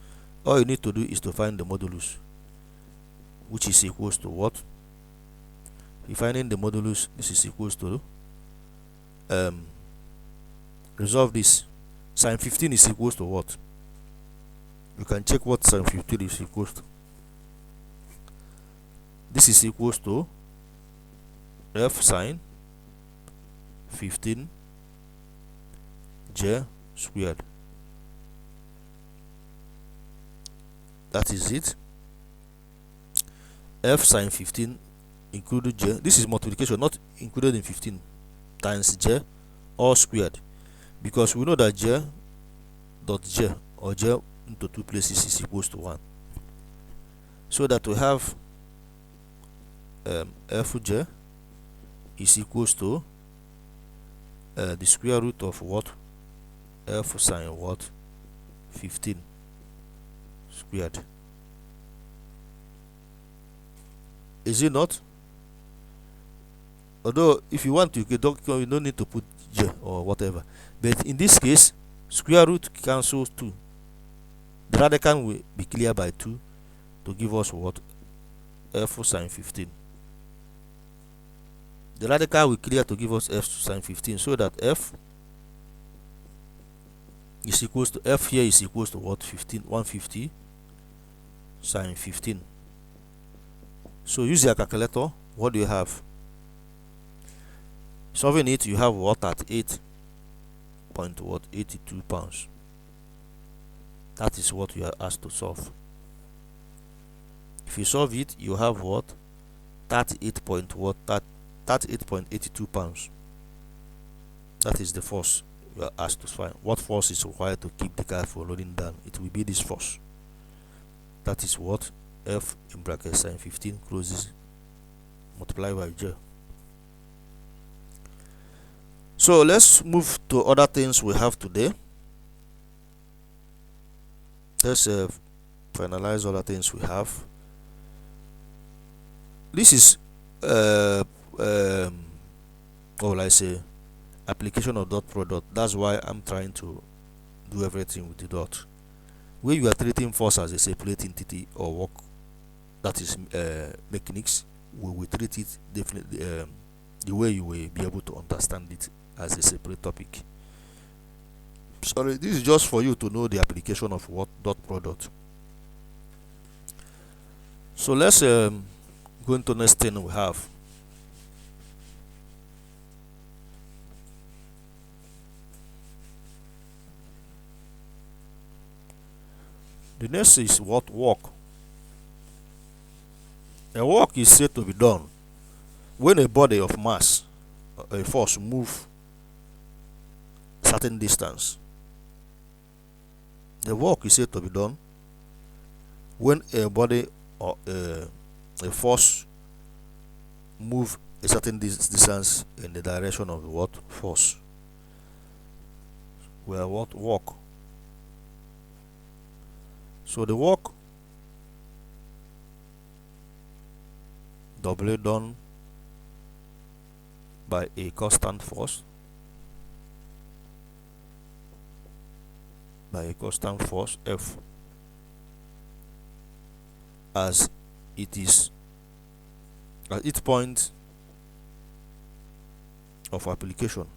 All you need to do is to find the modulus, which is equals to what? If finding the modulus, this is equals to resolve this. Sine 15 is equals to what? You can check what sine 15 is equals to. This is equals to F sine 15 J squared. That is it. F sine 15 included j. This is multiplication, not included in 15, times j all squared, because we know that j dot j, or j into two places, is equals to 1. So that we have fj is equals to the square root of what? F sine what? 15 squared. Is it not? Although if you want to, you don't need to put j or whatever, but in this case square root cancels 2. The radical will be clear by 2 to give us what? F sine 15. The radical will clear to give us f sine 15, so that f is equals to, f here is equals to what? 15, 150 sine 15. So use your calculator. What do you have? Solving it, you have what? At 8.82 pounds. That is what you are asked to solve. If you solve it, you have what? 38.82 pounds. That is the force you are asked to find. What force is required to keep the car from rolling down? It will be this force. That is what? F in bracket sine 15 closes multiplied by j. So let's move to other things we have today. Let's finalize other things we have. This is what will I say, application of dot product. That's why I'm trying to do everything with the dot. Where you are treating force as a separate entity or work, that is mechanics, we will treat it definitely the way you will be able to understand it as a separate topic. Sorry, this is just for you to know the application of what dot product. So let's go into next thing we have. The next is what? Work. A work is said to be done when a body of mass, a force, move certain distance. The work is said to be done when a body or a force move a certain distance in the direction of the what? Force. Where what? Work. So the work W done by a constant force, F, as it is at its point of application.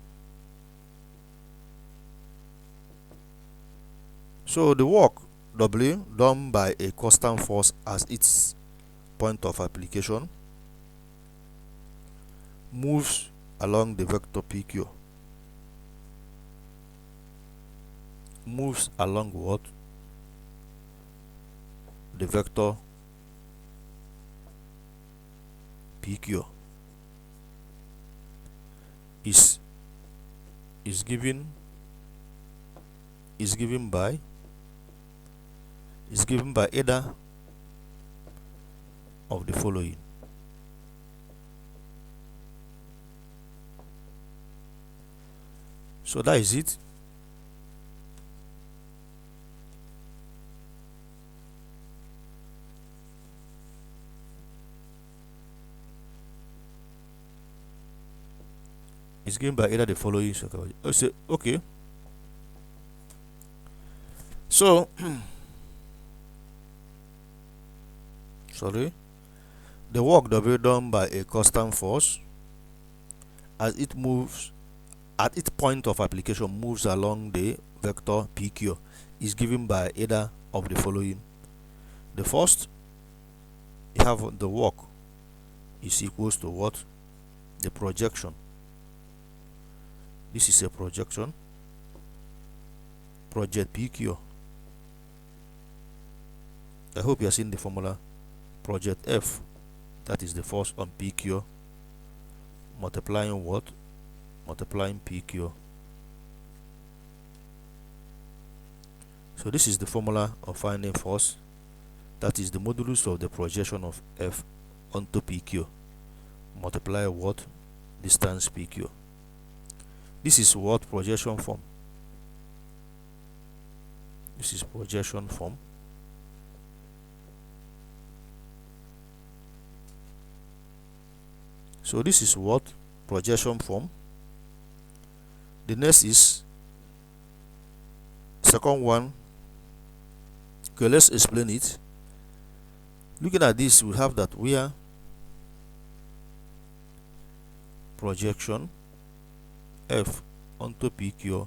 So the work W done by a constant force as its point of application moves along the vector PQ. Moves along what? The vector PQ is given by either of the following. So that is it. It's given by either the following. Okay. So sorry, the work W done by a constant force as it moves at its point of application moves along the vector PQ is given by either of the following. The first, you have the work is equals to what? The projection. This is a projection. Project PQ I hope you are seeing the formula. Project F, that is the force on PQ, multiplying what? Multiplying PQ. So this is the formula of finding force, that is the modulus of the projection of F onto PQ, multiply what? Distance PQ. This is what? Projection form. This is projection form. So this is what? Projection form. The next is second one. Okay, let's explain it. Looking at this, we have that where projection F onto PQ,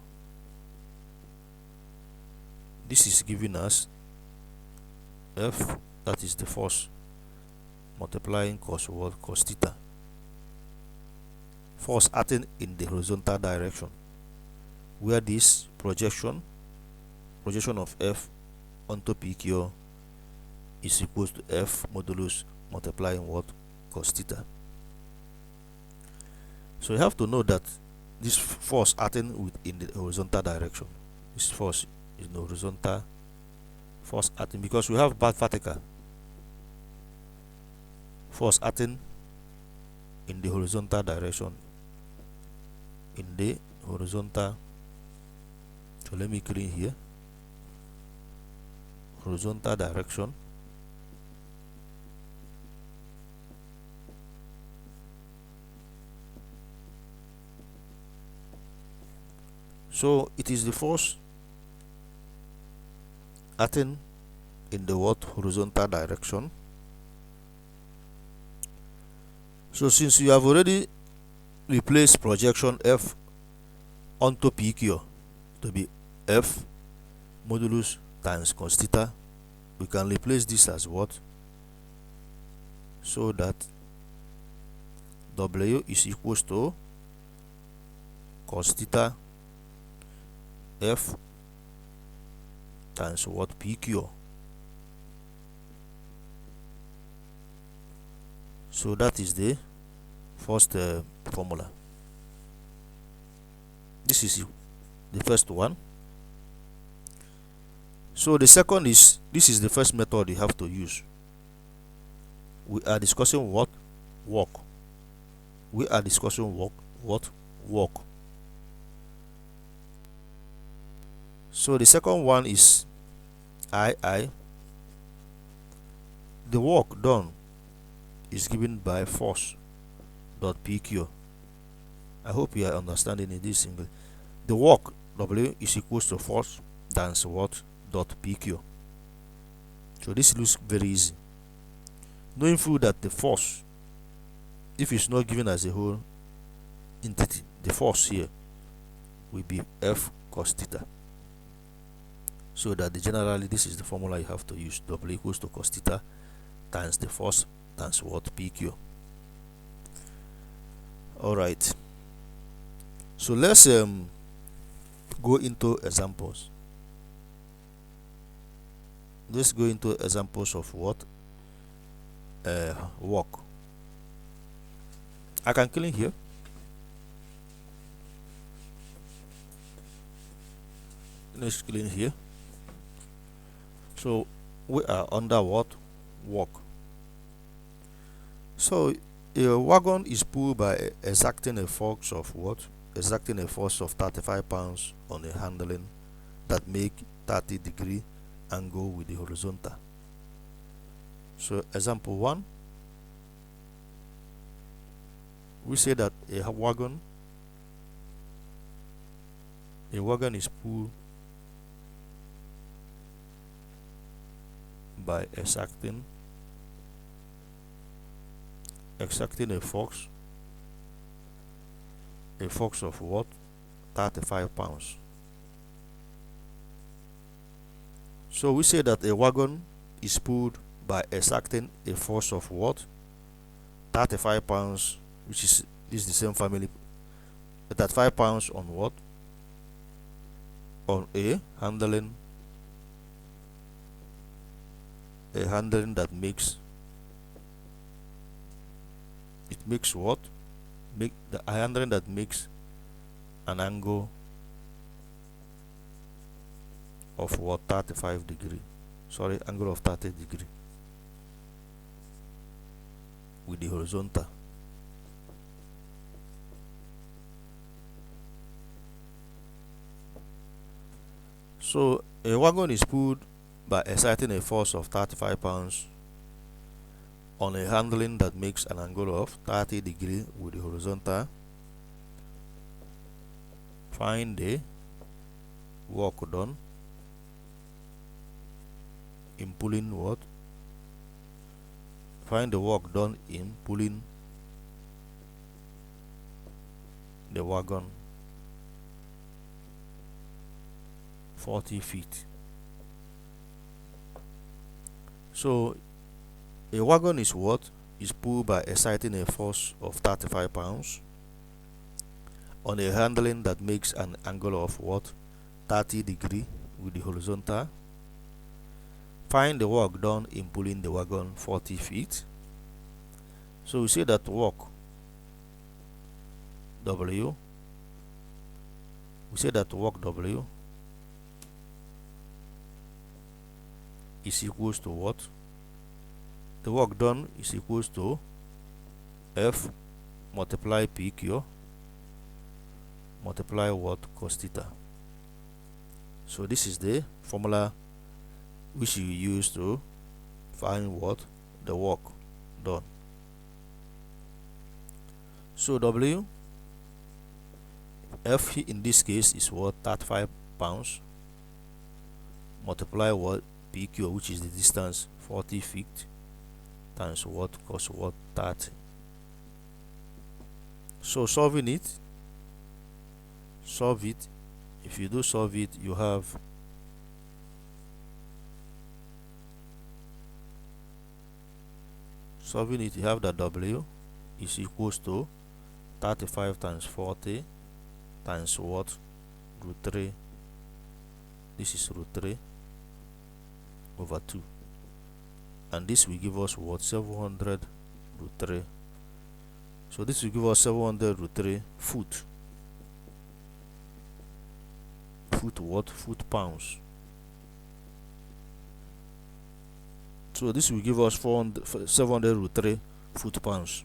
this is giving us F, that is the force, multiplying cos what? Cos theta. Force acting in the horizontal direction, where this projection of F onto PQ is equal to F modulus multiplying what? Cos theta. So you have to know that this force acting in the horizontal direction, this force is the horizontal force acting, because we have bad vertical force acting in the horizontal direction, in the horizontal. So let me clean here. Horizontal direction. So it is the force acting in the what? Horizontal direction. So since you have already replaced projection F onto PQ to be F modulus times cos theta, we can replace this as what? So that W is equals to cos theta F times what? PQ. So that is the first formula. This is the first one. So the second is, this is the first method you have to use. We are discussing what? Work. We are discussing work. What? Work. So the second one is II. The work done is given by force dot PQ. I hope you are understanding in this single. The work W is equals to force times what? Dot PQ. So this looks very easy. Knowing full that the force, if it's not given as a whole entity, the force here will be F cos theta. So that generally this is the formula you have to use. W equals to cos theta times the force times what? PQ. Alright. So let's go into examples. Let's go into examples of what? Work. I can clean here. Let's clean here. So we are under what? Work. So a wagon is pulled by exacting a force of what? Exacting a force of 35 pounds on a handling that make 30-degree angle with the horizontal. So example 1, we say that a wagon is pulled by exacting a force of what? 35 pounds. So we say that a wagon is pulled by exacting a force of what? 35 pounds, which is this the same family. 35 pounds on what? On a handling a handling that makes what? Make the a handling that makes an angle of what? 35 degree. Sorry, angle of 30 degree with the horizontal. So a wagon is pulled by exerting a force of 35 pounds on a handling that makes an angle of 30 degree with the horizontal. Find the work done in pulling what? Find the work done in pulling the wagon 40 feet. So a wagon is what? Is pulled by exerting a force of 35 pounds on a handling that makes an angle of what? 30 degree with the horizontal. Find the work done in pulling the wagon 40 feet. So we say that work W, is equals to what? The work done is equals to F multiply PQ multiply what? Cos theta. So this is the formula which you use to find what? The work done. So W, F in this case is what? 35 pounds multiply what? PQ, which is the distance 40 feet, times what? Cos what? 30. So solve it. If you do solve it, you have that W is equals to 35 times 40 times what? Root 3. This is root 3 over 2. And this will give us what? 700 root 3. So this will give us 700 root 3 foot. Foot what? Foot pounds. So this will give us 700 root 3 foot pounds.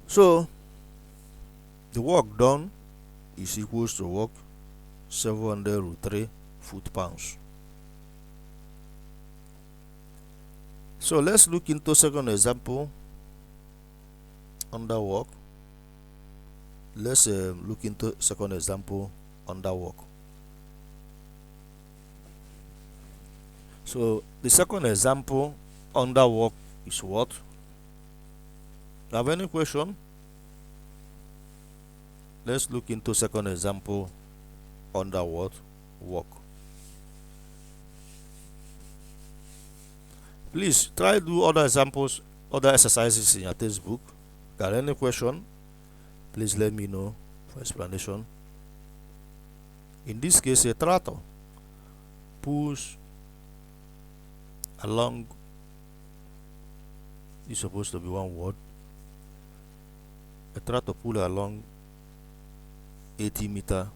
So the work done is equals to work 700 root 3 foot pounds. So let's look into second example under work. Let's look into second example under work. So the second example under work is what? Have any question? Let's look into second example under what? Work. Please try do other examples, other exercises in your textbook. Got any question? Please let me know for explanation. In this case, a tractor pulls along, this is supposed to be one word. A tractor pull along 80 meter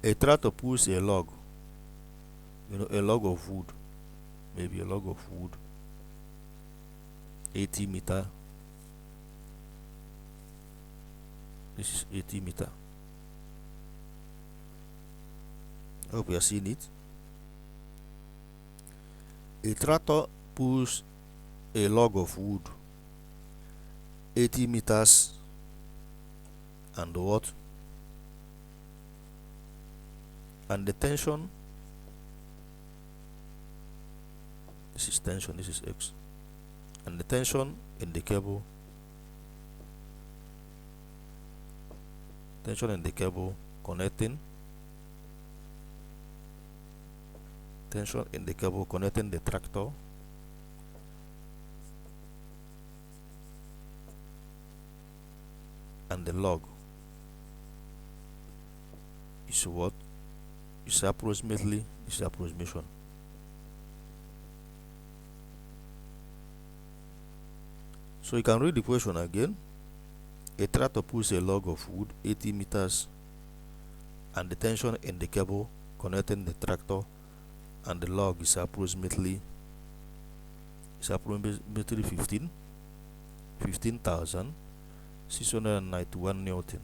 a tractor pulls a log, a log of wood, maybe a log of wood 80 meter. This is 80 meter. I hope you are seeing it. A tractor pulls a log of wood 80 meters and what? And the tension, this is tension, this is X, and the tension in the cable, connecting, tension in the cable connecting the tractor and the log is what? Is approximately, is approximation. So you can read the question again. A tractor pulls a log of wood 80 meters and the tension in the cable connecting the tractor and the log is approximately 15,691 Newton.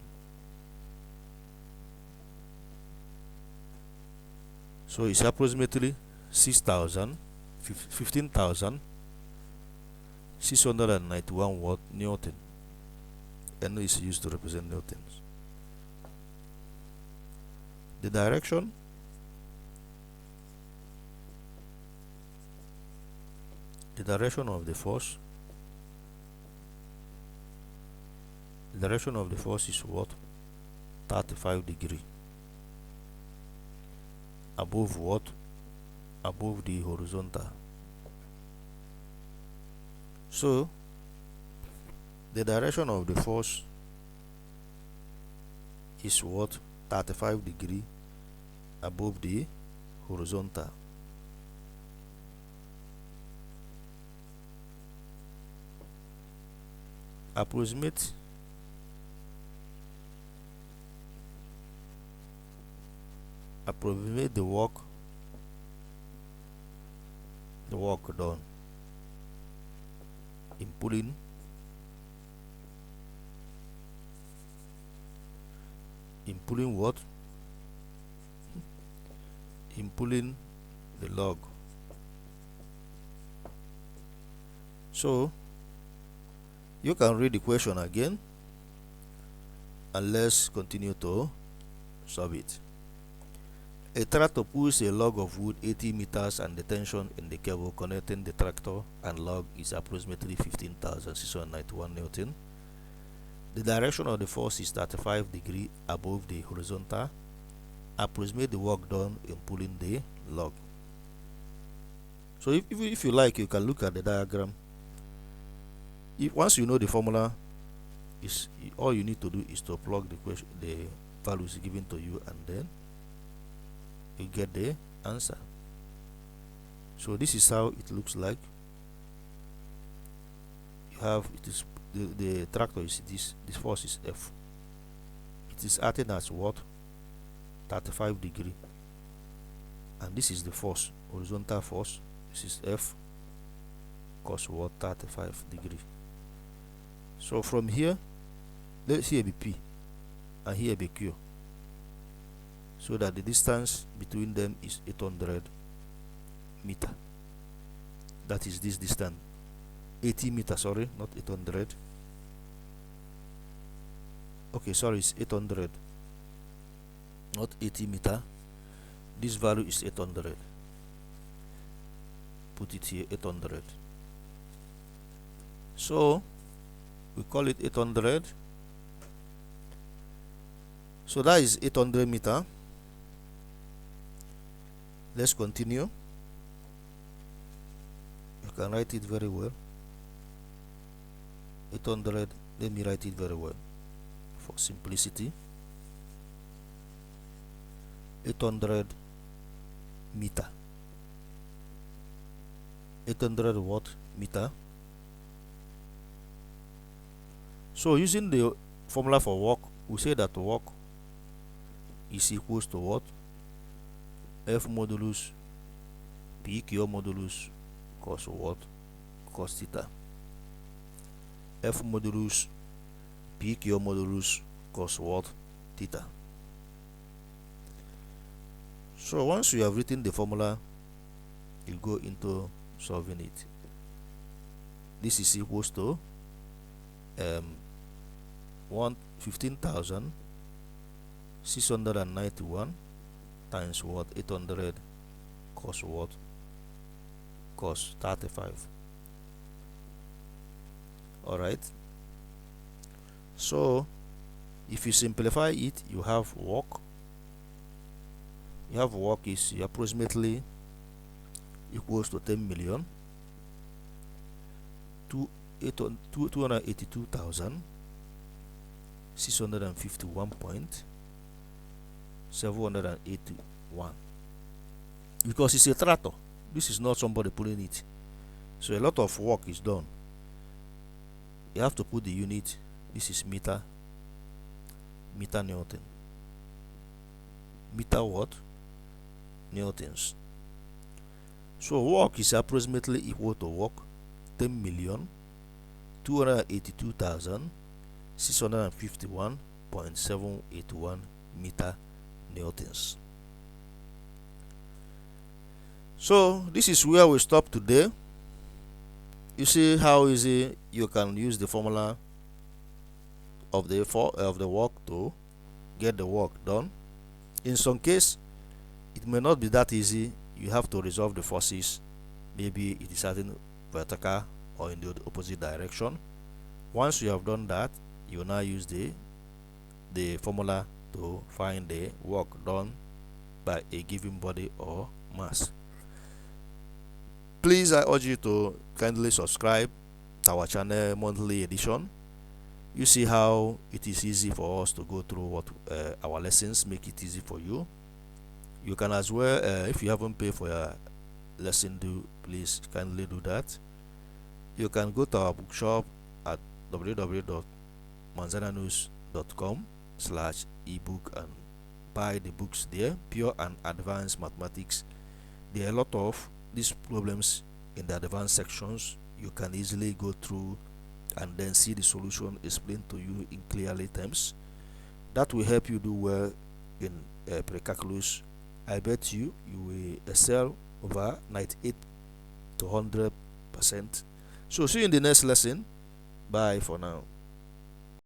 So it's approximately 15,691 watt Newton. N is used to represent newtons. The direction of the force, is what? 35 degree. Above what? Above the horizontal. So the direction of the force is what? 35 degree above the horizontal. Approximate the work done in pulling what? In pulling the log. So you can read the question again and let's continue to solve it. A tractor pulls a log of wood 80 meters and the tension in the cable connecting the tractor and log is approximately 15,691 Newton. The direction of the force is 35 degrees above the horizontal. Approximate the work done in pulling the log. So if you like, you can look at the diagram. Once you know the formula, all you need to do is to plug the values given to you and then you get the answer. So this is how it looks like. You have the tractor is this force is F. It is acting as what? 35 degree, and this is the force, horizontal force. This is F cos what? 35 degree. So from here, let's here be P and here be Q, so that the distance between them is 800 meter. That is this distance, 80 meter, sorry, not 800. Okay, sorry, it's 800, not 80 meter. This value is 800. Put it here, 800. So we call it 800. So that is 800 meter. Let's continue. You can write it very well. 800. Let me write it very well for simplicity. 800 meter. 800 watt meter. So using the formula for work, we say that work is equals to what? F modulus PQ modulus cos what? Cos theta. F modulus PQ modulus cos what? Theta. So once you have written the formula, you go into solving it. This is equals to 15,691 times what? 800 cos what? Cos 35. Alright, so if you simplify it, you have work. Is approximately equals to 10 million 282,000 651.781, because it's a tractor. This is not somebody pulling it, so a lot of work is done. You have to put the unit. This is meter Newton. Meter what? Newtons. So work is approximately equal to work 10,282,651.781 meter Newtons. So this is where we stop today. You see how easy you can use the formula of the work to get the work done. In some case, it may not be that easy. You have to resolve the forces. Maybe it is certain vertical or in the opposite direction. Once you have done that, you will now use the formula to find the work done by a given body or mass. Please, I urge you to kindly subscribe to our channel monthly edition. You see how it is easy for us to go through what our lessons, make it easy for you. You can as well, if you haven't paid for your lesson, please kindly do that. You can go to our bookshop at www.manzananews.com/ebook and buy the books there, Pure and Advanced Mathematics. There are a lot of these problems in the advanced sections. You can easily go through and then see the solution explained to you in clearly terms. That will help you do well in pre-calculus. I bet you will excel over 98 to 100%. So see you in the next lesson. Bye for now.